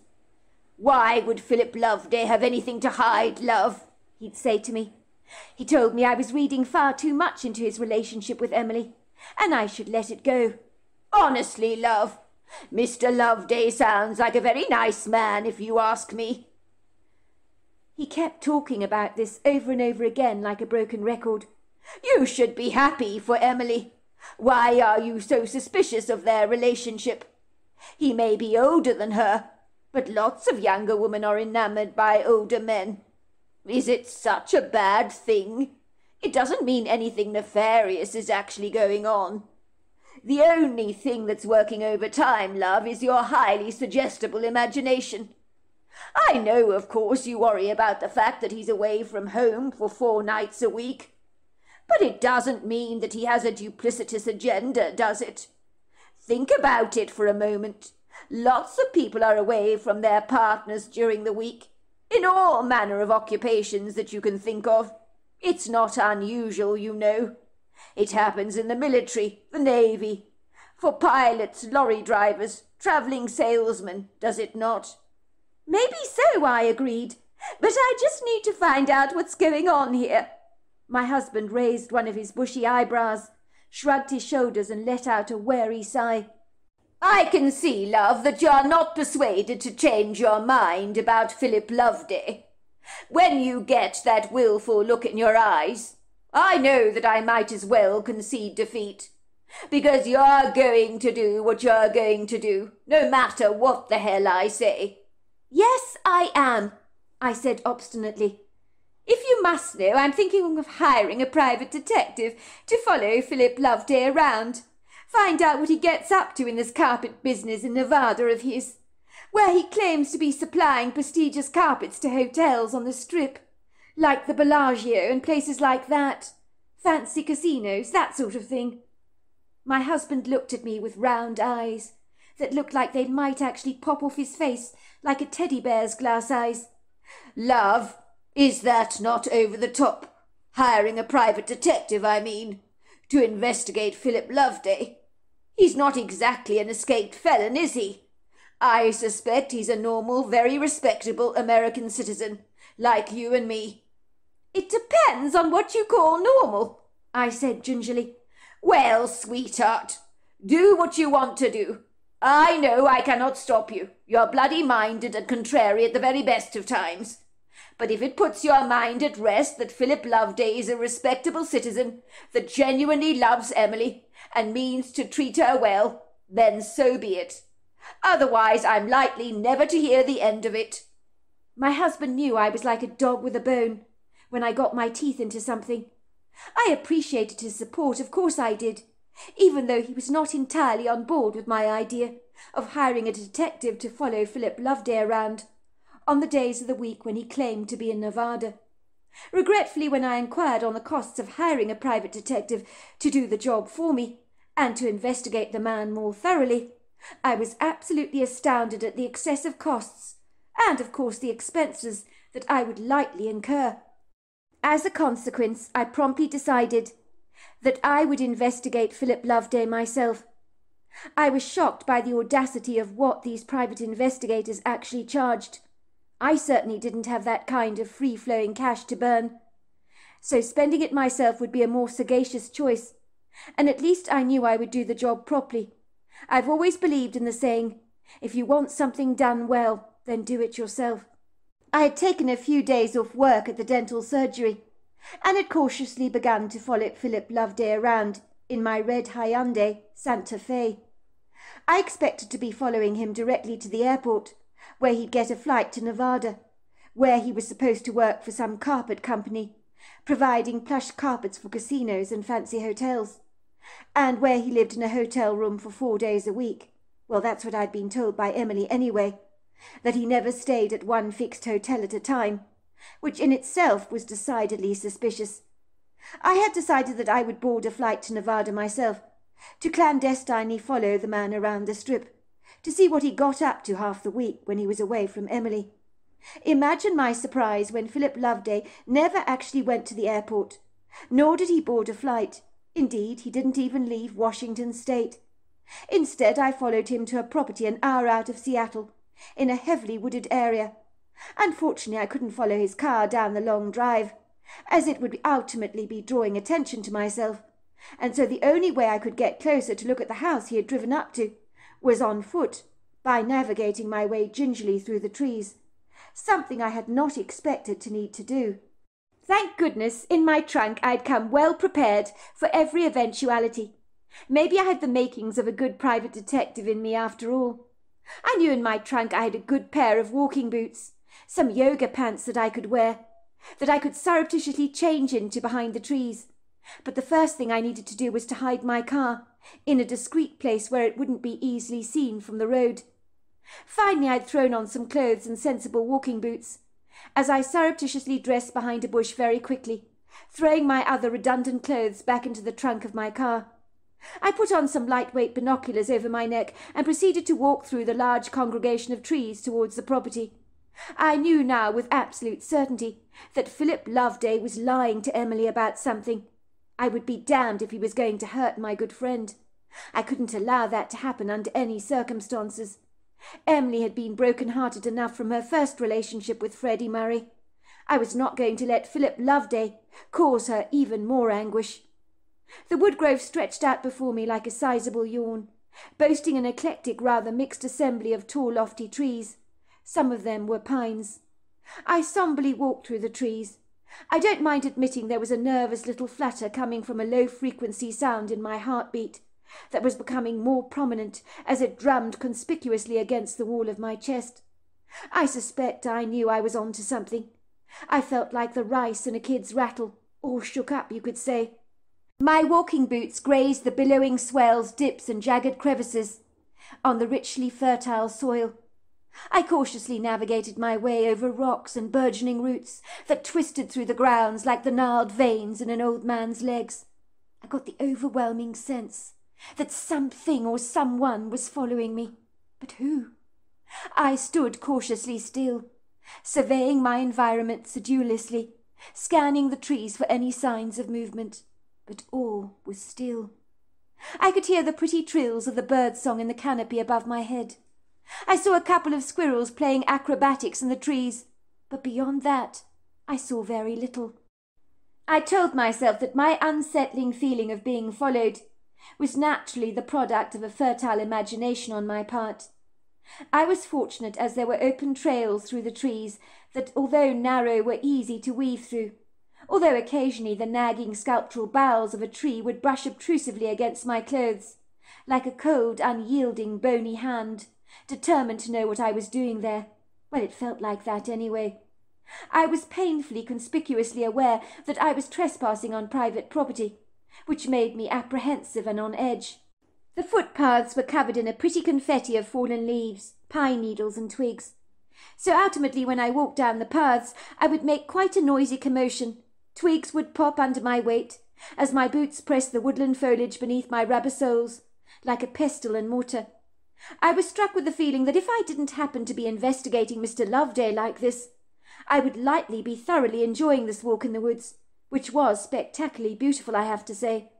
"Why would Philip Loveday have anything to hide, love?" he'd say to me. He told me I was reading far too much into his relationship with Emily, and I should let it go. "Honestly, love, Mr. Loveday sounds like a very nice man, if you ask me." He kept talking about this over and over again like a broken record. "You should be happy for Emily. Why are you so suspicious of their relationship? He may be older than her, but lots of younger women are enamoured by older men. Is it such a bad thing? It doesn't mean anything nefarious is actually going on. The only thing that's working overtime, love, is your highly suggestible imagination. I know, of course, you worry about the fact that he's away from home for 4 nights a week. But it doesn't mean that he has a duplicitous agenda, does it? Think about it for a moment. Lots of people are away from their partners during the week, in all manner of occupations that you can think of. It's not unusual, you know. It happens in the military, the navy, for pilots, lorry drivers, travelling salesmen, does it not? Maybe so, I agreed, but I just need to find out what's going on here. My husband raised one of his bushy eyebrows, shrugged his shoulders and let out a weary sigh. I can see, love, that you are not persuaded to change your mind about Philip Loveday. When you get that wilful look in your eyes, I know that I might as well concede defeat, because you're going to do what you're going to do, no matter what the hell I say. Yes, I am, I said obstinately. If you must know, I'm thinking of hiring a private detective to follow Philip Loveday around, find out what he gets up to in this carpet business in Nevada of his, where he claims to be supplying prestigious carpets to hotels on the Strip, like the Bellagio and places like that, fancy casinos, that sort of thing. My husband looked at me with round eyes that looked like they might actually pop off his face like a teddy bear's glass eyes. Love, is that not over the top? Hiring a private detective, I mean, to investigate Philip Loveday. He's not exactly an escaped felon, is he? I suspect he's a normal, very respectable American citizen, like you and me." "It depends on what you call normal," I said gingerly. "Well, sweetheart, do what you want to do. I know I cannot stop you. You're bloody-minded and contrary at the very best of times. But if it puts your mind at rest that Philip Loveday is a respectable citizen that genuinely loves Emily and means to treat her well, then so be it. Otherwise I'm likely never to hear the end of it." My husband knew I was like a dog with a bone when I got my teeth into something. I appreciated his support, of course I did, even though he was not entirely on board with my idea of hiring a detective to follow Philip Loveday around on the days of the week when he claimed to be in Nevada. Regretfully, when I inquired on the costs of hiring a private detective to do the job for me and to investigate the man more thoroughly, I was absolutely astounded at the excessive costs and, of course, the expenses that I would likely incur. As a consequence, I promptly decided that I would investigate Philip Loveday myself. I was shocked by the audacity of what these private investigators actually charged. I certainly didn't have that kind of free-flowing cash to burn. So spending it myself would be a more sagacious choice, and at least I knew I would do the job properly. I've always believed in the saying, if you want something done well, then do it yourself. I had taken a few days off work at the dental surgery, and had cautiously begun to follow Philip Loveday around in my red Hyundai Santa Fe. I expected to be following him directly to the airport, where he'd get a flight to Nevada, where he was supposed to work for some carpet company, providing plush carpets for casinos and fancy hotels, and where he lived in a hotel room for 4 days a week. Well, that's what I'd been told by Emily anyway, that he never stayed at one fixed hotel at a time, which in itself was decidedly suspicious. I had decided that I would board a flight to Nevada myself, to clandestinely follow the man around the Strip, to see what he got up to half the week when he was away from Emily. Imagine my surprise when Philip Loveday never actually went to the airport, nor did he board a flight. Indeed, he didn't even leave Washington State. Instead, I followed him to a property an hour out of Seattle, in a heavily wooded area. Unfortunately, I couldn't follow his car down the long drive, as it would ultimately be drawing attention to myself, and so the only way I could get closer to look at the house he had driven up to was on foot, by navigating my way gingerly through the trees, something I had not expected to need to do. Thank goodness, in my trunk I'd come well prepared for every eventuality. Maybe I had the makings of a good private detective in me after all. I knew in my trunk I had a good pair of walking boots, some yoga pants that I could wear, that I could surreptitiously change into behind the trees. But the first thing I needed to do was to hide my car in a discreet place where it wouldn't be easily seen from the road. Finally, I'd thrown on some clothes and sensible walking boots, as I surreptitiously dressed behind a bush very quickly, throwing my other redundant clothes back into the trunk of my car. I put on some lightweight binoculars over my neck and proceeded to walk through the large congregation of trees towards the property. I knew now with absolute certainty that Philip Loveday was lying to Emily about something. I would be damned if he was going to hurt my good friend. I couldn't allow that to happen under any circumstances. Emily had been broken-hearted enough from her first relationship with Freddie Murray. I was not going to let Philip Loveday cause her even more anguish. The woodgrove stretched out before me like a sizable yawn, boasting an eclectic, rather mixed assembly of tall, lofty trees. Some of them were pines. I somberly walked through the trees. I don't mind admitting there was a nervous little flutter coming from a low-frequency sound in my heartbeat that was becoming more prominent as it drummed conspicuously against the wall of my chest. I suspect I knew I was on to something. I felt like the rice in a kid's rattle, all shook up, you could say. My walking boots grazed the billowing swells, dips and jagged crevices on the richly fertile soil. I cautiously navigated my way over rocks and burgeoning roots that twisted through the grounds like the gnarled veins in an old man's legs. I got the overwhelming sense that something or someone was following me. But who? I stood cautiously still, surveying my environment sedulously, scanning the trees for any signs of movement. But all was still. I could hear the pretty trills of the bird song in the canopy above my head. I saw a couple of squirrels playing acrobatics in the trees, but beyond that, I saw very little. I told myself that my unsettling feeling of being followed was naturally the product of a fertile imagination on my part. I was fortunate, as there were open trails through the trees that, although narrow, were easy to weave through, although occasionally the nagging sculptural boughs of a tree would brush obtrusively against my clothes, like a cold, unyielding, bony hand, determined to know what I was doing there. Well, it felt like that anyway. I was painfully conspicuously aware that I was trespassing on private property, which made me apprehensive and on edge. The footpaths were covered in a pretty confetti of fallen leaves, pine needles and twigs. So ultimately, when I walked down the paths, I would make quite a noisy commotion. Twigs would pop under my weight, as my boots pressed the woodland foliage beneath my rubber soles, like a pestle and mortar. I was struck with the feeling that if I didn't happen to be investigating Mr. Loveday like this, I would likely be thoroughly enjoying this walk in the woods, which was spectacularly beautiful, I have to say.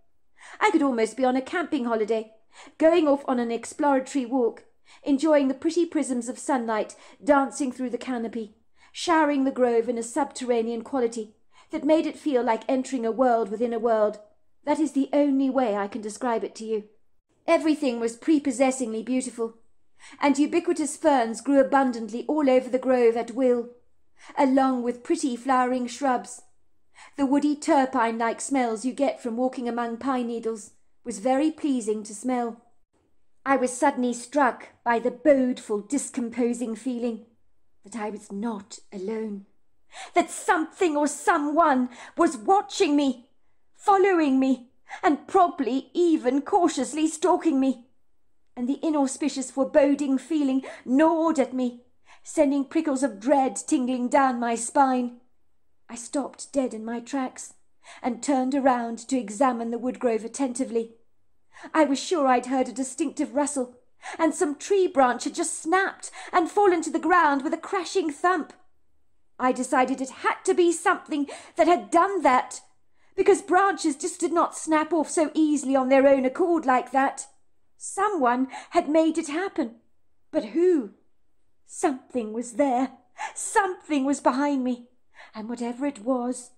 I could almost be on a camping holiday, going off on an exploratory walk, enjoying the pretty prisms of sunlight dancing through the canopy, showering the grove in a subterranean quality that made it feel like entering a world within a world. That is the only way I can describe it to you. Everything was prepossessingly beautiful, and ubiquitous ferns grew abundantly all over the grove at will, along with pretty flowering shrubs. The woody turpine-like smells you get from walking among pine needles was very pleasing to smell. I was suddenly struck by the bodeful, discomposing feeling that I was not alone, that something or someone was watching me, following me, and probably even cautiously stalking me. And the inauspicious foreboding feeling gnawed at me, sending prickles of dread tingling down my spine. I stopped dead in my tracks and turned around to examine the woodgrove attentively. I was sure I'd heard a distinctive rustle, and some tree branch had just snapped and fallen to the ground with a crashing thump. I decided it had to be something that had done that, because branches just did not snap off so easily on their own accord like that. Someone had made it happen. But who? Something was there. Something was behind me. And whatever it was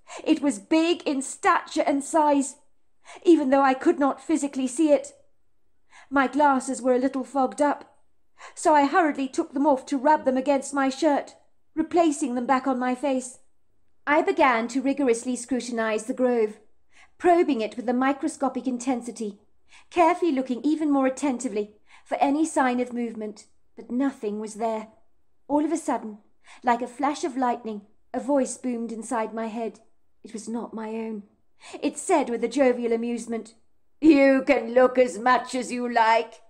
big in stature and size, even though I could not physically see it. My glasses were a little fogged up, so I hurriedly took them off to rub them against my shirt, replacing them back on my face. I began to rigorously scrutinize the grove, probing it with a microscopic intensity, carefully looking even more attentively for any sign of movement, but nothing was there. All of a sudden, like a flash of lightning, a voice boomed inside my head. It was not my own. It said with a jovial amusement, "You can look as much as you like,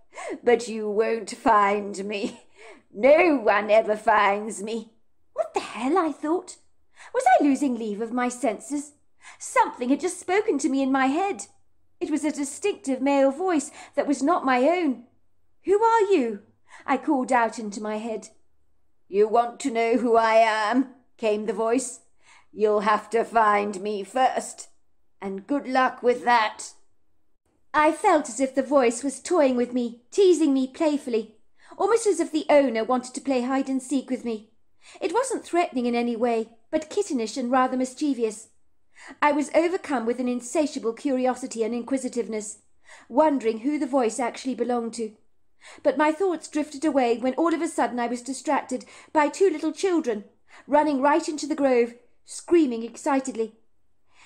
but you won't find me. No one ever finds me." What the hell, I thought. Was I losing leave of my senses? Something had just spoken to me in my head. It was a distinctive male voice that was not my own. "Who are you?" I called out into my head. "You want to know who I am?" came the voice. "You'll have to find me first, and good luck with that." I felt as if the voice was toying with me, teasing me playfully, almost as if the owner wanted to play hide-and-seek with me. It wasn't threatening in any way, but kittenish and rather mischievous. I was overcome with an insatiable curiosity and inquisitiveness, wondering who the voice actually belonged to. But my thoughts drifted away when all of a sudden I was distracted by two little children, running right into the grove, screaming excitedly.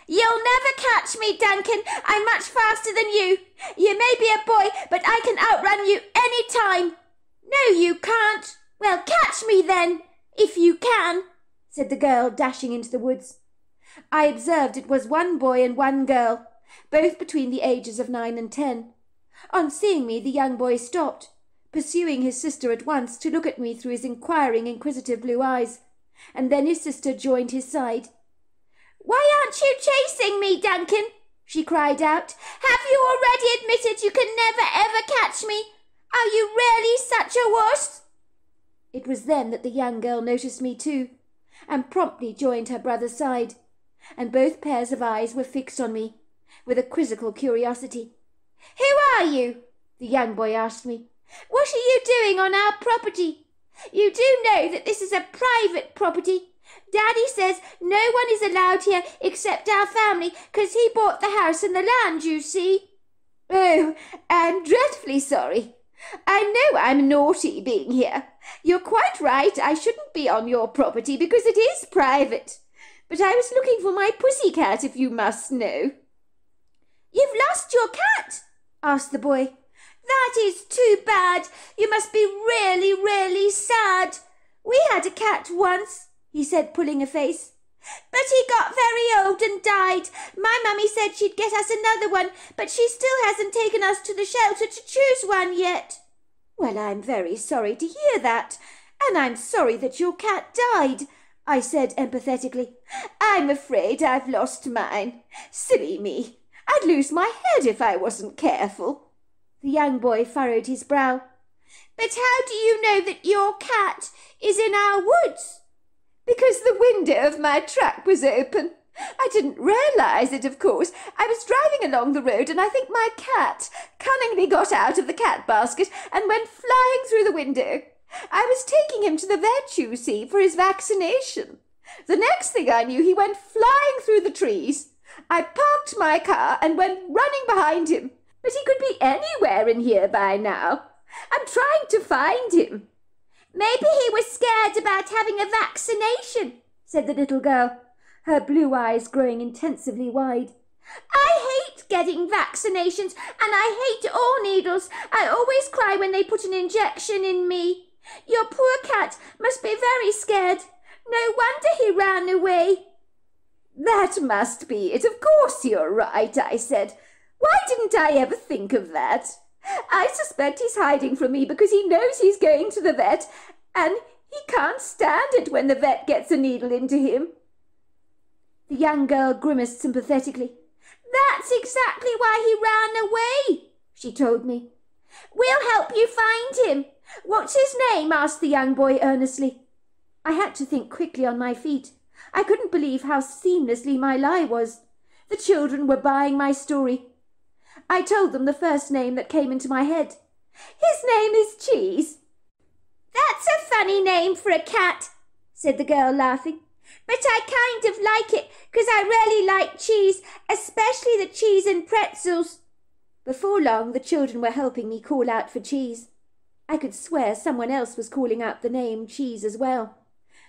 "You'll never catch me, Duncan! I'm much faster than you! You may be a boy, but I can outrun you any time!" "No, you can't!" "Well, catch me then, if you can," said the girl, dashing into the woods. I observed it was one boy and one girl, both between the ages of 9 and 10. On seeing me, the young boy stopped, pursuing his sister at once to look at me through his inquiring, inquisitive blue eyes, and then his sister joined his side. "Why aren't you chasing me, Duncan?" she cried out. "Have you already admitted you can never ever catch me? Are you really such a wuss?" It was then that the young girl noticed me too, and promptly joined her brother's side, and both pairs of eyes were fixed on me, with a quizzical curiosity. "Who are you?" the young boy asked me. What are you doing on our property? You do know that this is a private property. Daddy says no one is allowed here except our family, 'cause he bought the house and the land, you see. Oh, I'm dreadfully sorry. I know I'm naughty being here. You're quite right, I shouldn't be on your property because it is private. But I was looking for my pussycat, if you must know. You've lost your cat? Asked the boy. That is too bad. You must be really, really sad. We had a cat once, he said, pulling a face. But he got very old and died. My mummy said she'd get us another one, but she still hasn't taken us to the shelter to choose one yet. Well, I'm very sorry to hear that, and I'm sorry that your cat died, I said empathetically. I'm afraid I've lost mine. Silly me. I'd lose my head if I wasn't careful. The young boy furrowed his brow. But how do you know that your cat is in our woods? Because the window of my truck was open. I didn't realise it, of course. I was driving along the road, and I think my cat cunningly got out of the cat basket and went flying through the window. I was taking him to the vet, you see, for his vaccination. The next thing I knew, he went flying through the trees. I parked my car and went running behind him. But he could be anywhere in here by now. I'm trying to find him. Maybe he was scared about having a vaccination, said the little girl, her blue eyes growing intensively wide. I hate getting vaccinations, and I hate all needles. I always cry when they put an injection in me. Your poor cat must be very scared. No wonder he ran away. That must be it. Of course you're right, I said. Why didn't I ever think of that? I suspect he's hiding from me because he knows he's going to the vet, and he can't stand it when the vet gets a needle into him. The young girl grimaced sympathetically. That's exactly why he ran away, she told me. We'll help you find him. What's his name? Asked the young boy earnestly. I had to think quickly on my feet. I couldn't believe how seamlessly my lie was. The children were buying my story. I told them the first name that came into my head. His name is Cheese. That's a funny name for a cat, said the girl, laughing. But I kind of like it, 'cause I really like cheese, especially the cheese and pretzels. Before long, the children were helping me call out for Cheese. I could swear someone else was calling out the name Cheese as well.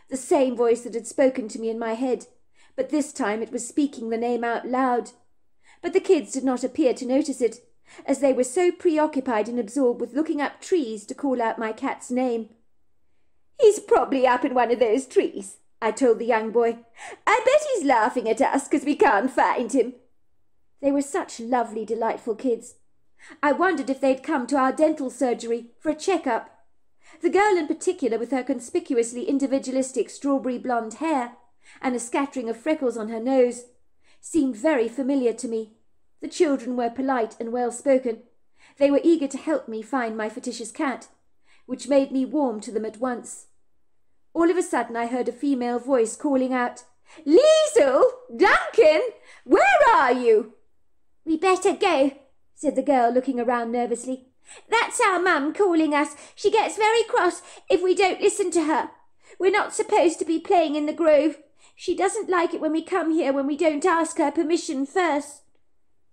The same voice that had spoken to me in my head, but this time it was speaking the name out loud. But the kids did not appear to notice it, as they were so preoccupied and absorbed with looking up trees to call out my cat's name. He's probably up in one of those trees, I told the young boy. I bet he's laughing at us 'cause we can't find him. They were such lovely, delightful kids. I wondered if they'd come to our dental surgery for a check-up. The girl in particular, with her conspicuously individualistic strawberry blonde hair and a scattering of freckles on her nose, seemed very familiar to me. The children were polite and well-spoken. They were eager to help me find my fictitious cat, which made me warm to them at once. All of a sudden I heard a female voice calling out, "Liesl! Duncan! Where are you?" "We better go," said the girl, looking around nervously. "That's our mum calling us. She gets very cross if we don't listen to her. We're not supposed to be playing in the grove. She doesn't like it when we come here when we don't ask her permission first."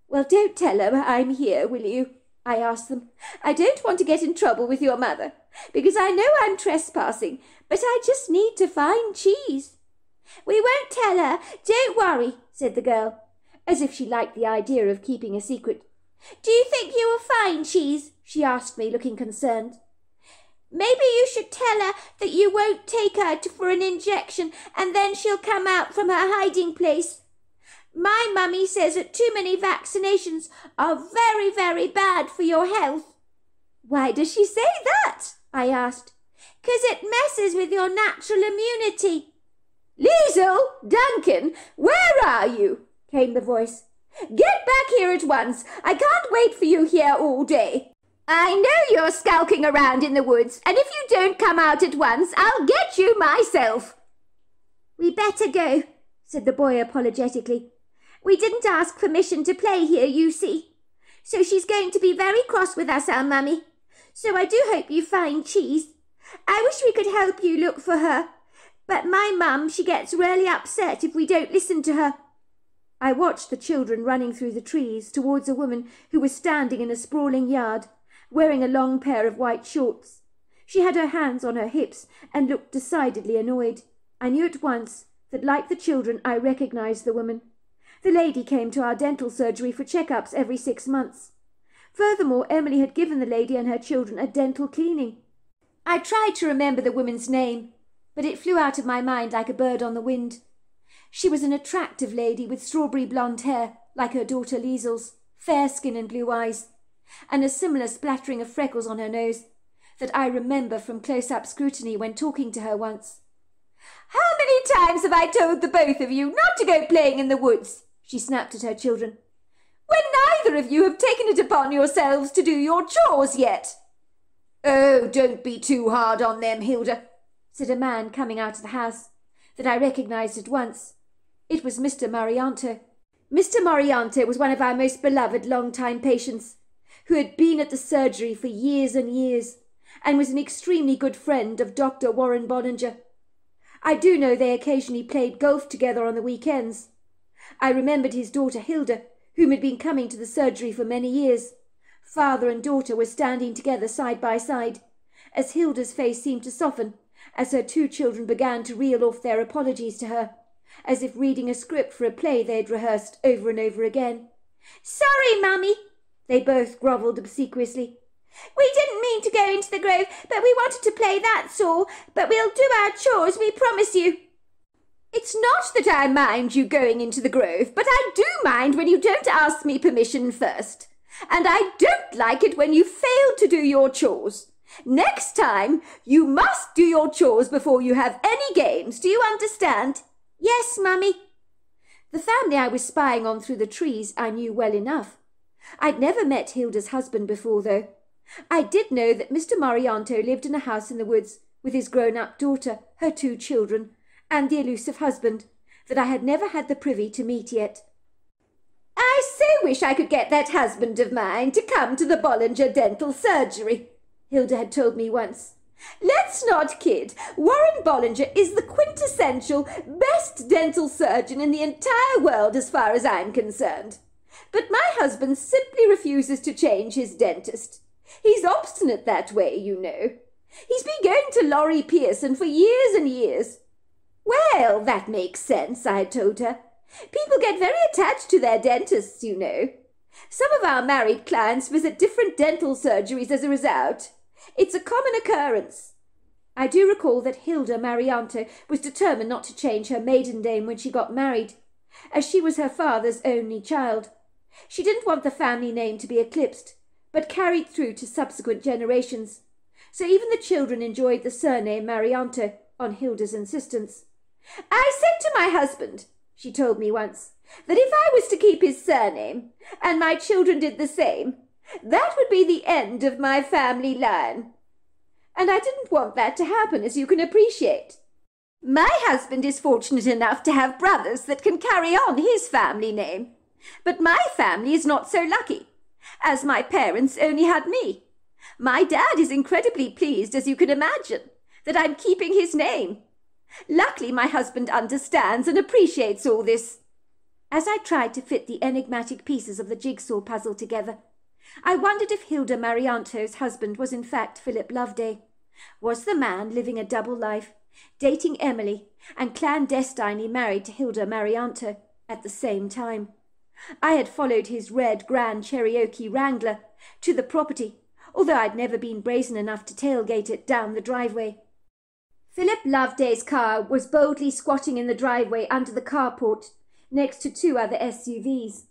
"Well, don't tell her I'm here, will you?" I asked them. "I don't want to get in trouble with your mother, because I know I'm trespassing, but I just need to find Cheese." "We won't tell her. Don't worry," said the girl, as if she liked the idea of keeping a secret. "Do you think you will find Cheese?" she asked me, looking concerned. "Maybe you should tell her that you won't take her for an injection, and then she'll come out from her hiding place. My mummy says that too many vaccinations are very, very bad for your health." "Why does she say that?" I asked. "'Cause it messes with your natural immunity." "Liesl! Duncan! Where are you?" came the voice. "Get back here at once. I can't wait for you here all day. I know you're skulking around in the woods, and if you don't come out at once, I'll get you myself." "We better go," said the boy apologetically. "We didn't ask permission to play here, you see. So she's going to be very cross with us, our mummy. So I do hope you find Cheese. I wish we could help you look for her. But my mum, she gets really upset if we don't listen to her. I watched the children running through the trees towards a woman who was standing in a sprawling yard, wearing a long pair of white shorts. She had her hands on her hips and looked decidedly annoyed. I knew at once that, like the children, I recognized the woman. The lady came to our dental surgery for checkups every 6 months. Furthermore, Emily had given the lady and her children a dental cleaning. I tried to remember the woman's name, but it flew out of my mind like a bird on the wind. She was an attractive lady with strawberry blonde hair, like her daughter Liesel's, fair skin and blue eyes, and a similar splattering of freckles on her nose that I remember from close-up scrutiny when talking to her once. "How many times have I told the both of you not to go playing in the woods?" she snapped at her children, "when neither of you have taken it upon yourselves to do your chores yet." "Oh, don't be too hard on them, Hilda," said a man coming out of the house that I recognized at once. It was Mr. Marianto. Mr. Marianto was one of our most beloved long-time patients, who had been at the surgery for years and years, and was an extremely good friend of Dr. Warren Bollinger. I do know they occasionally played golf together on the weekends. I remembered his daughter Hilda, whom had been coming to the surgery for many years. Father and daughter were standing together side by side, as Hilda's face seemed to soften as her 2 children began to reel off their apologies to her, as if reading a script for a play they had rehearsed over and over again. "Sorry, Mummy," they both grovelled obsequiously. "We didn't mean to go into the grove, but we wanted to play, that's all. But we'll do our chores, we promise you." "It's not that I mind you going into the grove, but I do mind when you don't ask me permission first. And I don't like it when you fail to do your chores. Next time, you must do your chores before you have any games. Do you understand?" "Yes, Mummy." The family I was spying on through the trees I knew well enough. I'd never met Hilda's husband before, though. I did know that Mr. Marianto lived in a house in the woods with his grown-up daughter, her 2 children, and the elusive husband that I had never had the privy to meet yet. "I so wish I could get that husband of mine to come to the Bollinger dental surgery," Hilda had told me once. "Let's not kid. Warren Bollinger is the quintessential best dental surgeon in the entire world as far as I'm concerned. But my husband simply refuses to change his dentist. He's obstinate that way, you know. He's been going to Laurie Pearson for years and years." "Well, that makes sense," I had told her. "People get very attached to their dentists, you know. Some of our married clients visit different dental surgeries as a result. It's a common occurrence." I do recall that Hilda Marianto was determined not to change her maiden name when she got married, as she was her father's only child. She didn't want the family name to be eclipsed, but carried through to subsequent generations. So even the children enjoyed the surname Marianto on Hilda's insistence. "I said to my husband," she told me once, "that if I was to keep his surname, and my children did the same, that would be the end of my family line. And I didn't want that to happen, as you can appreciate. My husband is fortunate enough to have brothers that can carry on his family name, but my family is not so lucky, as my parents only had me. My dad is incredibly pleased, as you can imagine, that I'm keeping his name. Luckily, my husband understands and appreciates all this." As I tried to fit the enigmatic pieces of the jigsaw puzzle together, I wondered if Hilda Marianto's husband was in fact Philip Loveday. Was the man living a double life, dating Emily and clandestinely married to Hilda Marianto at the same time? I had followed his red Grand Cherokee Wrangler to the property, although I'd never been brazen enough to tailgate it down the driveway. Philip Loveday's car was boldly squatting in the driveway under the carport, next to 2 other SUVs,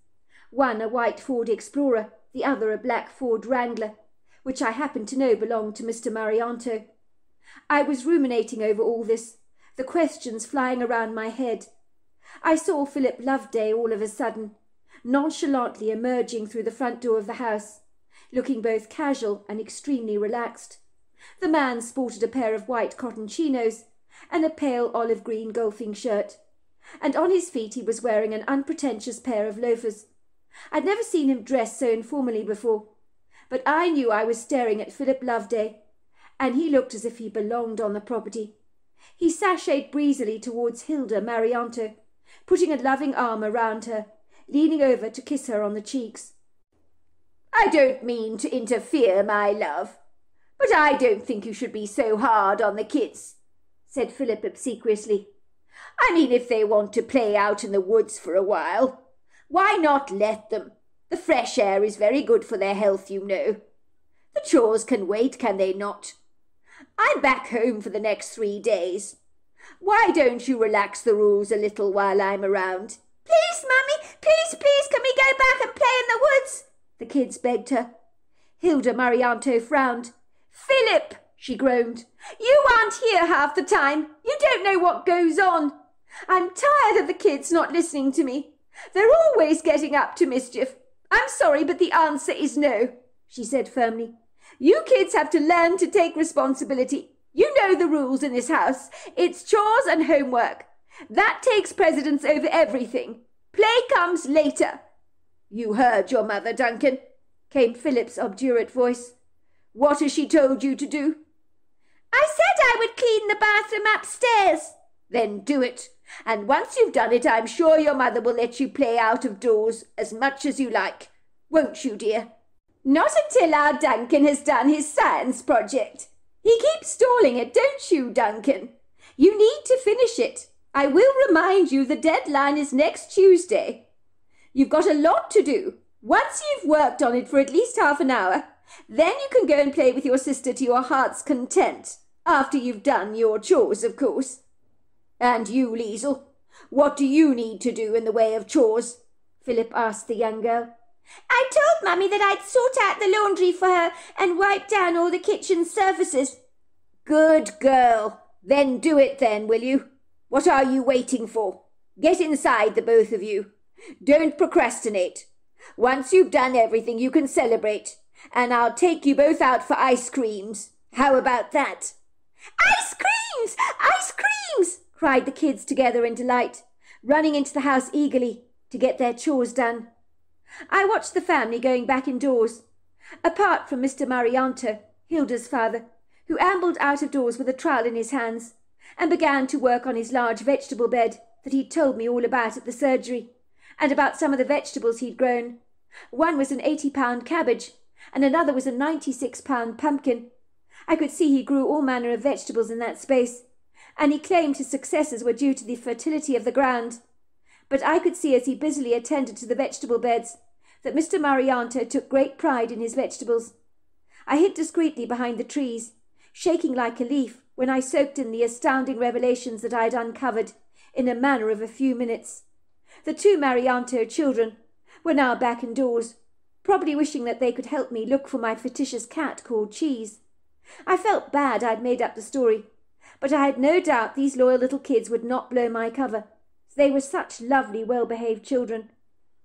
one a white Ford Explorer, the other a black Ford Wrangler, which I happened to know belonged to Mr. Marianto. I was ruminating over all this, the questions flying around my head. I saw Philip Loveday all of a sudden, nonchalantly emerging through the front door of the house, looking both casual and extremely relaxed. The man sported a pair of white cotton chinos and a pale olive-green golfing shirt, and on his feet he was wearing an unpretentious pair of loafers. I'd never seen him dressed so informally before, but I knew I was staring at Philip Loveday, and he looked as if he belonged on the property. He sashayed breezily towards Hilda Marianto, putting a loving arm around her, leaning over to kiss her on the cheeks. "I don't mean to interfere, my love, but I don't think you should be so hard on the kids," said Philip obsequiously. "I mean, if they want to play out in the woods for a while, why not let them? The fresh air is very good for their health, you know. The chores can wait, can they not? I'm back home for the next 3 days. Why don't you relax the rules a little while I'm around?" "Please, Mummy, please, can we go back and play in the woods?" the kids begged her. Hilda Marianto frowned. "Philip," she groaned, "you aren't here half the time. You don't know what goes on. I'm tired of the kids not listening to me. They're always getting up to mischief. I'm sorry, but the answer is no," she said firmly. "You kids have to learn to take responsibility. You know the rules in this house. It's chores and homework. That takes precedence over everything. Play comes later." "You heard your mother, Duncan," came Philip's obdurate voice. "What has she told you to do?" "I said I would clean the bathroom upstairs." "Then do it. And once you've done it, I'm sure your mother will let you play out of doors as much as you like. Won't you, dear?" "Not until our Duncan has done his science project. He keeps stalling it, don't you, Duncan? You need to finish it. I will remind you the deadline is next Tuesday. You've got a lot to do. Once you've worked on it for at least half an hour, then you can go and play with your sister to your heart's content, after you've done your chores, of course. And you, Liesel, what do you need to do in the way of chores?" Philip asked the young girl. "I told Mummy that I'd sort out the laundry for her and wipe down all the kitchen surfaces." "Good girl. Then do it then, will you? What are you waiting for? Get inside, the both of you. Don't procrastinate. Once you've done everything, you can celebrate, and I'll take you both out for ice creams. How about that?" "Ice creams! Ice creams!" cried the kids together in delight, running into the house eagerly to get their chores done. I watched the family going back indoors, apart from Mr. Marianto, Hilda's father, who ambled out of doors with a trowel in his hands, and began to work on his large vegetable bed that he'd told me all about at the surgery, and about some of the vegetables he'd grown. One was an 80-pound cabbage, and another was a 96-pound pumpkin. I could see he grew all manner of vegetables in that space, and he claimed his successes were due to the fertility of the ground. But I could see as he busily attended to the vegetable beds that Mr. Marianto took great pride in his vegetables. I hid discreetly behind the trees, shaking like a leaf when I soaked in the astounding revelations that I had uncovered in a manner of a few minutes. The 2 Marianto children were now back indoors, probably wishing that they could help me look for my fictitious cat called Cheese. I felt bad I'd made up the story, but I had no doubt these loyal little kids would not blow my cover. They were such lovely, well-behaved children.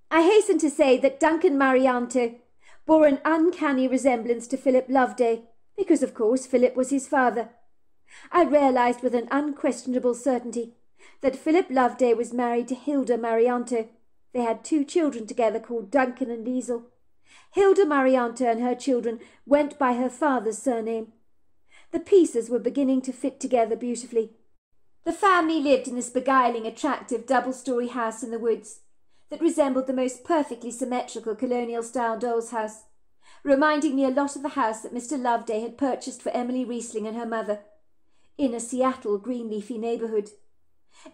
I hasten to say that Duncan Marianto bore an uncanny resemblance to Philip Loveday, because, of course, Philip was his father. I realized with an unquestionable certainty that Philip Loveday was married to Hilda Marianto. They had 2 children together called Duncan and Liesel. Hilda Marianto and her children went by her father's surname. The pieces were beginning to fit together beautifully. The family lived in this beguiling, attractive double-story house in the woods that resembled the most perfectly symmetrical colonial-style doll's house, reminding me a lot of the house that Mr. Loveday had purchased for Emily Riesling and her mother, in a Seattle green leafy neighbourhood.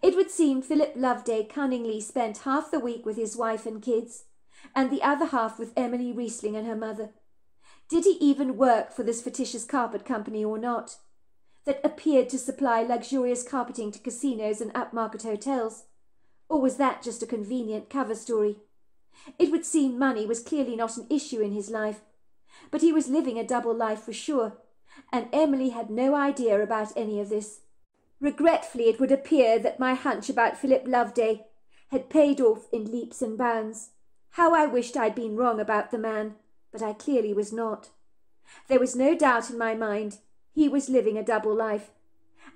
It would seem Philip Loveday cunningly spent half the week with his wife and kids, and the other half with Emily Riesling and her mother. Did he even work for this fictitious carpet company or not, that appeared to supply luxurious carpeting to casinos and upmarket hotels? Or was that just a convenient cover story? It would seem money was clearly not an issue in his life, but he was living a double life for sure, and Emily had no idea about any of this. Regretfully, it would appear that my hunch about Philip Loveday had paid off in leaps and bounds. How I wished I'd been wrong about the man, but I clearly was not. There was no doubt in my mind he was living a double life,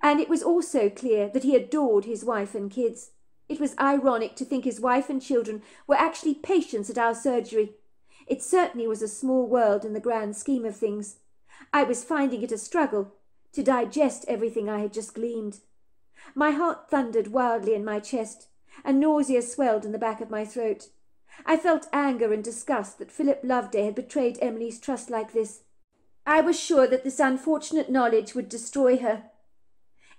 and it was also clear that he adored his wife and kids. It was ironic to think his wife and children were actually patients at our surgery. It certainly was a small world in the grand scheme of things. I was finding it a struggle to digest everything I had just gleaned. My heart thundered wildly in my chest, and nausea swelled in the back of my throat. I felt anger and disgust that Philip Loveday had betrayed Emily's trust like this. I was sure that this unfortunate knowledge would destroy her.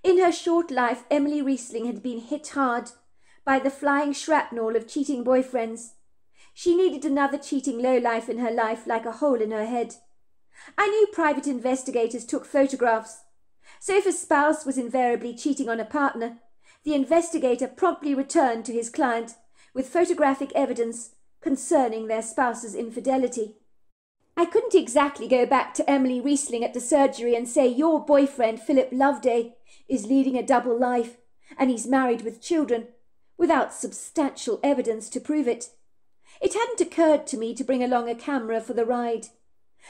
In her short life, Emily Riesling had been hit hard by the flying shrapnel of cheating boyfriends. She needed another cheating lowlife in her life like a hole in her head. I knew private investigators took photographs, so if a spouse was invariably cheating on a partner, the investigator promptly returned to his client with photographic evidence concerning their spouse's infidelity. I couldn't exactly go back to Emily Riesling at the surgery and say, "Your boyfriend, Philip Loveday, is leading a double life, and he's married with children," without substantial evidence to prove it. It hadn't occurred to me to bring along a camera for the ride,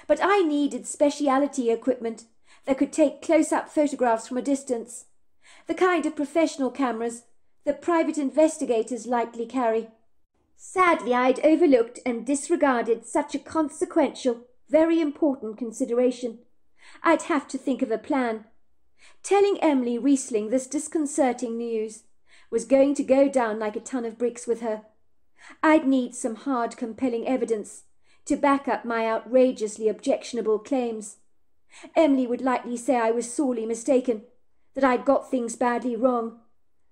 but I needed specialty equipment that could take close-up photographs from a distance, the kind of professional cameras that private investigators likely carry. Sadly, I'd overlooked and disregarded such a consequential, very important consideration. I'd have to think of a plan. Telling Emily Riesling this disconcerting news was going to go down like a ton of bricks with her. I'd need some hard, compelling evidence to back up my outrageously objectionable claims. Emily would likely say I was sorely mistaken, that I'd got things badly wrong,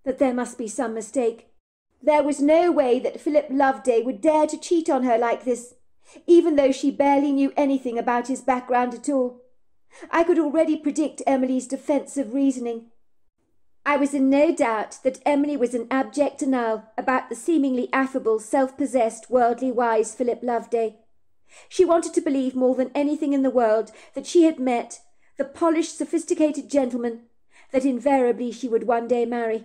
that there must be some mistake. There was no way that Philip Loveday would dare to cheat on her like this, even though she barely knew anything about his background at all. I could already predict Emily's defensive reasoning. I was in no doubt that Emily was in abject denial about the seemingly affable, self-possessed, worldly wise Philip Loveday. She wanted to believe more than anything in the world that she had met the polished, sophisticated gentleman that invariably she would one day marry.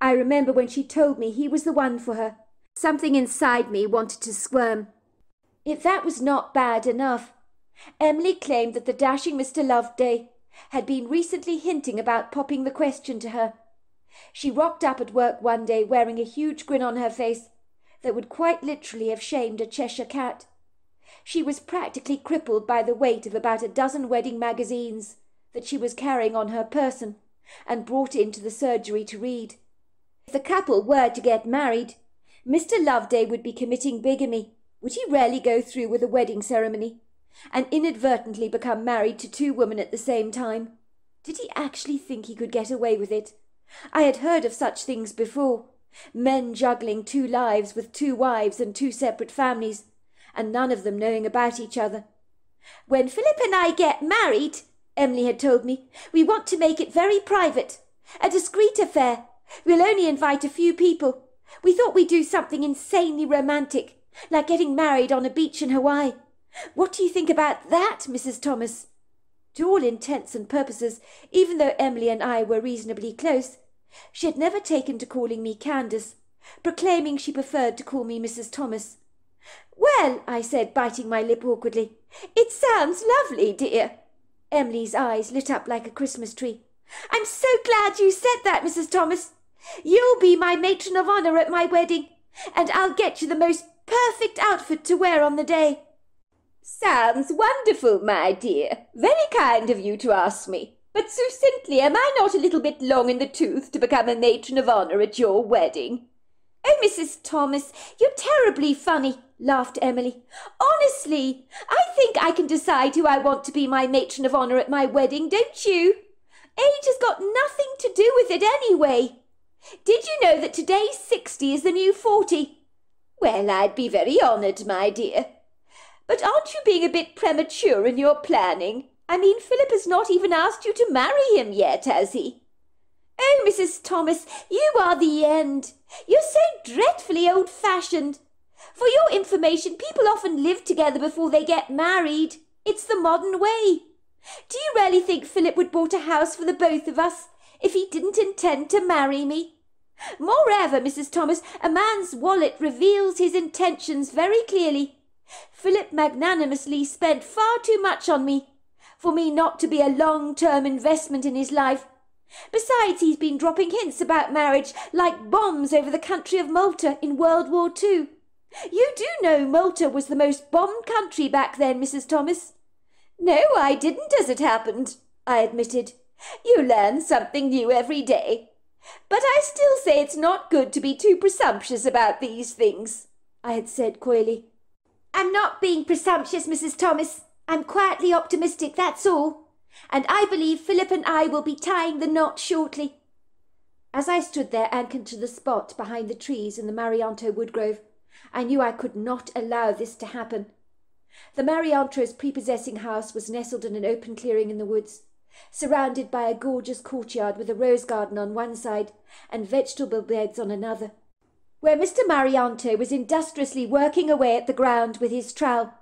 I remember when she told me he was the one for her. Something inside me wanted to squirm. If that was not bad enough, Emily claimed that the dashing Mr. Loveday had been recently hinting about popping the question to her. She rocked up at work one day wearing a huge grin on her face that would quite literally have shamed a Cheshire cat. She was practically crippled by the weight of about a dozen wedding magazines that she was carrying on her person and brought into the surgery to read. If the couple were to get married, Mr. Loveday would be committing bigamy. Would he rarely go through with a wedding ceremony and inadvertently become married to two women at the same time? Did he actually think he could get away with it? I had heard of such things before, men juggling 2 lives with 2 wives and 2 separate families, and none of them knowing about each other. "When Philip and I get married," Emily had told me, "we want to make it very private, a discreet affair. We'll only invite a few people. We thought we'd do something insanely romantic, like getting married on a beach in Hawaii. What do you think about that, Mrs. Thomas?" To all intents and purposes, even though Emily and I were reasonably close, she had never taken to calling me Candace, proclaiming she preferred to call me Mrs. Thomas. "Well," I said, biting my lip awkwardly, "it sounds lovely, dear." Emily's eyes lit up like a Christmas tree. "I'm so glad you said that, Mrs. Thomas. You'll be my matron of honour at my wedding, and I'll get you the most perfect outfit to wear on the day." "Sounds wonderful, my dear. Very kind of you to ask me. But succinctly, am I not a little bit long in the tooth to become a matron of honour at your wedding?" "Oh, Mrs. Thomas, you're terribly funny," laughed Emily. "Honestly, I think I can decide who I want to be my matron of honour at my wedding, don't you? Age has got nothing to do with it anyway. Did you know that today's 60 is the new 40? Well, I'd be very honoured, my dear. But aren't you being a bit premature in your planning? I mean, Philip has not even asked you to marry him yet, has he?" "Oh, Mrs. Thomas, you are the end. You're so dreadfully old-fashioned. For your information, people often live together before they get married. It's the modern way. Do you really think Philip would bought a house for the both of us if he didn't intend to marry me? Moreover, Mrs. Thomas, a man's wallet reveals his intentions very clearly. Philip magnanimously spent far too much on me for me not to be a long-term investment in his life. Besides, he's been dropping hints about marriage like bombs over the country of Malta in World War II. You do know Malta was the most bombed country back then, Mrs. Thomas. No, I didn't, as it happened, I admitted. You learn something new every day. But I still say it's not good to be too presumptuous about these things, I had said coyly. I'm not being presumptuous, Mrs. Thomas. I'm quietly optimistic, that's all. And I believe Philip and I will be tying the knot shortly. As I stood there anchored to the spot behind the trees in the Marianto woodgrove, I knew I could not allow this to happen. The Marianto's prepossessing house was nestled in an open clearing in the woods, surrounded by a gorgeous courtyard with a rose garden on one side and vegetable beds on another, where Mr. Marianto was industriously working away at the ground with his trowel.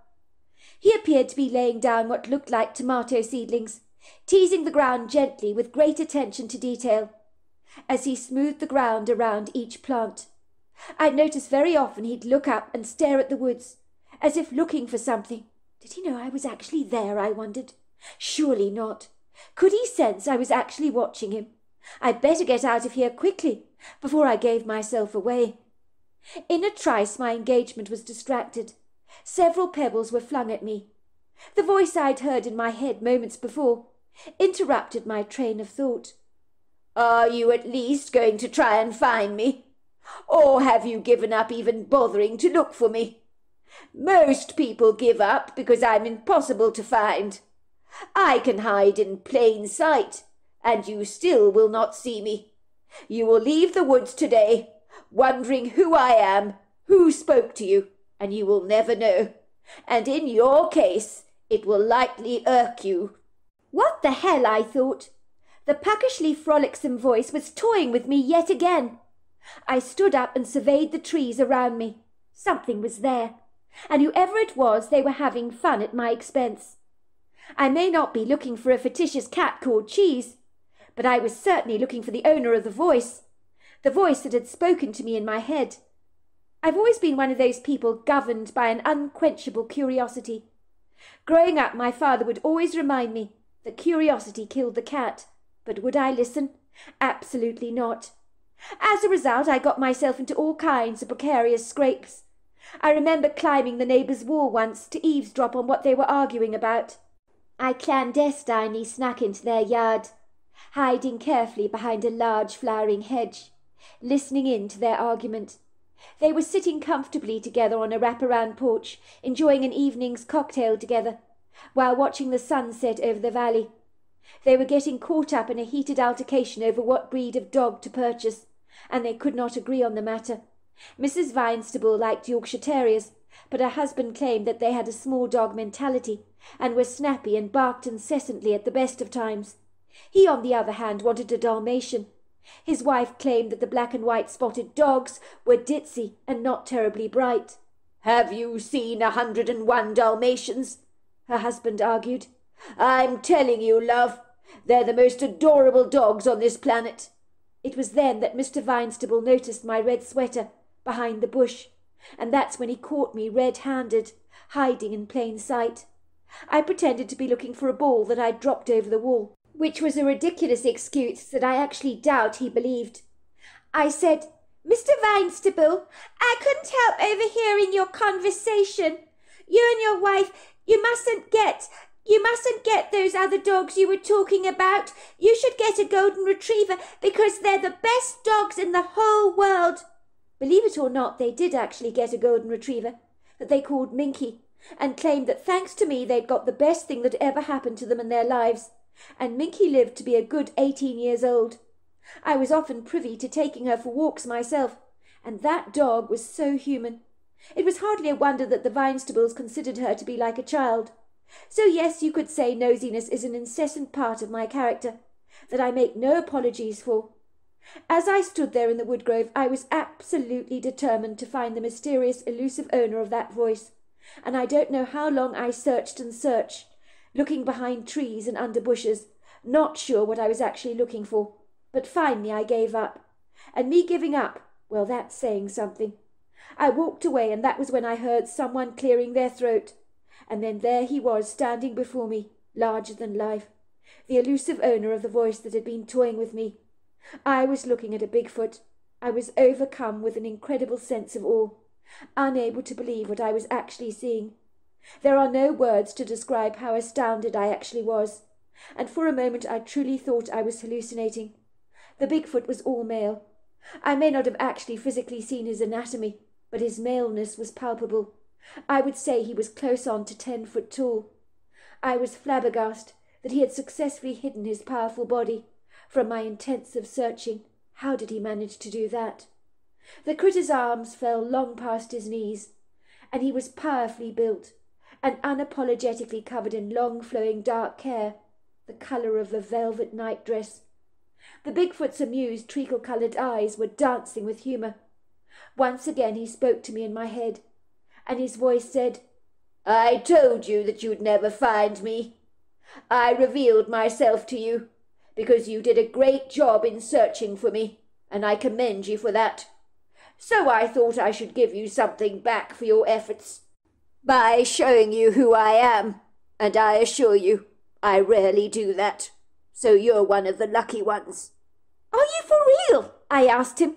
He appeared to be laying down what looked like tomato seedlings, teasing the ground gently with great attention to detail, as he smoothed the ground around each plant. I'd noticed very often he'd look up and stare at the woods, as if looking for something. Did he know I was actually there, I wondered? Surely not. Could he sense I was actually watching him? I'd better get out of here quickly, before I gave myself away. In a trice my engagement was distracted. Several pebbles were flung at me. The voice I'd heard in my head moments before interrupted my train of thought. Are you at least going to try and find me? Or have you given up even bothering to look for me? Most people give up because I'm impossible to find. I can hide in plain sight, and you still will not see me. You will leave the woods today, wondering who I am, who spoke to you, and you will never know. And in your case, it will likely irk you. What the hell, I thought. The puckishly frolicsome voice was toying with me yet again. I stood up and surveyed the trees around me. Something was there, and whoever it was, they were having fun at my expense. I may not be looking for a fictitious cat called Cheese, but I was certainly looking for the owner of the voice that had spoken to me in my head. I've always been one of those people governed by an unquenchable curiosity. Growing up, my father would always remind me that curiosity killed the cat, but would I listen? Absolutely not. As a result, I got myself into all kinds of precarious scrapes. I remember climbing the neighbour's wall once to eavesdrop on what they were arguing about. I clandestinely snuck into their yard, hiding carefully behind a large flowering hedge, listening in to their argument. They were sitting comfortably together on a wraparound porch, enjoying an evening's cocktail together, while watching the sun set over the valley. They were getting caught up in a heated altercation over what breed of dog to purchase, and they could not agree on the matter. Mrs. Vinestable liked Yorkshire Terriers, but her husband claimed that they had a small dog mentality, and were snappy and barked incessantly at the best of times. He, on the other hand, wanted a Dalmatian. His wife claimed that the black and white spotted dogs were ditzy and not terribly bright. "Have you seen 101 Dalmatians?" her husband argued. "I'm telling you, love, they're the most adorable dogs on this planet." It was then that Mr. Vinestable noticed my red sweater behind the bush, and that's when he caught me red-handed, hiding in plain sight. I pretended to be looking for a ball that I'd dropped over the wall, which was a ridiculous excuse that I actually doubt he believed. I said, "Mr. Vinestable, I couldn't help overhearing your conversation. You and your wife, you mustn't get those other dogs you were talking about. You should get a golden retriever because they're the best dogs in the whole world." Believe it or not, they did actually get a golden retriever that they called Minky, and claimed that thanks to me they'd got the best thing that ever happened to them in their lives, and Minky lived to be a good 18 years old. I was often privy to taking her for walks myself, and that dog was so human. It was hardly a wonder that the Vinestables considered her to be like a child. So yes, you could say nosiness is an incessant part of my character, that I make no apologies for. As I stood there in the woodgrove, I was absolutely determined to find the mysterious, elusive owner of that voice, and I don't know how long I searched and searched, looking behind trees and under bushes, not sure what I was actually looking for. But finally I gave up. And me giving up, well, that's saying something. I walked away, and that was when I heard someone clearing their throat. And then there he was, standing before me, larger than life, the elusive owner of the voice that had been toying with me. I was looking at a Bigfoot. I was overcome with an incredible sense of awe. unable to believe what I was actually seeing. There are no words to describe how astounded I actually was, and for a moment I truly thought I was hallucinating. The Bigfoot was all male. I may not have actually physically seen his anatomy, but his maleness was palpable. I would say he was close on to 10 foot tall. I was flabbergasted that he had successfully hidden his powerful body from my intensive searching. How did he manage to do that? The critter's arms fell long past his knees, and he was powerfully built and unapologetically covered in long flowing dark hair, the colour of a velvet nightdress. The Bigfoot's amused treacle-coloured eyes were dancing with humour. Once again he spoke to me in my head, and his voice said, "I told you that you'd never find me. I revealed myself to you because you did a great job in searching for me, and I commend you for that. So I thought I should give you something back for your efforts by showing you who I am, and I assure you, I rarely do that. So you're one of the lucky ones." "Are you for real?" I asked him.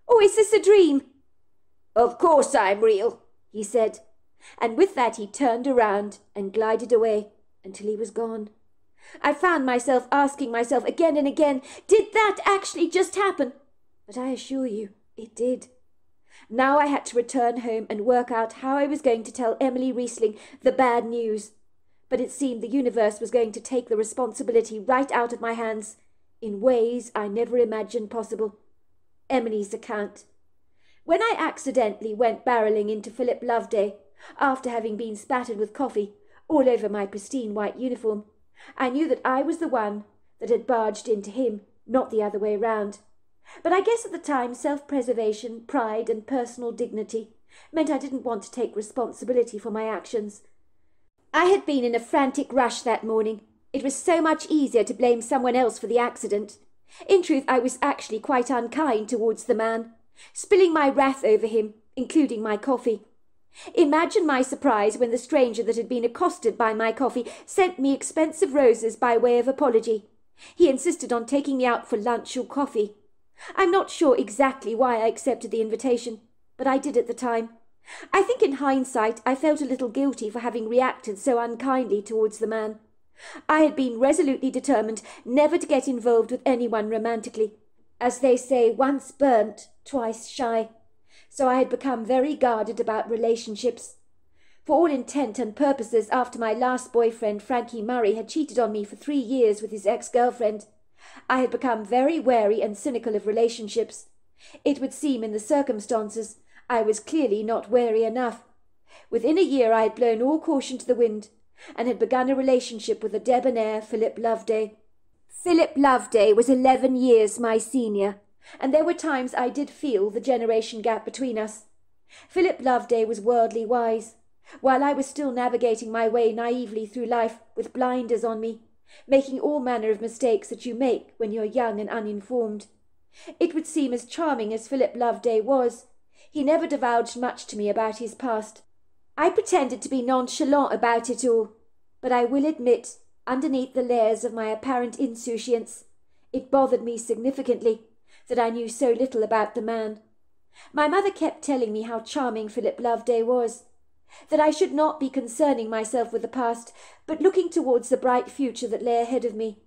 "Or is this a dream?" "Of course I'm real," he said, and with that he turned around and glided away until he was gone. I found myself asking myself again and again, did that actually just happen? But I assure you, it did. Now I had to return home and work out how I was going to tell Emily Riesling the bad news. But it seemed the universe was going to take the responsibility right out of my hands, in ways I never imagined possible. Emily's account. When I accidentally went barreling into Philip Loveday, after having been spattered with coffee all over my pristine white uniform, I knew that I was the one that had barged into him, not the other way round. But I guess at the time self-preservation, pride and personal dignity meant I didn't want to take responsibility for my actions. I had been in a frantic rush that morning. It was so much easier to blame someone else for the accident. In truth, I was actually quite unkind towards the man, spilling my wrath over him, including my coffee. Imagine my surprise when the stranger that had been accosted by my coffee sent me expensive roses by way of apology. He insisted on taking me out for lunch or coffee. I'm not sure exactly why I accepted the invitation, but I did at the time. I think in hindsight I felt a little guilty for having reacted so unkindly towards the man. I had been resolutely determined never to get involved with anyone romantically. As they say, once burnt, twice shy. So I had become very guarded about relationships. For all intent and purposes, after my last boyfriend, Frankie Murray, had cheated on me for 3 years with his ex-girlfriend, I had become very wary and cynical of relationships. It would seem in the circumstances I was clearly not wary enough. Within a year I had blown all caution to the wind, and had begun a relationship with the debonair Philip Loveday. Philip Loveday was 11 years my senior, and there were times I did feel the generation gap between us. Philip Loveday was worldly wise, while I was still navigating my way naively through life with blinders on me, making all manner of mistakes that you make when you're young and uninformed. It would seem as charming as Philip Loveday was, he never divulged much to me about his past. I pretended to be nonchalant about it all, but I will admit, underneath the layers of my apparent insouciance, it bothered me significantly that I knew so little about the man. My mother kept telling me how charming Philip Loveday was, that I should not be concerning myself with the past, but looking towards the bright future that lay ahead of me.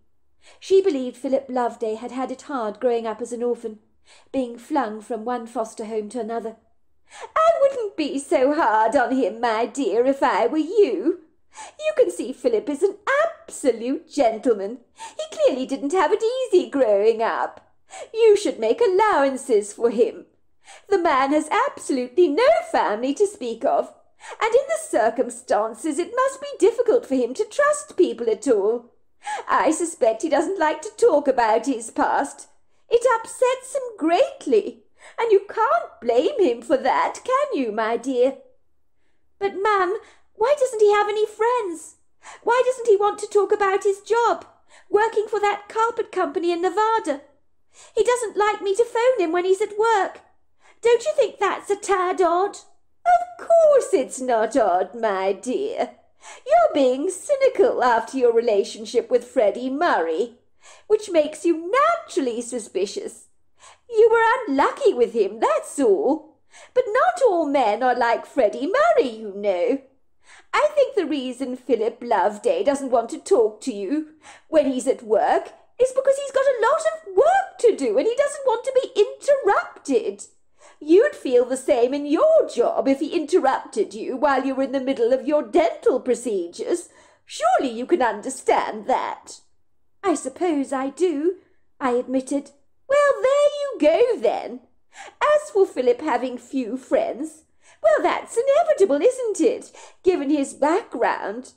She believed Philip Loveday had had it hard growing up as an orphan, being flung from one foster home to another. "I wouldn't be so hard on him, my dear, if I were you. You can see Philip is an absolute gentleman. He clearly didn't have it easy growing up. You should make allowances for him. The man has absolutely no family to speak of, and in the circumstances it must be difficult for him to trust people at all. I suspect he doesn't like to talk about his past. It upsets him greatly, and you can't blame him for that, can you, my dear?" "But, Ma'am, why doesn't he have any friends? Why doesn't he want to talk about his job, working for that carpet company in Nevada? He doesn't like me to phone him when he's at work. Don't you think that's a tad odd?" "Of course it's not odd, my dear. You're being cynical after your relationship with Freddie Murray, which makes you naturally suspicious. You were unlucky with him, that's all. But not all men are like Freddie Murray, you know. I think the reason Philip Loveday doesn't want to talk to you when he's at work is because he's got a lot of work to do and he doesn't want to be interrupted. You'd feel the same in your job if he interrupted you while you were in the middle of your dental procedures. Surely you can understand that. I suppose I do, I admitted. Well, there you go then. As for Philip having few friends, well, that's inevitable, isn't it, given his background?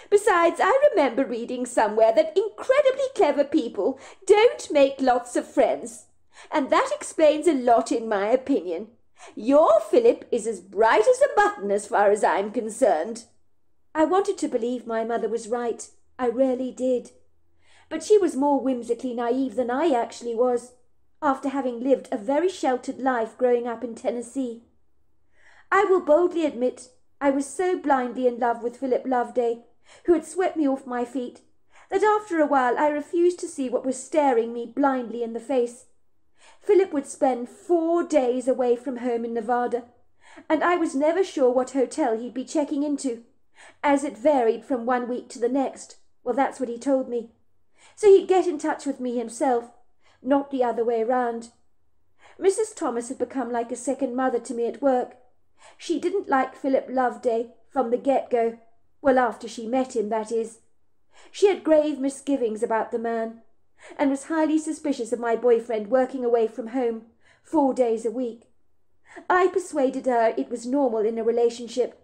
Besides, I remember reading somewhere that incredibly clever people don't make lots of friends, and that explains a lot in my opinion. Your Philip is as bright as a button as far as I'm concerned. I wanted to believe my mother was right. I really did. But she was more whimsically naive than I actually was, after having lived a very sheltered life growing up in Tennessee. I will boldly admit I was so blindly in love with Philip Loveday, who had swept me off my feet, that after a while I refused to see what was staring me blindly in the face. Philip would spend 4 days away from home in Nevada, and I was never sure what hotel he'd be checking into, as it varied from one week to the next. Well, that's what he told me. So he'd get in touch with me himself, not the other way round. Mrs. Thomas had become like a second mother to me at work. She didn't like Philip Loveday from the get-go. Well, after she met him, that is. She had grave misgivings about the man, and was highly suspicious of my boyfriend working away from home 4 days a week. I persuaded her it was normal in a relationship,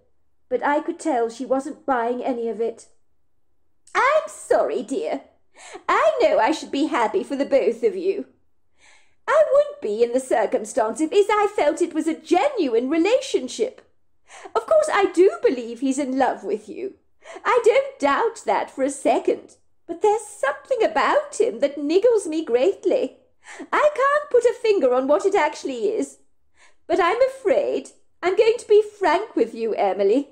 but I could tell she wasn't buying any of it. I'm sorry, dear. I know I should be happy for the both of you. I would be in the circumstances if I felt it was a genuine relationship. Of course, I do believe he's in love with you. I don't doubt that for a second. But there's something about him that niggles me greatly. I can't put a finger on what it actually is. But I'm afraid I'm going to be frank with you, Emily.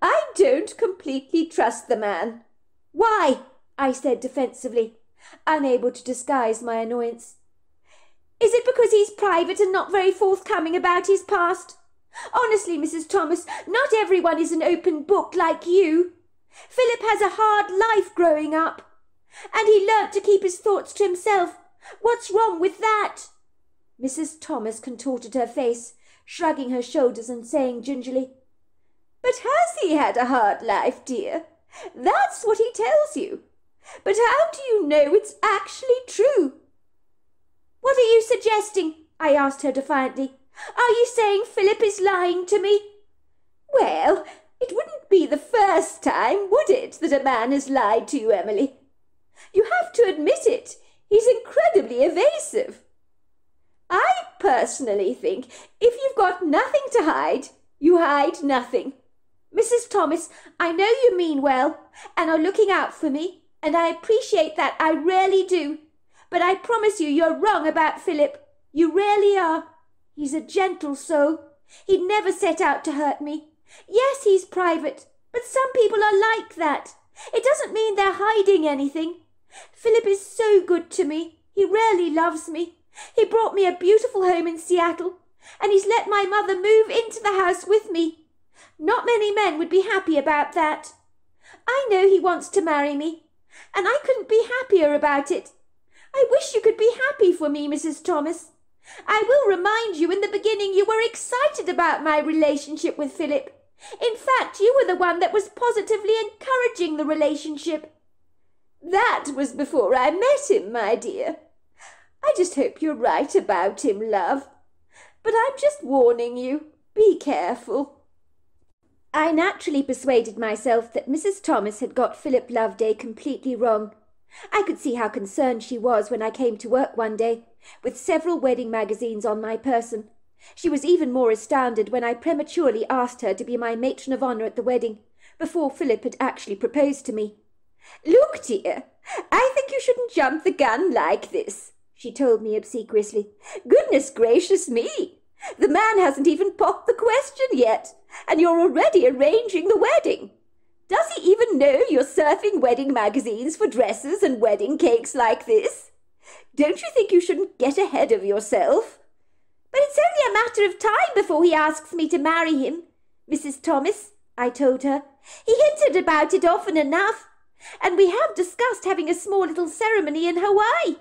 I don't completely trust the man. Why? I said defensively, unable to disguise my annoyance. Is it because he's private and not very forthcoming about his past? Honestly, Mrs. Thomas, not everyone is an open book like you. Philip has a hard life growing up, and he learnt to keep his thoughts to himself. What's wrong with that? Mrs. Thomas contorted her face, shrugging her shoulders and saying gingerly, But has he had a hard life, dear? That's what he tells you. But how do you know it's actually true? What are you suggesting? I asked her defiantly. Are you saying Philip is lying to me? Well, it wouldn't be the first time, would it, that a man has lied to you, Emily? You have to admit it. He's incredibly evasive. I personally think if you've got nothing to hide, you hide nothing. Mrs. Thomas, I know you mean well and are looking out for me, and I appreciate that, I really do. But I promise you you're wrong about Philip. You really are. He's a gentle soul. He'd never set out to hurt me. Yes, he's private, but some people are like that. It doesn't mean they're hiding anything. Philip is so good to me. He really loves me. He brought me a beautiful home in Seattle, and he's let my mother move into the house with me. Not many men would be happy about that. I know he wants to marry me, and I couldn't be happier about it. I wish you could be happy for me, Mrs. Thomas. I will remind you, in the beginning you were excited about my relationship with Philip. In fact, you were the one that was positively encouraging the relationship. That was before I met him, my dear. I just hope you're right about him, love. But I'm just warning you. Be careful. I naturally persuaded myself that Mrs. Thomas had got Philip Loveday completely wrong. I could see how concerned she was when I came to work one day, with several wedding magazines on my person. She was even more astounded when I prematurely asked her to be my matron of honour at the wedding, before Philip had actually proposed to me. Look, dear, I think you shouldn't jump the gun like this, she told me obsequiously. Goodness gracious me! The man hasn't even popped the question yet, and you're already arranging the wedding. Does he even know you're surfing wedding magazines for dresses and wedding cakes like this? Don't you think you shouldn't get ahead of yourself? But it's only a matter of time before he asks me to marry him, Mrs. Thomas, I told her. He hinted about it often enough, and we have discussed having a small little ceremony in Hawaii.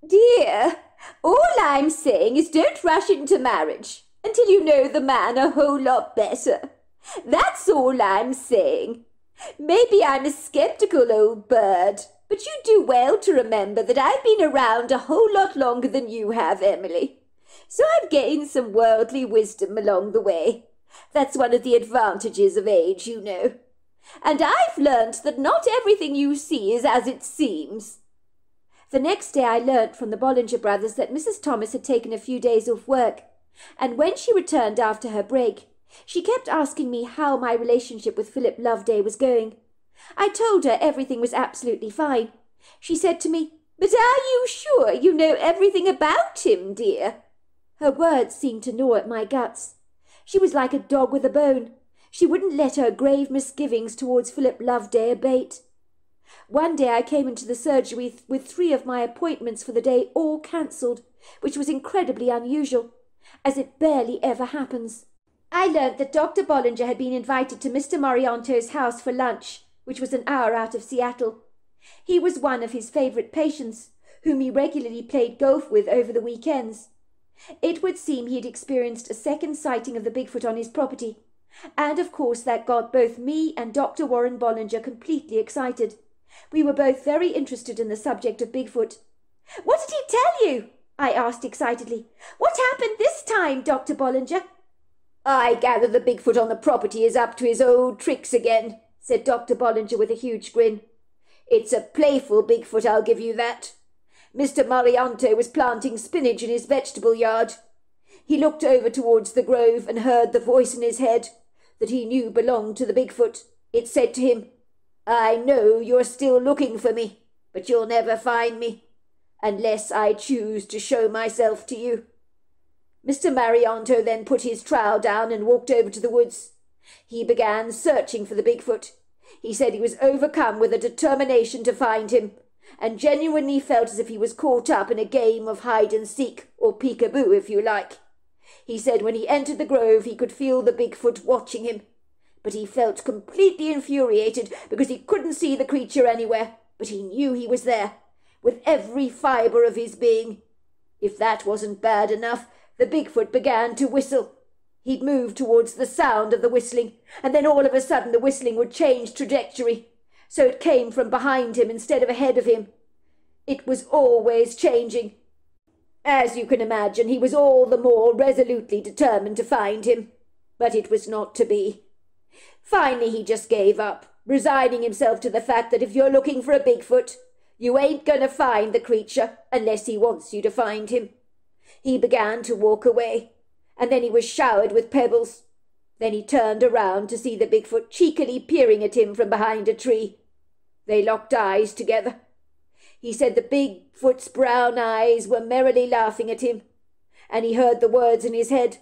Dear, all I'm saying is don't rush into marriage until you know the man a whole lot better. That's all I'm saying. Maybe I'm a sceptical old bird, but you do well to remember that I've been around a whole lot longer than you have, Emily. So I've gained some worldly wisdom along the way. That's one of the advantages of age, you know. And I've learnt that not everything you see is as it seems. The next day I learnt from the Bollinger brothers that Mrs. Thomas had taken a few days off work, and when she returned after her break, she kept asking me how my relationship with Philip Loveday was going. I told her everything was absolutely fine. She said to me, "But are you sure you know everything about him, dear?" Her words seemed to gnaw at my guts. She was like a dog with a bone. She wouldn't let her grave misgivings towards Philip Loveday abate. One day I came into the surgery with 3 of my appointments for the day all cancelled, which was incredibly unusual, as it barely ever happens. I learnt that Dr. Bollinger had been invited to Mr. Morianto's house for lunch, which was an hour out of Seattle. He was one of his favourite patients, whom he regularly played golf with over the weekends. It would seem he had experienced a second sighting of the Bigfoot on his property, and of course that got both me and Dr. Warren Bollinger completely excited. We were both very interested in the subject of Bigfoot. "What did he tell you?" I asked excitedly. "What happened this time, Dr. Bollinger?" "I gather the Bigfoot on the property is up to his old tricks again," said Dr. Bollinger with a huge grin. "It's a playful Bigfoot, I'll give you that. Mr. Marianto was planting spinach in his vegetable yard. He looked over towards the grove and heard the voice in his head that he knew belonged to the Bigfoot. It said to him, 'I know you're still looking for me, but you'll never find me, unless I choose to show myself to you.' Mr. Marianto then put his trowel down and walked over to the woods. He began searching for the Bigfoot. He said he was overcome with a determination to find him, and genuinely felt as if he was caught up in a game of hide-and-seek, or peek-a-boo, if you like. He said when he entered the grove he could feel the Bigfoot watching him, but he felt completely infuriated because he couldn't see the creature anywhere, but he knew he was there, with every fibre of his being. If that wasn't bad enough, the Bigfoot began to whistle. He'd move towards the sound of the whistling, and then all of a sudden the whistling would change trajectory, so it came from behind him instead of ahead of him. It was always changing. As you can imagine, he was all the more resolutely determined to find him, but it was not to be. Finally he just gave up, resigning himself to the fact that if you're looking for a Bigfoot, you ain't going to find the creature unless he wants you to find him. He began to walk away, and then he was showered with pebbles. Then he turned around to see the Bigfoot cheekily peering at him from behind a tree. They locked eyes together. He said the Bigfoot's brown eyes were merrily laughing at him, and he heard the words in his head,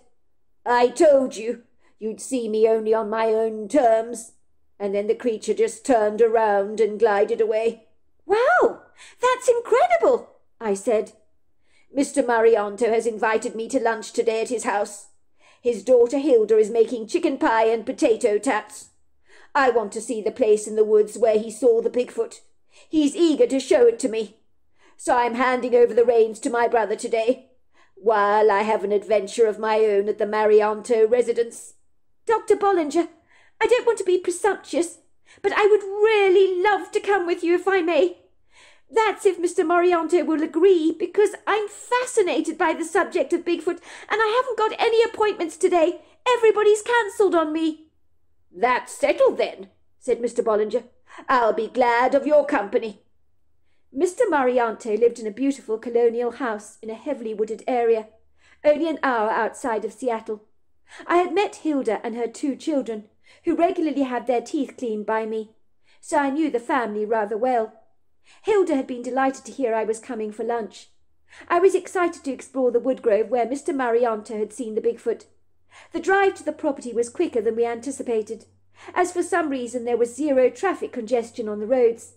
"I told you, you'd see me only on my own terms." And then the creature just turned around and glided away. "Wow, that's incredible," I said. "Mr. Marianto has invited me to lunch today at his house. His daughter Hilda is making chicken pie and potato tarts. I want to see the place in the woods where he saw the Bigfoot. He's eager to show it to me. So I'm handing over the reins to my brother today, while I have an adventure of my own at the Marianto residence." "Dr. Bollinger, I don't want to be presumptuous, but I would really love to come with you if I may. That's if Mr. Morianto will agree, because I'm fascinated by the subject of Bigfoot, and I haven't got any appointments today. Everybody's cancelled on me." "That's settled then," said Mr. Bollinger. "I'll be glad of your company." Mr. Marianto lived in a beautiful colonial house in a heavily wooded area, only an hour outside of Seattle. I had met Hilda and her 2 children, who regularly had their teeth cleaned by me, so I knew the family rather well. Hilda had been delighted to hear I was coming for lunch. I was excited to explore the wood grove where Mr. Marianto had seen the Bigfoot. The drive to the property was quicker than we anticipated, as for some reason there was 0 traffic congestion on the roads.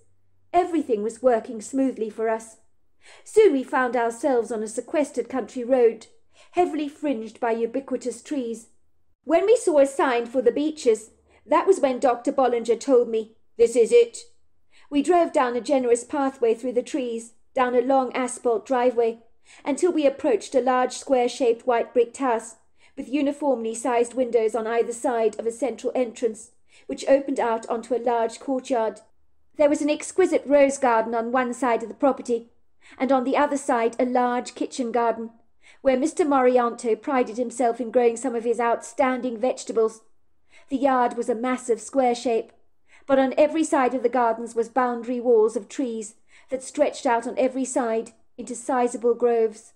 Everything was working smoothly for us. Soon we found ourselves on a sequestered country road, heavily fringed by ubiquitous trees. When we saw a sign for the beeches, that was when Dr. Bollinger told me, "This is it." We drove down a generous pathway through the trees, down a long asphalt driveway, until we approached a large square-shaped white bricked house, with uniformly sized windows on either side of a central entrance, which opened out onto a large courtyard. There was an exquisite rose garden on one side of the property, and on the other side a large kitchen garden, where Mr. Morianto prided himself in growing some of his outstanding vegetables. The yard was a massive square shape, but on every side of the gardens was boundary walls of trees that stretched out on every side into sizable groves.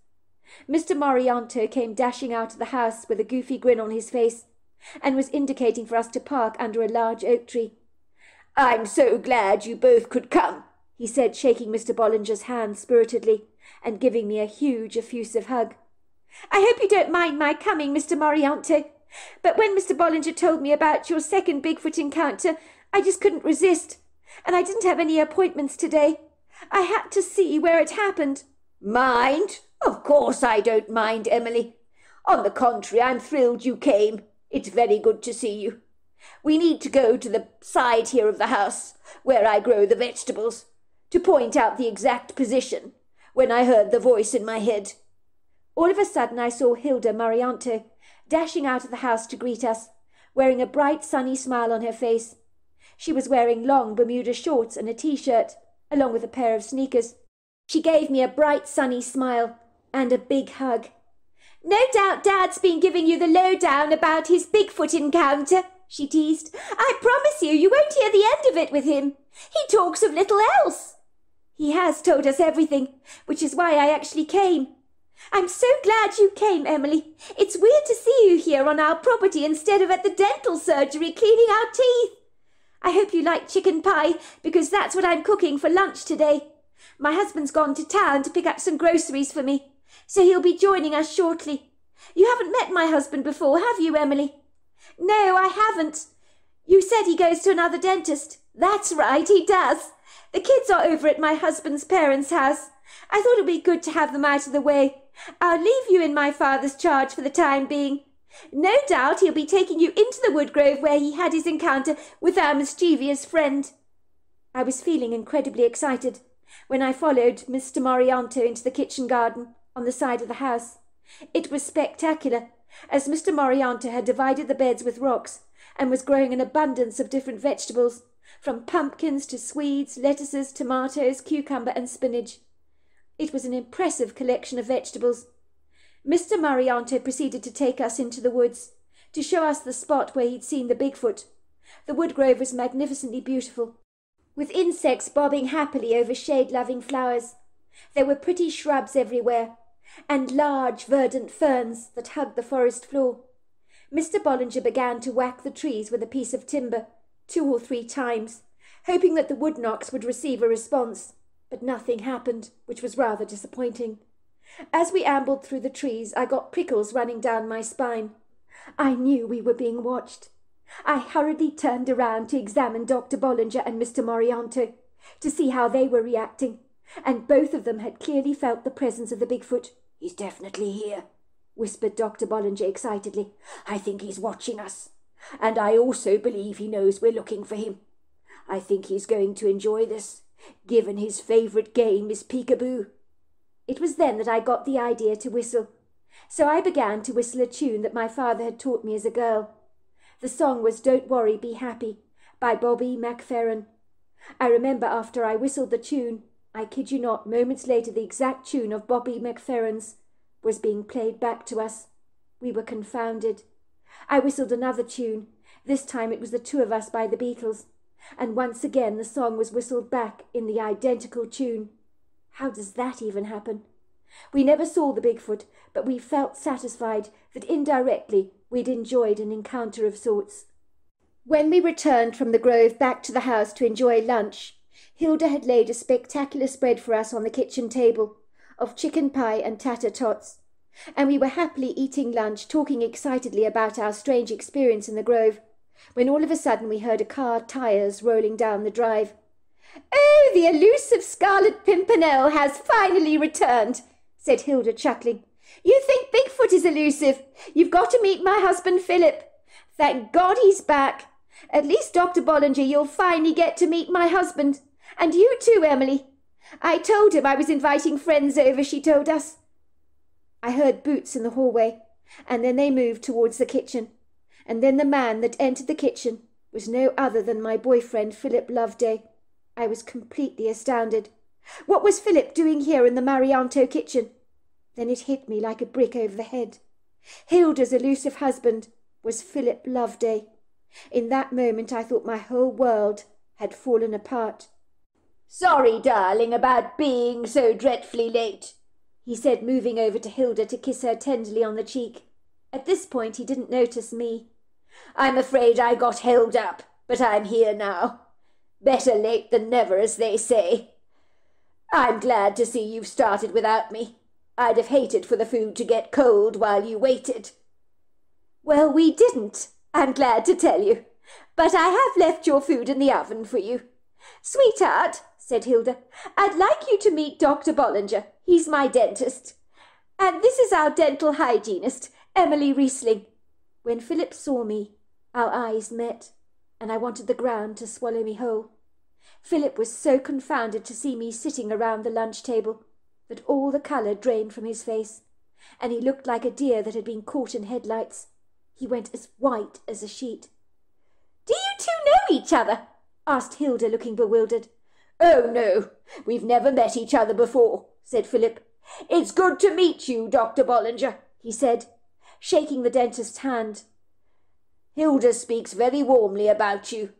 Mr. Morianto came dashing out of the house with a goofy grin on his face, and was indicating for us to park under a large oak tree. "I'm so glad you both could come," he said, shaking Mr. Bollinger's hand spiritedly, and giving me a huge, effusive hug. "I hope you don't mind my coming, Mr. Morianto, but when Mr. Bollinger told me about your second Bigfoot encounter, I just couldn't resist, and I didn't have any appointments today. I had to see where it happened." "Mind? Of course I don't mind, Emily. On the contrary, I'm thrilled you came. It's very good to see you. We need to go to the side here of the house, where I grow the vegetables, to point out the exact position, when I heard the voice in my head." All of a sudden I saw Hilda Marianto dashing out of the house to greet us, wearing a bright sunny smile on her face. She was wearing long Bermuda shorts and a T-shirt, along with a pair of sneakers. She gave me a bright sunny smile and a big hug. "No doubt Dad's been giving you the lowdown about his Bigfoot encounter," she teased. "I promise you won't hear the end of it with him. He talks of little else." "He has told us everything, which is why I actually came. I'm so glad you came, Emily. It's weird to see you here on our property instead of at the dental surgery cleaning our teeth. I hope you like chicken pie, because that's what I'm cooking for lunch today. My husband's gone to town to pick up some groceries for me, so he'll be joining us shortly. You haven't met my husband before, have you, Emily?" "No, I haven't. You said he goes to another dentist." "That's right, he does. The kids are over at my husband's parents' house. I thought it'd be good to have them out of the way. I'll leave you in my father's charge for the time being. No doubt he'll be taking you into the wood grove where he had his encounter with our mischievous friend." I was feeling incredibly excited when I followed Mr. Morianto into the kitchen garden on the side of the house. It was spectacular, as Mr. Morianto had divided the beds with rocks and was growing an abundance of different vegetables, from pumpkins to swedes, lettuces, tomatoes, cucumber and spinach. It was an impressive collection of vegetables. Mr. Morianto proceeded to take us into the woods, to show us the spot where he'd seen the Bigfoot. The wood grove was magnificently beautiful, with insects bobbing happily over shade-loving flowers. There were pretty shrubs everywhere, and large verdant ferns that hugged the forest floor. Mr. Bollinger began to whack the trees with a piece of timber 2 or 3 times, hoping that the wood knocks would receive a response, but nothing happened, which was rather disappointing. As we ambled through the trees, I got prickles running down my spine. I knew we were being watched. I hurriedly turned around to examine Dr. Bollinger and Mr. Morianto, to see how they were reacting, and both of them had clearly felt the presence of the Bigfoot. "He's definitely here," whispered Dr. Bollinger excitedly. "I think he's watching us, and I also believe he knows we're looking for him. I think he's going to enjoy this, given his favourite game is peekaboo." It was then that I got the idea to whistle, so I began to whistle a tune that my father had taught me as a girl. The song was "Don't Worry, Be Happy" by Bobby McFerrin. I remember after I whistled the tune, I kid you not, moments later the exact tune of Bobby McFerrin's was being played back to us. We were confounded. I whistled another tune. This time it was "The Two of Us" by the Beatles, and once again the song was whistled back in the identical tune. How does that even happen? We never saw the Bigfoot, but we felt satisfied that indirectly we'd enjoyed an encounter of sorts. When we returned from the grove back to the house to enjoy lunch, Hilda had laid a spectacular spread for us on the kitchen table of chicken pie and tater tots, and we were happily eating lunch, talking excitedly about our strange experience in the grove, when all of a sudden we heard a car tyres rolling down the drive. "Oh, the elusive Scarlet Pimpernel has finally returned," said Hilda, chuckling. You think Bigfoot is elusive? You've got to meet my husband Philip. Thank God he's back. At least, Dr. Bollinger, you'll finally get to meet my husband. And you too, Emily. I told him I was inviting friends over, she told us. I heard boots in the hallway, and then they moved towards the kitchen. And then the man that entered the kitchen was no other than my boyfriend, Philip Loveday. I was completely astounded. What was Philip doing here in the Marianto kitchen? Then it hit me like a brick over the head. Hilda's elusive husband was Philip Loveday. In that moment I thought my whole world had fallen apart. "Sorry, darling, about being so dreadfully late," he said, moving over to Hilda to kiss her tenderly on the cheek. At this point he didn't notice me. "I'm afraid I got held up, but I'm here now. Better late than never, as they say. I'm glad to see you've started without me. I'd have hated for the food to get cold while you waited." "Well, we didn't, I'm glad to tell you. But I have left your food in the oven for you. Sweetheart," said Hilda, "I'd like you to meet Dr. Bollinger. He's my dentist. And this is our dental hygienist, Emily Riesling." When Philip saw me, our eyes met, and I wanted the ground to swallow me whole. Philip was so confounded to see me sitting around the lunch table that all the colour drained from his face, and he looked like a deer that had been caught in headlights. He went as white as a sheet. "Do you two know each other?" asked Hilda, looking bewildered. "Oh, no, we've never met each other before," said Philip. "It's good to meet you, Dr. Bollinger," he said, shaking the dentist's hand. "Hilda speaks very warmly about you."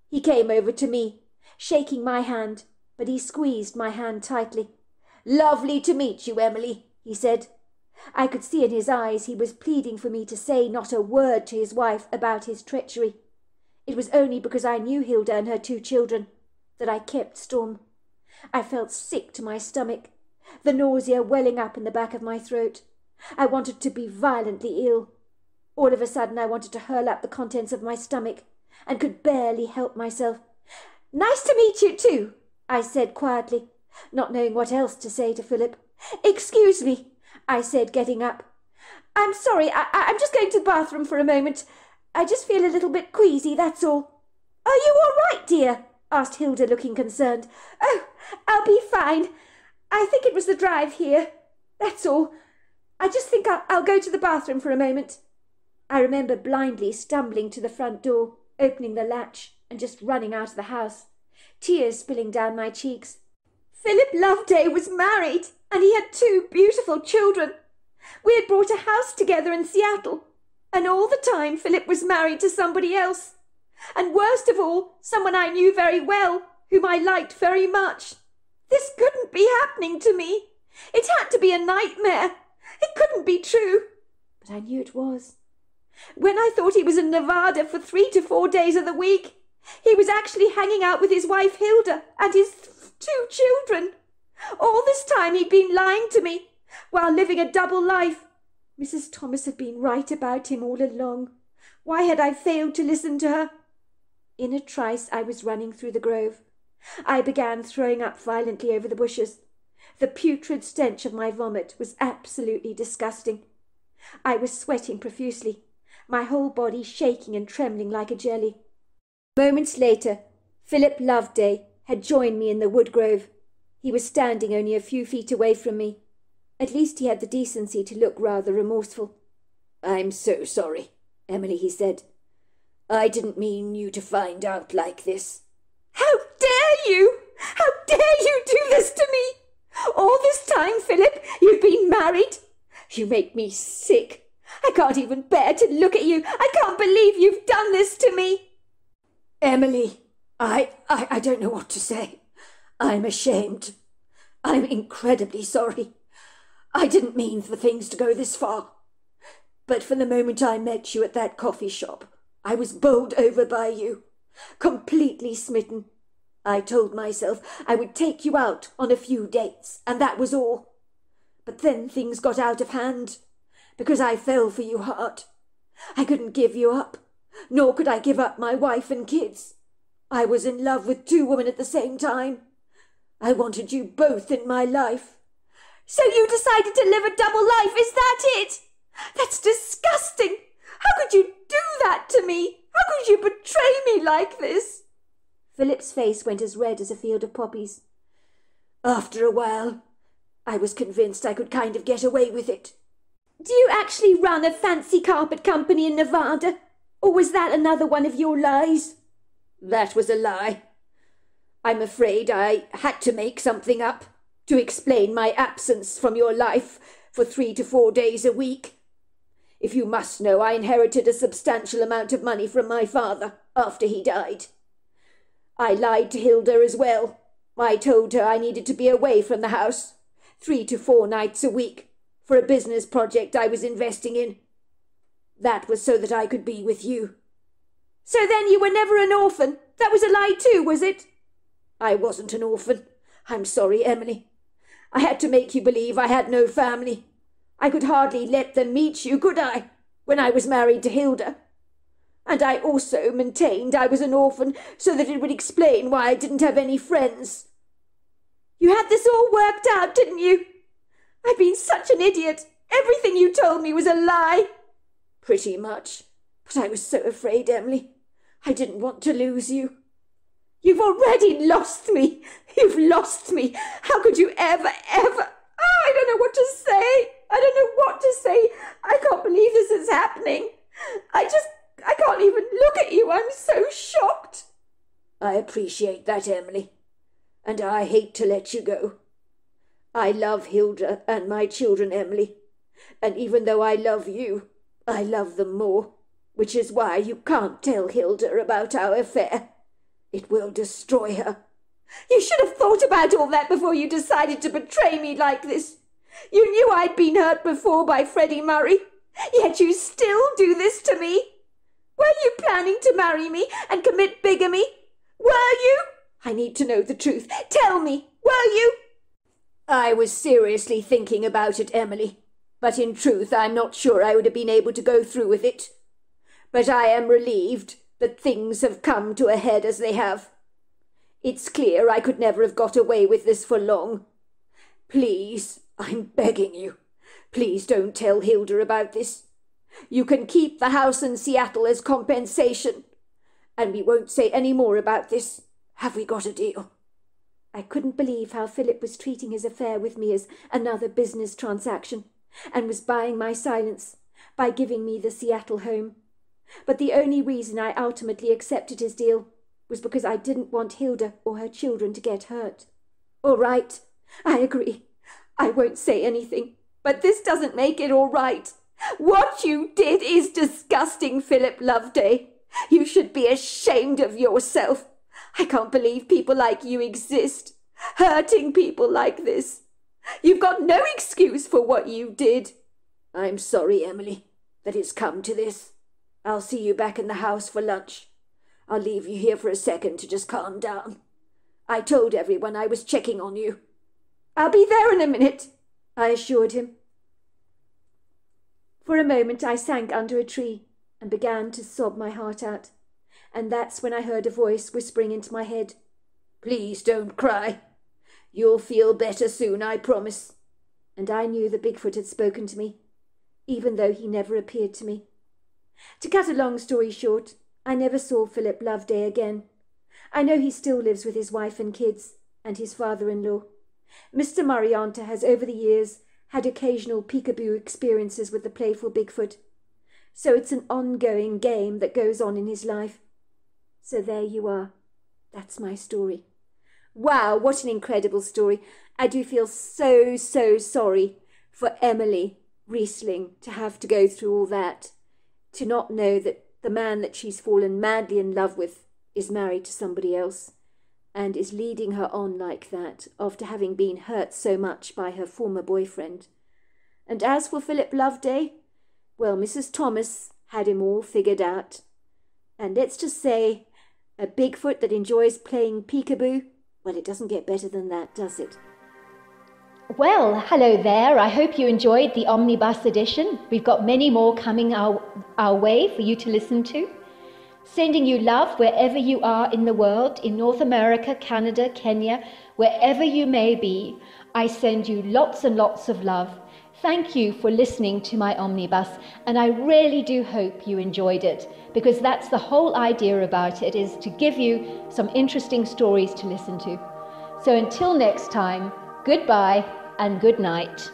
He came over to me, shaking my hand, but he squeezed my hand tightly. "Lovely to meet you, Emily," he said. I could see in his eyes he was pleading for me to say not a word to his wife about his treachery. It was only because I knew Hilda and her 2 children that I kept stum. I felt sick to my stomach, the nausea welling up in the back of my throat. I wanted to be violently ill. All of a sudden I wanted to hurl up the contents of my stomach, and could barely help myself. "Nice to meet you too," I said quietly, not knowing what else to say to Philip. "Excuse me," I said, getting up. "I'm sorry, I'm just going to the bathroom for a moment. I just feel a little bit queasy, that's all." "Are you all right, dear?" asked Hilda, looking concerned. "Oh, I'll be fine. I think it was the drive here. That's all. I just think I'll go to the bathroom for a moment." I remember blindly stumbling to the front door, opening the latch, and just running out of the house, tears spilling down my cheeks. Philip Loveday was married, and he had 2 beautiful children. We had bought a house together in Seattle, and all the time Philip was married to somebody else. And worst of all, someone I knew very well, whom I liked very much. This couldn't be happening to me. It had to be a nightmare. It couldn't be true. But I knew it was. When I thought he was in Nevada for 3 to 4 days of the week, he was actually hanging out with his wife Hilda and his 2 children. All this time he'd been lying to me, while living a double life. Mrs. Thomas had been right about him all along. Why had I failed to listen to her? In a trice I was running through the grove. I began throwing up violently over the bushes. The putrid stench of my vomit was absolutely disgusting. I was sweating profusely, my whole body shaking and trembling like a jelly. Moments later, Philip Loveday had joined me in the wood grove. He was standing only a few feet away from me. At least he had the decency to look rather remorseful. "I'm so sorry, Emily," he said. "I didn't mean you to find out like this." "How dare you! How dare you do this to me? All this time, Philip, you've been married. You make me sick. I can't even bear to look at you. I can't believe you've done this to me." "Emily, I don't know what to say. I'm ashamed. I'm incredibly sorry. I didn't mean for things to go this far. But from the moment I met you at that coffee shop, I was bowled over by you, completely smitten. I told myself I would take you out on a few dates, and that was all. But then things got out of hand, because I fell for you hard. I couldn't give you up, nor could I give up my wife and kids. I was in love with 2 women at the same time. I wanted you both in my life. So you decided to live a double life, is that it? That's disgusting. How could you do that to me? How could you betray me like this? Philip's face went as red as a field of poppies. After a while, I was convinced I could kind of get away with it. Do you actually run a fancy carpet company in Nevada? Or was that another one of your lies? That was a lie. I'm afraid I had to make something up to explain my absence from your life for 3 to 4 days a week. If you must know, I inherited a substantial amount of money from my father after he died. I lied to Hilda as well. I told her I needed to be away from the house 3 to 4 nights a week for a business project I was investing in. That was so that I could be with you. So then you were never an orphan? That was a lie too, was it? I wasn't an orphan. I'm sorry, Emily. I had to make you believe I had no family. I could hardly let them meet you, could I, when I was married to Hilda? And I also maintained I was an orphan so that it would explain why I didn't have any friends. You had this all worked out, didn't you? I've been such an idiot. Everything you told me was a lie. Pretty much. But I was so afraid, Emily. I didn't want to lose you. You've already lost me. You've lost me. How could you ever... Oh, I don't know what to say. I can't believe this is happening. I can't even look at you. I'm so shocked. I appreciate that, Emily. And I hate to let you go. I love Hilda and my children, Emily. And even though I love you, I love them more, which is why you can't tell Hilda about our affair. It will destroy her. You should have thought about all that before you decided to betray me like this. You knew I'd been hurt before by Freddie Murray, yet you still do this to me. Were you planning to marry me and commit bigamy? Were you? I need to know the truth. Tell me, were you? I was seriously thinking about it, Emily, but in truth I'm not sure I would have been able to go through with it. But I am relieved that things have come to a head as they have. It's clear I could never have got away with this for long. Please, I'm begging you, please don't tell Hilda about this. You can keep the house in Seattle as compensation, and we won't say any more about this. Have we got a deal? I couldn't believe how Philip was treating his affair with me as another business transaction, and was buying my silence by giving me the Seattle home. But the only reason I ultimately accepted his deal was because I didn't want Hilda or her children to get hurt. All right, I agree. I won't say anything, but this doesn't make it all right. What you did is disgusting, Philip Loveday. You should be ashamed of yourself. I can't believe people like you exist, hurting people like this. You've got no excuse for what you did. I'm sorry, Emily, that it's come to this. I'll see you back in the house for lunch. I'll leave you here for a second to just calm down. I told everyone I was checking on you. I'll be there in a minute, I assured him. For a moment I sank under a tree and began to sob my heart out, and that's when I heard a voice whispering into my head, "Please don't cry. You'll feel better soon, I promise." And I knew that Bigfoot had spoken to me, even though he never appeared to me. To cut a long story short, I never saw Philip Loveday again. I know he still lives with his wife and kids, and his father-in-law. Mr. Marianta has over the years had occasional peekaboo experiences with the playful Bigfoot, so it's an ongoing game that goes on in his life. So there you are. That's my story. Wow, what an incredible story. I do feel so sorry for Emily Riesling to have to go through all that, to not know that the man that she's fallen madly in love with is married to somebody else, and is leading her on like that after having been hurt so much by her former boyfriend. And as for Philip Loveday, well, Mrs. Thomas had him all figured out. And let's just say, a Bigfoot that enjoys playing peekaboo, well, it doesn't get better than that, does it? Well, hello there. I hope you enjoyed the Omnibus edition. We've got many more coming our way for you to listen to. Sending you love wherever you are in the world, in North America, Canada, Kenya, wherever you may be. I send you lots and lots of love. Thank you for listening to my omnibus, and I really do hope you enjoyed it, because that's the whole idea about it, is to give you some interesting stories to listen to. So until next time, goodbye and good night.